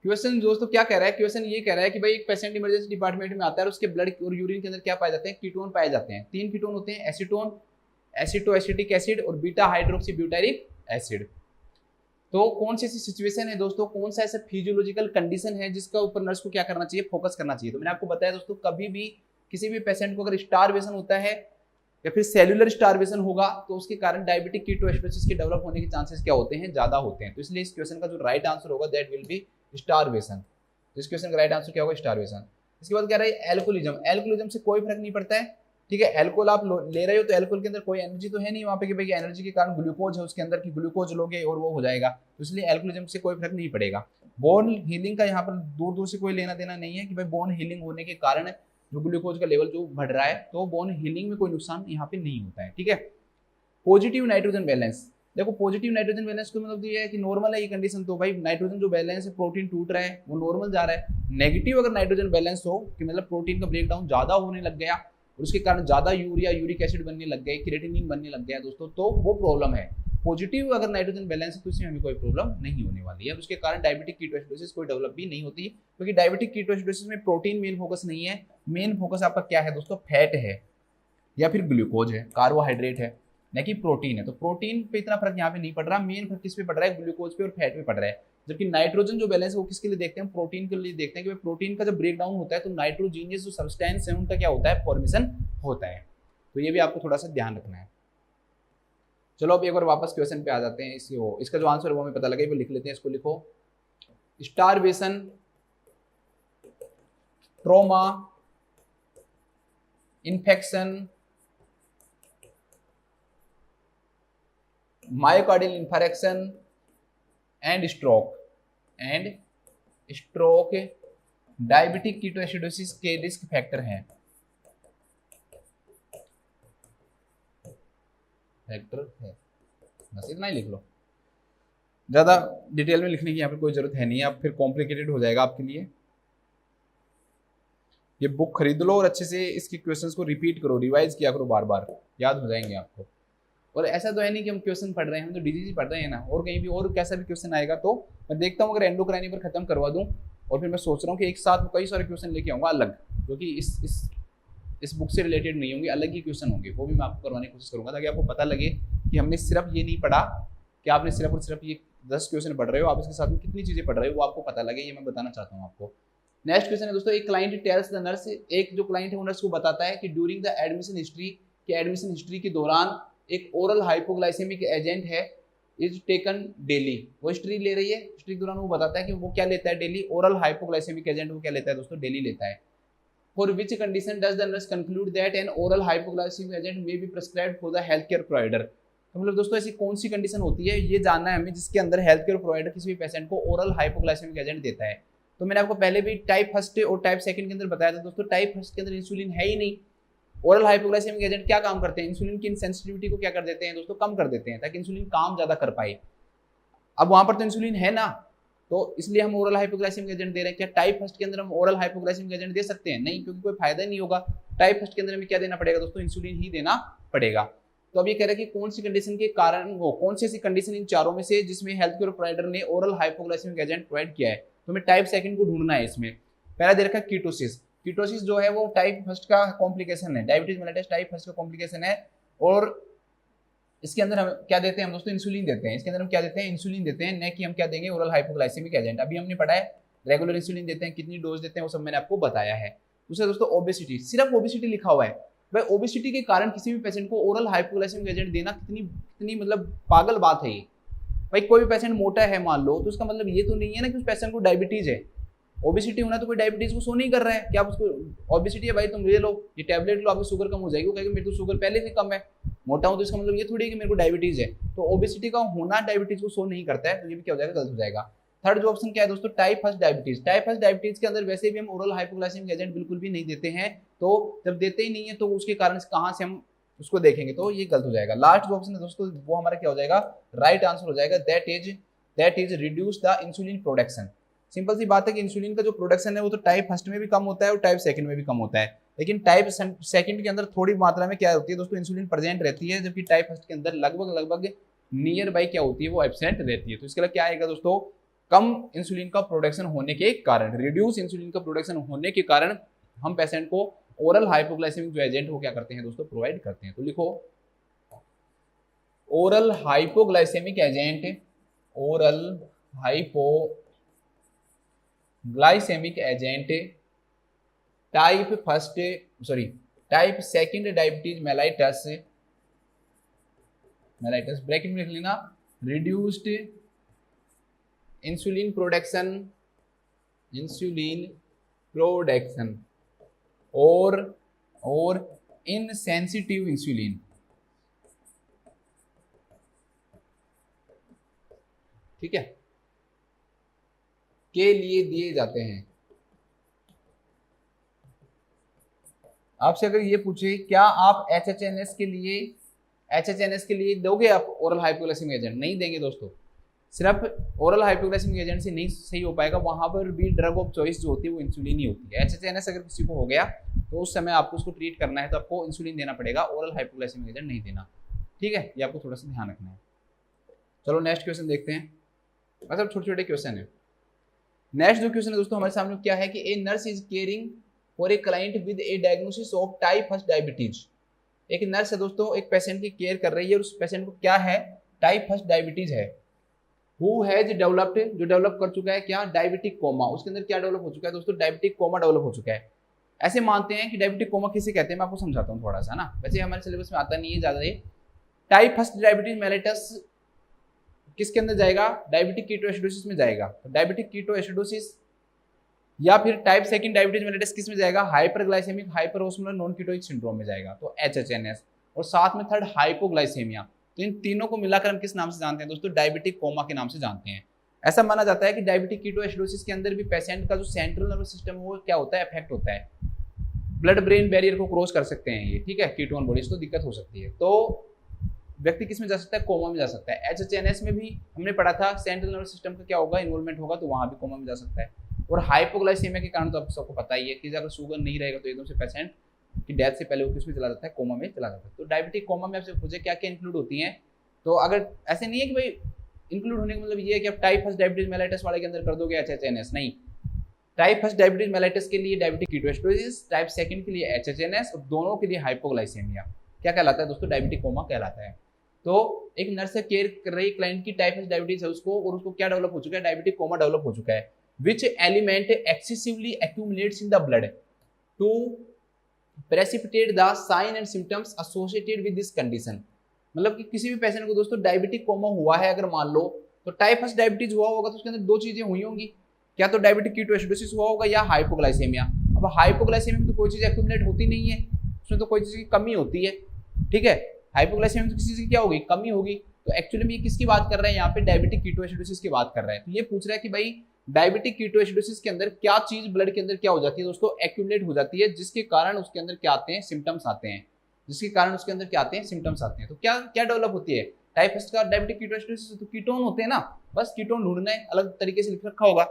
क्वेश्चन दोस्तों क्या कह रहा है, क्वेश्चन ये कह रहा है कि भाई एक पेशेंट इमरजेंसी डिपार्टमेंट में आता है और उसके ब्लड और यूरिन के अंदर क्या पाए जाते हैं, कीटोन पाए जाते हैं। 3 कीटोन होते हैं, एसीटोन, एसिटोएसिटिक एसिड और बीटा हाइड्रोक्सी ब्यूटाइरिक एसिड। तो कौन सी ऐसी सिचुएशन है दोस्तों, कौन सा ऐसा फिजियोलॉजिकल कंडीशन है जिसका ऊपर नर्स को क्या करना चाहिए, फोकस करना चाहिए। तो मैंने आपको बताया दोस्तों, कभी भी किसी भी पेशेंट को अगर स्टारवेशन होता है या फिर सेलुलर स्टारवेशन होगा तो उसके कारण डायबिटिक कीटोएसिडोसिस के डेवलप होने के चांसेस क्या होते हैं, ज्यादा होते हैं। तो इसलिए इस क्वेश्चन का जो राइट आंसर होगा दैट विल बी स्टारवेशन। तो इस क्वेश्चन का राइट आंसर क्या होगा, स्टारवेशन। इसके बाद कह रहा है एल्कोहोलिज्म। एल्कोहोलिज्म से कोई फर्क नहीं पड़ता है, ठीक है। एल्कोहल आप ले रहे हो तो एल्कोहल के अंदर कोई एनर्जी तो है नहीं वहां पे कि भाई एनर्जी के कारण ग्लूकोज है उसके अंदर, की ग्लूकोज लोगे और वो हो जाएगा, तो इसलिए एल्कोहलिज्म से कोई फर्क नहीं पड़ेगा। बोन हीलिंग का यहाँ पर दूर दूर से कोई लेना देना नहीं है कि भाई बोन हीलिंग होने के कारण जो ग्लूकोज का लेवल जो बढ़ रहा है तो बोन हीलिंग में कोई नुकसान यहाँ पे नहीं होता है, ठीक है। पॉजिटिव नाइट्रोजन बैलेंस, देखो पॉजिटिव नाइट्रोजन बैलेंस को मतलब ये है कि नॉर्मल है ये कंडीशन, तो भाई नाइट्रोजन जो बैलेंस है, प्रोटीन टूट रहा है वो नॉर्मल जा रहा है। नेगेटिव अगर नाइट्रोजन बैलेंस हो कि मतलब प्रोटीन का ब्रेकडाउन ज्यादा होने लग गया और उसके कारण ज्यादा यूरिया यूरिक एसिड बनने लग गए, क्रिएटिनिन बनने लग गया दोस्तों, तो वो प्रॉब्लम है। पॉजिटिव अगर नाइट्रोजन बैलेंस है तो इसमें हमें कोई प्रॉब्लम नहीं होने वाली है। उसके कारण डायबिटिक कीटोएसिडोसिस कोई डेवलप भी नहीं होती, क्योंकि डायबिटिक कीटोएसिडोसिस में प्रोटीन मेन फोकस नहीं है, मेन फोकस आपका क्या है दोस्तों, फैट है या फिर ग्लूकोज है, कार्बोहाइड्रेट है, न कि प्रोटीन है। तो प्रोटीन पे इतना फर्क यहाँ पे नहीं पड़ रहा, मेन फर्क किस पे पड़ रहा है, ग्लूकोज पे और फैट पे पड़ रहा है। जबकि नाइट्रोजन जो बैलेंस है वो किसके लिए देखते हैं, प्रोटीन के लिए देखते हैं कि प्रोटीन का जब ब्रेक डाउन होता है तो नाइट्रोजीनियस जो सब्सटेंस है उनका क्या होता है, फॉर्मेशन होता है। तो ये भी आपको थोड़ा सा ध्यान रखना है। चलो अब एक बार वापस क्वेश्चन पे आ जाते हैं। इसका जो आंसर है वो हमें पता लगे, वो लिख लेते हैं। इसको लिखो, starvation, trauma, infection, myocardial infarction and stroke diabetic ketoacidosis के रिस्क फैक्टर हैं। बस इतना ही लिख लो, ज्यादा डिटेल में लिखने की यहाँ पे कोई जरूरत है नहीं है, अब फिर कॉम्प्लिकेटेड हो जाएगा आपके लिए। ये बुक खरीद लो और अच्छे से इसके क्वेश्चंस को रिपीट करो, रिवाइज किया करो, बार बार याद हो जाएंगे आपको। और ऐसा तो है नहीं कि हम क्वेश्चन पढ़ रहे हैं, हम तो डिजीज पढ़ रहे हैं ना, और कहीं भी और कैसा भी क्वेश्चन आएगा तो मैं देखता हूँ अगर एंडोक्राइन पर खत्म करवा दूँ, और फिर मैं सोच रहा हूँ कि एक साथ में कई सारे क्वेश्चन लेके आऊँगा अलग, जो कि इस बुक से रिलेटेड नहीं होंगे, अलग ही क्वेश्चन होंगे, वो भी मैं आपको करवाने की कोशिश करूँगा, ताकि आपको पता लगे कि हमने सिर्फ ये नहीं पढ़ा कि आपने सिर्फ और सिर्फ ये 10 क्वेश्चन पढ़ रहे हो, आप इसके साथ में कितनी चीज़ें पढ़ रहे हो वो आपको पता लगे, ये मैं बताना चाहता हूँ आपको। नेक्स्ट क्वेश्चन है दोस्तों, एक क्लाइंट टेल्स द नर्स, एक जो क्लाइंट है वो नर्स को बताता है कि ड्यूरिंग द एडमिशन हिस्ट्री के दौरान एक ओरल हाइपोग्लाइसेमिक एजेंट है इज टेकन डेली। वो हिस्ट्री ले रही है, हिस्ट्री के दौरान वो बताता है कि वो क्या लेता है डेली, ओरल हाइपोग्लाइसेमिक एजेंट वो क्या लेता है दोस्तों, डेली लेता है। For which condition does the nurse conclude that an oral hypoglycemic agent may be prescribed for the health care provider. तो मतलब दोस्तों ऐसी कौन सी कंडीशन होती है ये जानना है हमें, जिसके अंदर हेल्थ केयर प्रोवाइडर किसी भी पेशेंट को ओरल हाइपोग्लाइसेमिक एजेंट देता है। तो मैंने आपको पहले भी टाइप फर्स्ट और टाइप सेकंड के अंदर बताया था दोस्तों, टाइप फर्स्ट के अंदर इंसुलिन है ही नहीं। ओरल हाइपोग्लाइसेमिक एजेंट क्या काम करते हैं, इंसुलिन की इनसेंसिटिविटी को क्या कर देते हैं दोस्तों, कम कर देते हैं, ताकि इंसुलिन काम ज्यादा कर पाए। अब वहां पर तो इंसुलिन है ना, तो इसलिए हम ओरल हाइपोग्लाइसेमिक एजेंट दे रहे हैं। क्या टाइप फर्स्ट के अंदर हम ओरल हाइपोग्लाइसेमिक एजेंट दे सकते हैं? नहीं, क्योंकि कोई फायदा नहीं होगा। टाइप फर्स्ट के अंदर हमें क्या देना पड़ेगा दोस्तों, इंसुलिन ही देना पड़ेगा। तो अब ये कह रहा है कि कौन सी कंडीशन के कारण वो कौन सी ऐसी कंडीशन इन चारों में से जिसमें हेल्थ केयर प्रोवाइडर ने ओरल हाइपोग्लाइसेमिक एजेंट प्रोवाइड किया है, तो हमें टाइप सेकंड को ढूंढना है। इसमें पहला दे रखा है कीटोसिस। कीटोसिस जो है वो टाइप फर्स्ट का कॉम्प्लिकेशन है, डायबिटीज मेलिटस टाइप फर्स्ट का कॉम्प्लिकेशन है। और इसके अंदर हम क्या देते हैं हम दोस्तों, इंसुलिन देते हैं। इसके अंदर हम क्या देते हैं, इंसुलिन देते हैं, न कि हम क्या देंगे, ओरल हाइपोग्लाइसेमिक एजेंट। अभी हमने पढ़ा है रेगुलर इंसुलिन देते हैं, कितनी डोज देते हैं वो सब मैंने आपको बताया है। दूसरा दोस्तों ओबेसिटी, सिर्फ ओबेसिटी लिखा हुआ है भाई। ओबेसिटी के कारण किसी भी पेशेंट को ओरल हाइपोग्लाइसेमिक एजेंट देना कितनी मतलब पागल बात है ये। भाई कोई भी पेशेंट मोटा है मान लो, तो उसका मतलब ये तो नहीं है ना कि उस पेशेंट को डायबिटीज है। ओबेसिटी होना तो कोई डायबिटीज को सो नहीं कर रहा है कि आप उसको ओबेसिटी है भाई तुम ले लो ये टैबलेट लो आपकी शुगर कम हो जाएगी, वो कहेगा मेरी तो शुगर पहले से कम है, मोटा हूं तो इसका मतलब ये थोड़ी है कि मेरे को डायबिटीज है। तो ओबेसिटी का होना डायबिटीज को सो नहीं करता है, तो ये भी क्या हो जाएगा, गलत हो जाएगा। थर्ड जो ऑप्शन क्या है दोस्तों, type first diabetes. Type first diabetes के अंदर वैसे भी हम ओरल हाइपोग्लाइसेमिक एजेंट बिल्कुल भी नहीं देते हैं, तो जब देते ही नहीं है तो उसके कारण कहाँ से हम उसको देखेंगे, तो ये गलत हो जाएगा। लास्ट जो ऑप्शन है दोस्तों वो हमारा क्या हो जाएगा, राइट आंसर हो जाएगा, that is reduce the insulin production. Simple सी बात है कि इंसुलिन का जो प्रोडक्शन है वो तो टाइप फर्स्ट में भी कम होता है और टाइप सेकंड में भी कम होता है, लेकिन टाइप सेकंड के अंदर थोड़ी मात्रा में क्या होती है दोस्तों, इंसुलिन प्रेजेंट रहती है, जबकि टाइप फर्स्ट के अंदर लगभग नियर बाई क्या होती है, वो एब्सेंट रहती है। तो इसके लिए क्या आएगा दोस्तों, कम इंसुलिन का प्रोडक्शन होने के कारण, रिड्यूस इंसुलिन का प्रोडक्शन होने के कारण हम पेशेंट को ओरल हाइपोग्लाइसेमिक जो एजेंट वो क्या करते हैं दोस्तों, प्रोवाइड करते हैं। तो लिखो oral hypoglycemic agent, oral hypoglycemic agent type second diabetes mellitus bracket में लिख लेना, रिड्यूस्ड इंसुलिन प्रोडक्शन और इनसेंसिटिव इंसुलिन, ठीक है, के लिए दिए जाते हैं। आपसे अगर ये पूछे क्या आप एचएचएनएस के लिए दोगे आप ओरल हाइपोग्लाइसेमिक एजेंट, नहीं देंगे दोस्तों। सिर्फ ओरल हाइपोग्लाइसेमिक एजेंट से नहीं सही हो पाएगा, वहां पर भी ड्रग ऑफ चॉइस जो होती है वो इंसुलिन ही होती है। एचएचएनएस अगर किसी को हो गया तो उस समय आपको उसको ट्रीट करना है तो आपको इंसुलिन देना पड़ेगा, ओरल हाइपोग्लाइसेमिक एजेंट नहीं देना, ठीक है, ये आपको थोड़ा सा ध्यान रखना है। चलो नेक्स्ट क्वेश्चन देखते हैं, मतलब छोटे छोटे क्वेश्चन है। नेक्स्ट जो क्वेश्चन है दोस्तों हमारे सामने क्या है कि a nurse is caring for a client with A diagnosis of type first diabetes. एक नर्स है दोस्तों, एक पेशेंट की केयर कर रही है और उस पेशेंट को क्या है, टाइप फर्स्ट डायबिटीज है। हु हैज डेवलप्ड, जो डेवलप कर चुका है क्या, डायबिटिक कोमा। उसके अंदर क्या डेवलप हो चुका है दोस्तों, डायबिटिक कोमा डेवलप हो चुका है। ऐसे मानते हैं कि डायबिटिक कोमा किसे कहते हैं, मैं आपको समझाता हूँ थोड़ा सा ना, वैसे हमारे सिलेबस में आता नहीं है ज्यादा। ये टाइप फर्स्ट डायबिटीज मेलिटस किसके अंदर जाएगा, डायबिटिक कीटोएसिडोसिस में जाएगा। तो डायबिटिक कीटोएसिडोसिस या फिर टाइप सेकंड डायबिटीज मेलिटस किस में जाएगा, hyperglycaemic hyperosmolar non ketotic syndrome में जाएगा, तो एचएचएनएस। और साथ में थर्ड हाइपोग्लाइसेमिया। तो इन तीनों को मिलाकर हम किस नाम से जानते हैं दोस्तों, डायबिटिक कोमा के नाम से जानते हैं। ऐसा माना जाता है कि डायबिटिक कीटोएसिडोसिस के अंदर भी पेशेंट का जो सेंट्रल नर्वस सिस्टम है वो क्या होता है, अफेक्ट होता है, ब्लड ब्रेन बैरियर को क्रॉस कर सकते हैं ये, ठीक है, कीटोन बॉडीज, तो दिक्कत हो सकती है। तो व्यक्ति किस में जा सकता है, कोमा में जा सकता है। एचएचएनएस में भी हमने पढ़ा था सेंट्रल नर्वस सिस्टम का क्या होगा, इन्वॉल्वमेंट होगा, तो वहां भी कोमा में जा सकता है। और हाइपोग्लाइसेमिया के कारण तो आप सबको पता ही है कि अगर शुगर नहीं रहेगा तो एकदम से पेशेंट की डेथ से पहले वो किस में चला जाता है, कोमा में चला जाता है। तो डायबिटिक कोमा में आपसे पूछे क्या क्या इंक्लूड होती हैं, तो अगर ऐसे नहीं है कि भाई इंक्लूड होने का मतलब ये है कि आप टाइप फर्स्ट डायबिटीज मेलाइटिस वाले के अंदर कर दोगे एचएचएनएस, नहीं। टाइप फर्स्ट डायबिटीज मेलाइटिस के लिए डायबिटिक कीटोएसिडोसिस, टाइप सेकंड के लिए एचएचएनएस और दोनों के लिए हाइपोग्लाइसेमिया क्या कहलाता है दोस्तों, डायबिटिक कोमा कहलाता है। तो एक नर्स केयर कर रही क्लाइंट की टाइप फर्स्ट डायबिटीज है उसको, और उसको क्या डेवलप हो चुका है, डायबिटिक कोमा डेवलप हो चुका है। Which element excessively accumulates in the blood to precipitate the sign and symptoms associated with this condition। मतलब कि किसी भी पेशेंट को दोस्तों डायबिटिक कोमा हुआ है अगर मान लो, तो टाइप फर्स्ट डायबिटीज हुआ होगा तो उसके अंदर दो चीजें हुई होंगी, क्या तो डायबिटिक कीटोएसिडोसिस हुआ होगा या हाइपोग्लाइसेमिया। अब हाइपोग्लाइसेमिया में तो कोई चीज एक्यूमुलेट होती नहीं है, उसमें तो कोई चीज की कमी होती है, ठीक है। हाइपोग्लाइसेमिया में तो किसी चीज की क्या होगी, कमी होगी। तो एक्चुअली में ये किसकी बात कर रहे हैं यहाँ पे, डायबिटिक कीटोएसिडोसिस की बात कर रहे हैं। तो ये पूछ रहा है कि भाई डायबिटिक कीटोएसिडोसिस के अंदर क्या चीज ब्लड के अंदर क्या हो जाती है दोस्तों, एक्यूमुलेट हो जाती है, जिसके कारण उसके अंदर क्या आते हैं, सिम्टम्स आते हैं, जिसके कारण उसके अंदर क्या आते हैं, सिम्टम्स आते हैं। तो क्या क्या डेवलप होती है टाइप फर्स्ट का डायबिटिक कीटोएसिडोसिस, तो कीटोन होते हैं ना, बस कीटोन ढूंढना है, अलग तरीके से लिख रखा होगा।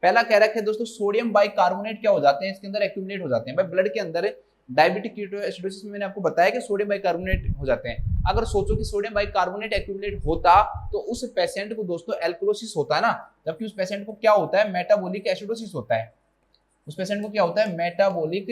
पहला कह रखा है दोस्तों सोडियम बाइकार्बोनेट क्या हो जाते हैं, इसके अंदर एक्यूमुलेट हो जाते हैं। भाई ब्लड के अंदर डायबिटिक कीटोएसिडोसिस में मैंने आपको बताया कि सोडियम बाइकार्बोनेट हो जाते हैं। अगर सोचो कि सोडियम बाइकार्बोनेट एक्यूमुलेट होता तो उस पेशेंट को दोस्तों एल्कोलोसिस होता है ना, जबकि उस पेशेंट को क्या होता है, मेटाबॉलिक एसिडोसिस होता है। उस पेशेंट को क्या होता है, मेटाबॉलिक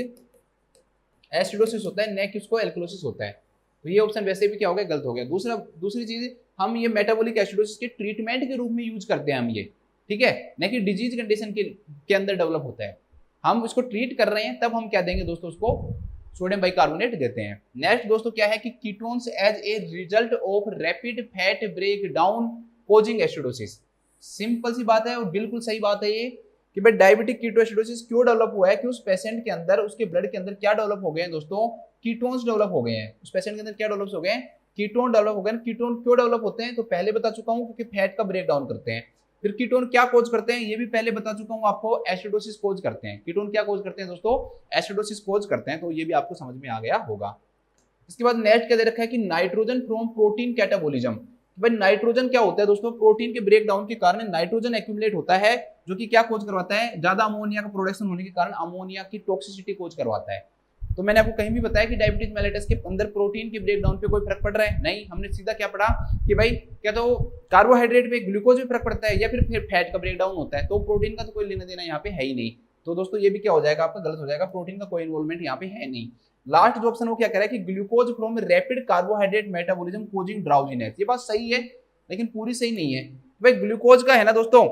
एसिडोसिस होता है, न कि उसको एल्कोलोसिस होता है। तो ये ऑप्शन वैसे भी क्या हो गया, गलत हो गया। दूसरी चीज, हम ये मेटाबॉलिक एसिडोसिस के ट्रीटमेंट के रूप में यूज करते हैं हम ये, ठीक है, न कि डिजीज कंडीशन के अंदर डेवलप होता है। हम उसको ट्रीट कर रहे हैं तब हम क्या देंगे दोस्तों, उसको सोडियम बाइकार्बोनेट देते हैं। नेक्स्ट दोस्तों क्या है कि ketones as a result of rapid fat break down causing acidosis. Simple सी बात है और बिल्कुल सही बात है ये कि भाई डायबिटिक कीटोएसिडोसिस क्यों डेवलप हुआ है, कि उस पेशेंट के अंदर, उसके ब्लड के अंदर क्या डेवलप हो गए हैं दोस्तों, कीटोन्स डेवलप हो गए हैं। उस पेशेंट के अंदर क्या डेवलप हो गए हैं, कीटोन डेवलप हो गए। कीटोन क्यों डेवलप होते हैं तो पहले बता चुका हूं, क्योंकि फैट का ब्रेक डाउन करते हैं। फिर कीटोन क्या कोज करते हैं ये भी पहले बता चुका हूं आपको, एसिडोसिस कोज करते हैं। कीटोन क्या कोज करते हैं दोस्तों, एसिडोसिस कोज करते हैं। तो ये भी आपको समझ में आ गया होगा। इसके बाद नेक्स्ट क्या दे रखा है कि नाइट्रोजन फ्रॉम प्रोटीन कैटाबोलिज्म। भाई नाइट्रोजन क्या होता है दोस्तों, प्रोटीन के ब्रेक डाउन के कारण नाइट्रोजन एक्यूमुलेट होता है, जो कि क्या कोज करवाता है, ज्यादा अमोनिया का प्रोडक्शन होने के कारण अमोनिया की टॉक्सिसिटी कोज करवाता है। तो मैंने आपको कहीं भी बताया कि डायबिटीज मेलिटस के अंदर प्रोटीन के ब्रेक डाउन पे कोई फर्क पड़ रहा है, नहीं। हमने सीधा क्या पढ़ा कि भाई क्या तो कार्बोहाइड्रेट पे ग्लूकोज में फर्क पड़ता है या फिर फैट का ब्रेक डाउन होता है, तो प्रोटीन का तो कोई लेना देना यहाँ पे है ही नहीं। तो दोस्तों ये भी क्या हो जाएगा आपका, गलत हो जाएगा, प्रोटीन का कोई इन्वॉल्वमेंट यहाँ पे है नहीं। लास्ट जो ऑप्शन वो क्या कह रहा है कि glucose from rapid carbohydrate metabolism causing drowsiness. ये बात सही है लेकिन पूरी सही नहीं है। भाई ग्लूकोज का है ना दोस्तों,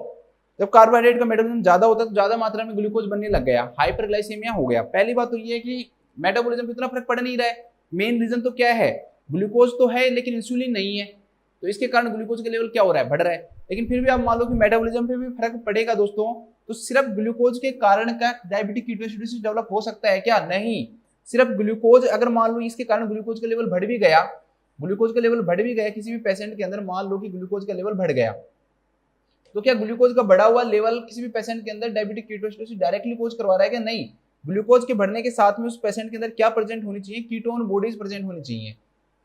जब कार्बोहाइड्रेट का मेटाबॉलिज्म ज्यादा होता है तो ज्यादा मात्रा में ग्लूकोज बनने लग गया, हाइपरग्लाइसेमिया हो गया। पहली बात तो ये है कि मेटाबॉलिज्म पे इतना फर्क पड़ नहीं रहा है। मेन रीजन तो क्या है, ग्लूकोज तो है लेकिन इंसुलिन नहीं है, तो इसके कारण ग्लूकोज का लेवल क्या हो रहा है, बढ़ रहा है। लेकिन फिर भी आप मान लो कि मेटाबॉलिज्म पे भी फर्क पड़ेगा दोस्तों, तो सिर्फ ग्लूकोज के कारण का डायबिटिक कीटोएसिडोसिस डेवलप हो सकता है क्या, नहीं। सिर्फ ग्लूकोज, अगर मान लो इसके कारण ग्लूकोज का लेवल बढ़ भी गया, ग्लूकोज का लेवल बढ़ भी गया किसी भी पेशेंट के अंदर, मान लो कि ग्लूकोज का लेवल बढ़ गया, तो क्या ग्लूकोज का बढ़ा हुआ लेवल किसी भी पेशेंट के अंदर डायबिटिक कीटोएसिडोसिस डायरेक्टली कोज करवा रहा है क्या, नहीं। ग्लूकोज के बढ़ने के साथ में उस पेशेंट के अंदर क्या प्रेजेंट होनी चाहिए, कीटोन बॉडीज प्रेजेंट होनी चाहिए।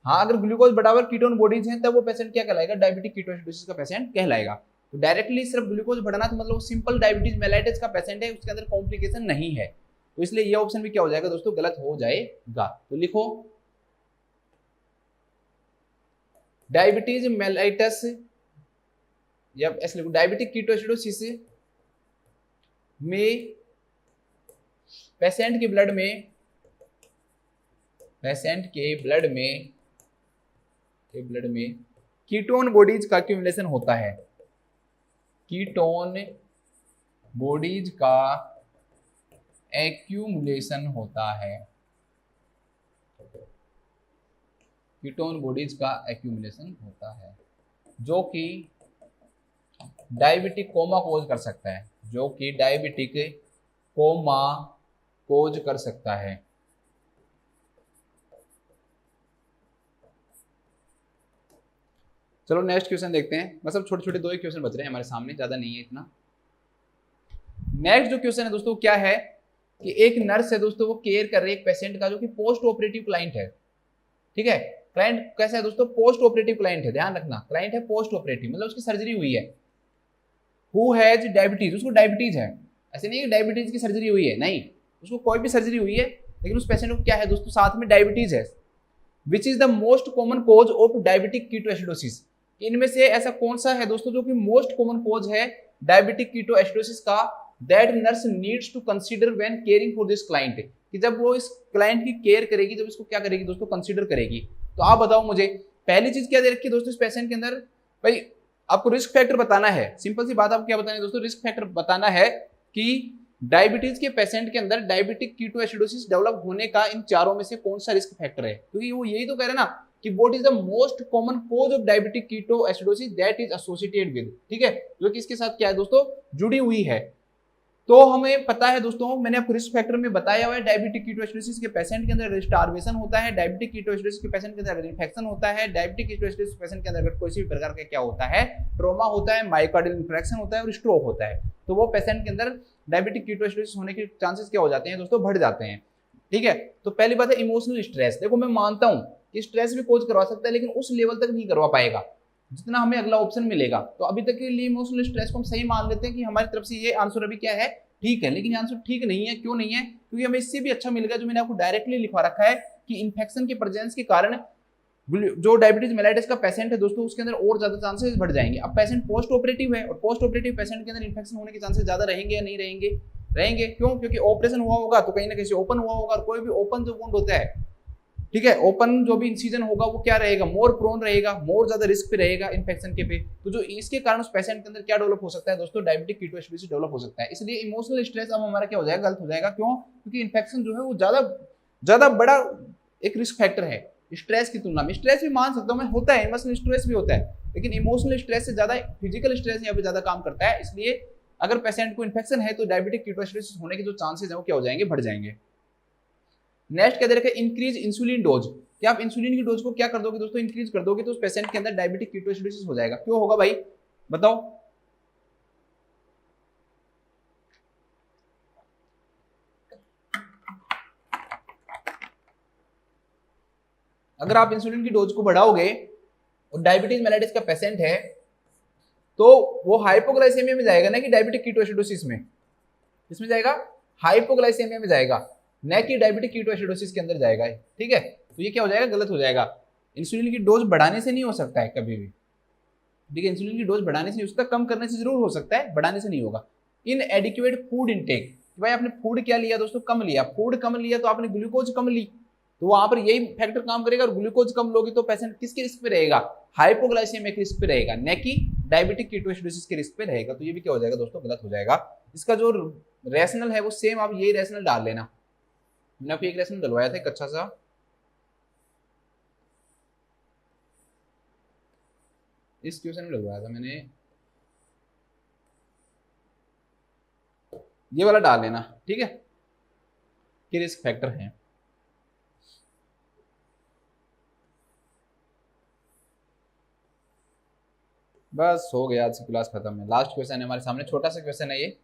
हाँ, अगर ग्लूकोज बढ़ावर कीटोन बॉडीज हैं तब वो पेशेंट क्या कहलाएगा, डायबिटिक कीटोएसिडोसिस का पेशेंट कहलाएगा। तो डायरेक्टली सिर्फ ग्लूकोज बढ़ना तो मतलब सिंपल डायबिटीज मेलाइटिस का पेशेंट है, उसके अंदर कॉम्प्लिकेशन नहीं है। तो इसलिए ये ऑप्शन भी क्या हो जाएगा दोस्तों, गलत हो जाएगा। तो लिखो डायबिटीज मेलाइटिस या ऐसे लिखो डायबिटिक कीटोएसिडोसिस में पेशेंट के ब्लड में कीटोन बॉडीज का एक्यूमुलेशन होता है, कीटोन बॉडीज का एक्यूमुलेशन होता है, कीटोन बॉडीज का एक्यूमुलेशन होता है, जो कि डायबिटिक कोमा कोज कर सकता है, जो कि डायबिटिक कोमा कोज कर सकता है। चलो नेक्स्ट क्वेश्चन देखते हैं। मतलब छोटे छोटे दो ही क्वेश्चन बच रहे हैं हमारे सामने, ज्यादा नहीं है इतना। नेक्स्ट जो क्वेश्चन है दोस्तों क्या है कि एक नर्स है दोस्तों, वो केयर कर रही है एक पेशेंट का जो कि पोस्ट ऑपरेटिव क्लाइंट है, ठीक है। क्लाइंट कैसा है दोस्तों, पोस्ट ऑपरेटिव क्लाइंट है, ध्यान रखना, क्लाइंट है पोस्ट ऑपरेटिव, मतलब उसकी सर्जरी हुई है। हु हैज डायबिटीज, उसको डायबिटीज है, ऐसे नहीं है डायबिटीज की सर्जरी हुई है, नहीं, उसको कोई भी सर्जरी हुई है लेकिन उस पेशेंट को क्या है दोस्तों, साथ में डायबिटीज है। Which is the most common cause of diabetic ketoacidosis, इनमें से ऐसा कौन सा है दोस्तों जो कि मोस्ट कॉमन कोज है डायबिटिक कीटोएसिडोसिस का, that nurse needs to consider when caring for this client, कि जब वो इस क्लाइंट की केयर करेगी, जब इसको क्या करेगी दोस्तों, कंसीडर करेगी। तो आप बताओ मुझे, पहली चीज क्या दे रखी है दोस्तों इस पेशेंट के अंदर, भाई आपको रिस्क फैक्टर बताना है। सिंपल सी बात, आपको क्या बताना है दोस्तों, रिस्क फैक्टर बताना है कि डायबिटीज के पेशेंट के अंदर डायबिटिक कीटोएसिडोसिस डेवलप होने का इन चारों में से कौन सा रिस्क फैक्टर है, क्योंकि वो यही तो कह रहे हैं ना कि what is the most common cause of diabetic ketoacidosis that is associated with, ठीक है, जो कि इसके साथ क्या है दोस्तों, जुड़ी हुई है। तो हमें पता है दोस्तों, मैंने आपको रिस्क फैक्टर में बताया हुआ है, डायबिटिक कीटोएसिडोसिस के पेशेंट के अंदर स्टार्वेशन होता है, डायबिटिक कीटोएसिडोसिस के पेशेंट के अंदर इन्फेक्शन होता है, डायबिटिक कीटोएसिडोसिस पेशेंट के अंदर कोई भी प्रकार का क्या होता है, ट्रॉमा होता है, मायोकार्डियल इंफ्रेक्शन होता है और स्ट्रोक होता है। तो वो पेशेंट के अंदर डायबिटिक कीटोएसिडोसिस होने के चांसेस क्या हो जाते हैं दोस्तों, बढ़ जाते हैं। ठीक है, तो पहली बात है इमोशनल स्ट्रेस। देखो मैं मानता हूं कि स्ट्रेस भी कोज करवा सकता है, लेकिन उस लेवल तक नहीं करवा पाएगा जितना हमें अगला ऑप्शन मिलेगा। तो अभी तक के लिए इमोशनल स्ट्रेस को हम सही मान लेते हैं कि हमारी तरफ से ये आंसर अभी क्या है, ठीक है। लेकिन ये आंसर ठीक नहीं है, क्यों नहीं है, क्योंकि हमें इससे भी अच्छा मिल गया जो मैंने आपको डायरेक्टली लिखवा रखा है कि इन्फेक्शन के प्रेजेंस के कारण जो डायबिटीज मेलाइटिस का पेशेंट है दोस्तों, उसके अंदर और ज्यादा चांसेस बढ़ जाएंगे। अब पेशेंट पोस्ट ऑपरेटिव है और पोस्ट ऑपरेटिव पेशेंट के अंदर इन्फेक्शन होने के चांसेस ज्यादा रहेंगे या नहीं रहेंगे, रहेंगे। क्यों? क्योंकि ऑपरेशन हुआ होगा तो कहीं ना कहीं ओपन हुआ होगा, और कोई भी ओपन जो वुंड होता है, ठीक है, ओपन जो भी इंसिजन होगा वो क्या रहेगा, मोर प्रोन रहेगा, मोर ज्यादा रिस्क पे रहेगा इन्फेक्शन के पे। तो जो इसके कारण उस पेशेंट के अंदर क्या डेवलप हो सकता है दोस्तों, डायबिटिक कीटोएसिडोसिस डेवलप हो सकता है। इसलिए इमोशनल स्ट्रेस अब हमारा क्या हो जाएगा, गलत हो जाएगा। क्यों? क्योंकि इन्फेक्शन जो है वो ज्यादा बड़ा एक रिस्क फैक्टर है स्ट्रेस की तुलना में। स्ट्रेस भी मान सकता हूं मैं, होता है, इमोशनल स्ट्रेस भी होता है, लेकिन इमोशनल स्ट्रेस से ज्यादा फिजिकल स्ट्रेस यहाँ पे ज्यादा काम करता है। इसलिए अगर पेशेंट को इन्फेक्शन है तो डायबिटिक कीटोएसिडोसिस होने के जो चांसेस है वो क्या हो जाएंगे, बढ़ जाएंगे। नेक्स्ट क्या दे रखा है, इंक्रीज इंसुलिन डोज। क्या आप इंसुलिन की डोज को क्या कर दोगे दोस्तों, इंक्रीज कर दोगे तो उस पेशेंट के अंदर डायबिटिक कीटोएसिडोसिस हो जाएगा। क्यों होगा भाई, बताओ। अगर आप इंसुलिन की डोज को बढ़ाओगे और डायबिटीज मेलाइटिस का पेशेंट है तो वो हाइपोग्लाइसेमिया में जाएगा ना कि डायबिटिक कीटोएसिडोसिस में, इसमें जाएगा, हाइपोग्लाइसेमिया में जाएगा, न कि डायबिटिक कीटोएसिडोसिस के अंदर जाएगा। ठीक है, तो ये क्या हो जाएगा, गलत हो जाएगा। इंसुलिन की डोज बढ़ाने से नहीं हो सकता है कभी भी, ठीक है, इंसुलिन की डोज बढ़ाने से नहीं हो सकता, कम करने से जरूर हो सकता है, बढ़ाने से नहीं होगा। इन एडिक्वेट फूड इनटेक, भाई आपने फूड क्या लिया दोस्तों, कम लिया, फूड कम लिया तो आपने ग्लूकोज कम ली, तो वहां पर यही फैक्टर काम करेगा। और ग्लूकोज कम लोगे तो पेशेंट किसके रिस्क पे रहेगा, हाइपोग्लाइसेमिया के रिस्क पे रहेगा, न कि डायबिटिक कीटोएसिडोसिस के रिस्क पे रहेगा। तो ये भी क्या हो जाएगा दोस्तों, गलत हो जाएगा। इसका जो रैशनल है वो सेम आप यही रैशनल डाल लेना। मैंने आपको एक रैशनल डलवाया था एक अच्छा सा, इस क्वेश्चन में डलवाया था मैंने, ये वाला डाल लेना, ठीक है, कि रिस्क फैक्टर है। बस हो गया, आज की क्लास खत्म है। लास्ट क्वेश्चन है हमारे सामने, छोटा सा क्वेश्चन है ये।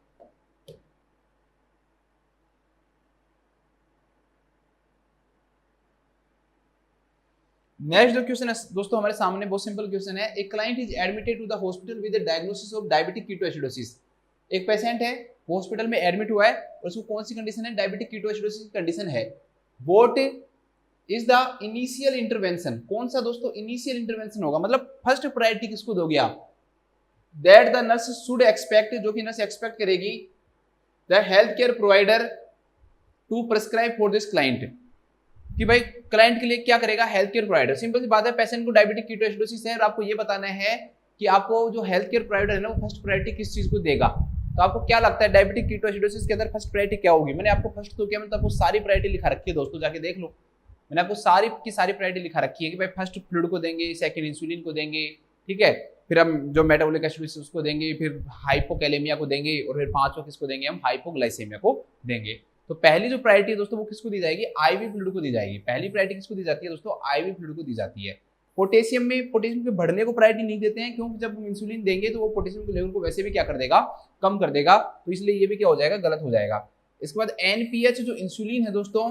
नेक्स्ट जो क्वेश्चन है दोस्तों हमारे सामने बहुत सिंपल क्वेश्चन है। एक client is admitted to the hospital with the diagnosis of diabetic ketoacidosis. एक पेशेंट है, हॉस्पिटल में एडमिट हुआ है और उसको कौन सी कंडीशन है, डायबिटिक कीटोएसिडोसिस की कंडीशन है। What is the initial intervention, कौन सा दोस्तों इनिशियल इंटरवेंशन होगा, मतलब फर्स्ट प्रायोरिटी किसको दोगे आप, that the nurse should expect, जो कि नर्स एक्सपेक्ट करेगी, the health care provider to prescribe for this client, कि भाई क्लाइंट के लिए क्या करेगा, हेल्थ केयर प्रोवाइडर। सिंपल सी बात है, पेशेंट को डायबिटिक कीटोएसिडोसिस है और आपको ये बताना है कि आपको जो हेल्थ केयर प्रोवाइडर है ना वो फर्स्ट प्रायोरिटी किस चीज को देगा। तो आपको क्या लगता है डायबिटिक कीटोएसिडोसिस के अंदर फर्स्ट प्रायोरिटी क्या होगी। मैंने आपको फर्स्ट तो क्या, मैंने आपको सारी प्रायोरिटी लिखा रखी है दोस्तों, जाके देख लो। मैंने आपको सारी की सारी प्रायोरिटी लिखा रखी है कि भाई फर्स्ट फ्लूइड को देंगे, सेकंड इंसुलिन को देंगे, ठीक है, फिर हम जो मेटाबॉलिक एसिडोसिस उसको देंगे, फिर हाइपोकैलेमिया को देंगे, और फिर पांचवा किसको देंगे, हम हाइपोग्लाइसेमिया को देंगे। तो पहली जो प्रायोरिटी है दोस्तों वो किसको दी जाएगी, आईवी फ्लूइड को दी जाएगी। पहली प्रायोरिटी किसको दी जाती है दोस्तों, आईवी फ्लूइड को दी जाती है। पोटेशियम में, पोटेशियम के बढ़ने को प्रायोरिटी नहीं देते हैं, क्योंकि जब हम इंसुलिन देंगे तो वो पोटेशियम के लेवल को वैसे भी क्या कर देगा, कम कर देगा। तो इसलिए ये भी क्या हो जाएगा, गलत हो जाएगा। इसके बाद एनपीएच जो इंसुलिन है दोस्तों,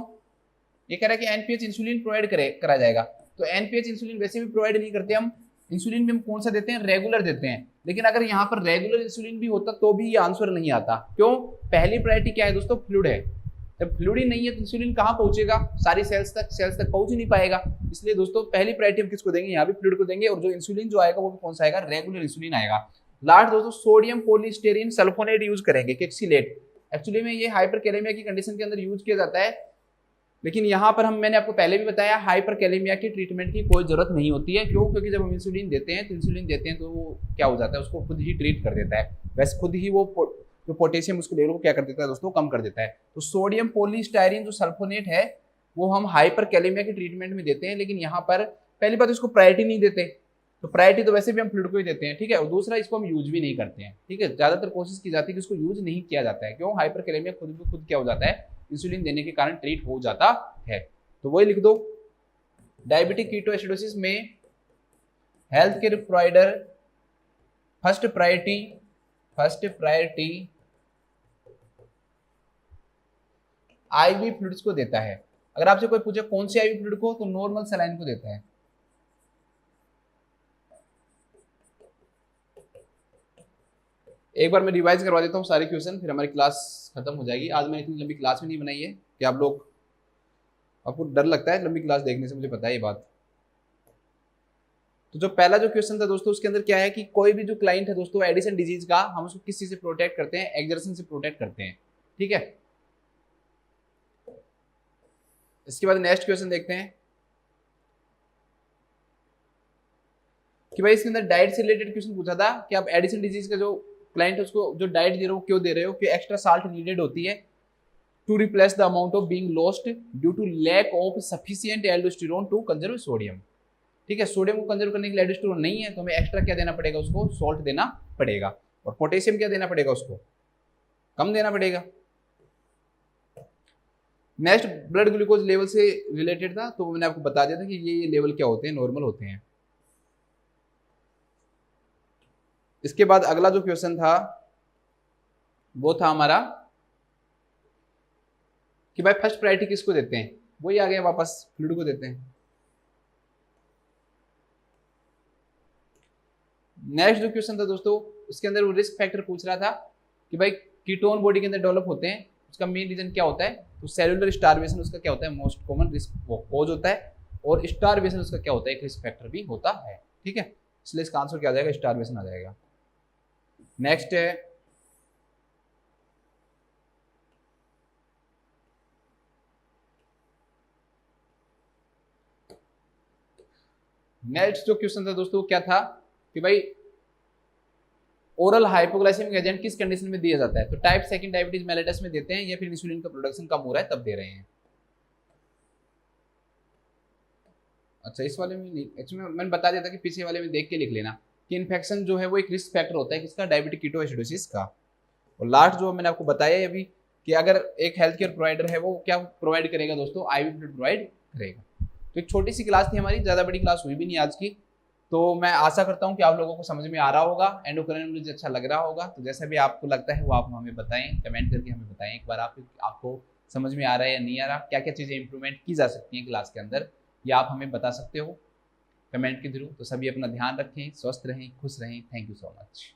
ये कह रहा है कि एनपीएच इंसुलिन प्रोवाइड करा जाएगा। तो एनपीएच इंसुलिन वैसे भी प्रोवाइड नहीं करते हम, इंसुलिन भी हम कौन सा देते हैं, रेगुलर देते हैं। लेकिन अगर यहाँ पर रेगुलर इंसुलिन भी होता तो भी ये आंसर नहीं आता। क्यों, पहली प्रायोरिटी क्या है दोस्तों, फ्लूइड है। जब फ्लूइड ही नहीं है तो इंसुलिन कहाँ पहुंचेगा, सारी सेल्स तक पहुंच ही नहीं पाएगा। इसलिए दोस्तों पहली प्रायोरिटी हम किसको देंगे, यहाँ भी फ्लूइड को देंगे, और जो इंसुलिन जो आएगा वो भी कौन सा आएगा, रेगुलर इंसुलिन आएगा। लास्ट दोस्तों सोडियम पॉलीस्टेरीन सल्फोनेट यूज करेंगे, किक्सिलेट। एक्चुअली में ये हाइपरकैलेमिया की कंडीशन के अंदर यूज किया जाता है, लेकिन यहाँ पर मैंने आपको पहले भी बताया हाइपरकैलेमिया की ट्रीटमेंट की कोई जरूरत नहीं होती है। क्यों, क्योंकि जब हम इंसुलिन देते हैं तो वो क्या हो जाता है, उसको खुद ही ट्रीट कर देता है, वैसे खुद ही वो जो पोटेशियम उसके लेवल को क्या कर देता है दोस्तों, कम कर देता है। तो सोडियम पॉलीस्टायरीन जो सल्फोनेट है वो हम हाइपरकैलेमिया के ट्रीटमेंट में देते हैं, लेकिन यहाँ पर पहली बात इसको प्रायोरिटी नहीं देते, तो प्रायोरिटी तो वैसे भी हम फ्लूइड को ही देते हैं, ठीक है। और दूसरा, इसको हम यूज भी नहीं करते हैं, ठीक है। ज्यादातर कोशिश की जाती है कि इसको यूज नहीं किया जाता है। क्यों? हाइपरकैलेमिया खुद क्या हो जाता है, इंसुलिन देने के कारण ट्रीट हो जाता है। तो वही लिख दो, डायबिटिक कीटोएसिडोसिस में health care provider first priority ivy fluids को देता है। अगर आपसे कोई पूछे कौन सी आईवी फ्लूइड को, तो नॉर्मल सलाइन को देता है। एक बार मैं रिवाइज करवा देता हूँ सारे क्वेश्चन, फिर हमारी क्लास खत्म हो जाएगी। आज मैंने इतनी लंबी क्लास भी नहीं बनाई है कि आप लोग, आपको डर लगता है लंबी क्लास देखने से, मुझे पता है ये बात। तो जो पहला जो क्वेश्चन था दोस्तों, उसके अंदर क्या है कि कोई भी जो क्लाइंट है दोस्तों एडिसन डिजीज का, हम उसको किस चीज से प्रोटेक्ट करते हैं, एक्सर्शन से प्रोटेक्ट करते हैं, ठीक है। इसके बाद नेक्स्ट क्वेश्चन देखते हैं कि भाई इसके अंदर डाइट से रिलेटेड क्वेश्चन पूछा था कि आप एडिसन डिजीज का जो क्लाइंट है उसको जो डाइट दे रहे हो क्यों दे रहे हो, कि एक्स्ट्रा साल्ट नीडेड होती है to replace the amount of being lost due to lack of sufficient aldosterone to conserve sodium, ठीक है। सोडियम को कंजर्व करने के लिए एल्डोस्टेरोन नहीं है, तो हमें एक्स्ट्रा क्या देना पड़ेगा, उसको सॉल्ट देना पड़ेगा। और पोटेशियम क्या देना पड़ेगा, उसको कम देना पड़ेगा। नेक्स्ट ब्लड ग्लूकोज लेवल से रिलेटेड था, तो मैंने आपको बता दिया था कि ये लेवल क्या होते हैं, नॉर्मल होते हैं। इसके बाद अगला जो क्वेश्चन था वो था हमारा कि भाई फर्स्ट प्रायोरिटी किसको देते हैं, वही आ गया वापस, फ्लूइड को देते हैं। नेक्स्ट जो क्वेश्चन था दोस्तों, उसके अंदर वो रिस्क फैक्टर पूछ रहा था कि भाई कीटोन बॉडी के अंदर डेवलप होते हैं, उसका मेन रीजन क्या होता है, तो सेलुलर स्टारवेशन उसका क्या होता है, मोस्ट कॉमन रिस्क कॉज होता है। और स्टारवेशन उसका क्या होता है, एक रिस्क फैक्टर भी होता है, ठीक है। इसलिए इसका आंसर क्या आ जाएगा, स्टारवेशन आ जाएगा। नेक्स्ट है नेक्स्ट जो क्वेश्चन था दोस्तों, क्या था कि भाई ओरल हाइपोग्लाइसेमिक एजेंट किस कंडीशन में दिया जाता है, तो टाइप 2 डायबिटीज मेलिटस में देते हैं, या फिर इंसुलिन का प्रोडक्शन कम हो रहा है तब दे रहे हैं। अच्छा, इस वाले में नहीं, एक्चुअली मैंने बता दिया था कि पीछे वाले में देख के लिख लेना कि इन्फेक्शन जो है वो एक रिस्क फैक्टर होता है किसका, डायबिटिक कीटोएसिडोसिस का। और लास्ट जो मैंने आपको बताया अभी कि अगर एक हेल्थ केयर प्रोवाइडर है वो क्या प्रोवाइड करेगा दोस्तों, आईवी फ्लूइड प्रोवाइड करेगा। तो एक छोटी सी क्लास थी हमारी, ज़्यादा बड़ी क्लास हुई भी नहीं आज की। तो मैं आशा करता हूँ कि आप लोगों को समझ में आ रहा होगा, एंडोक्राइनोलॉजी अच्छा लग रहा होगा। तो जैसा भी आपको लगता है वो आप हमें बताएं, कमेंट करके हमें बताएं एक बार आपको समझ में आ रहा है या नहीं आ रहा, क्या क्या चीज़ें इंप्रूवमेंट की जा सकती हैं क्लास के अंदर, या आप हमें बता सकते हो कमेंट के थ्रू। तो सभी अपना ध्यान रखें, स्वस्थ रहें, खुश रहें। Thank you so much.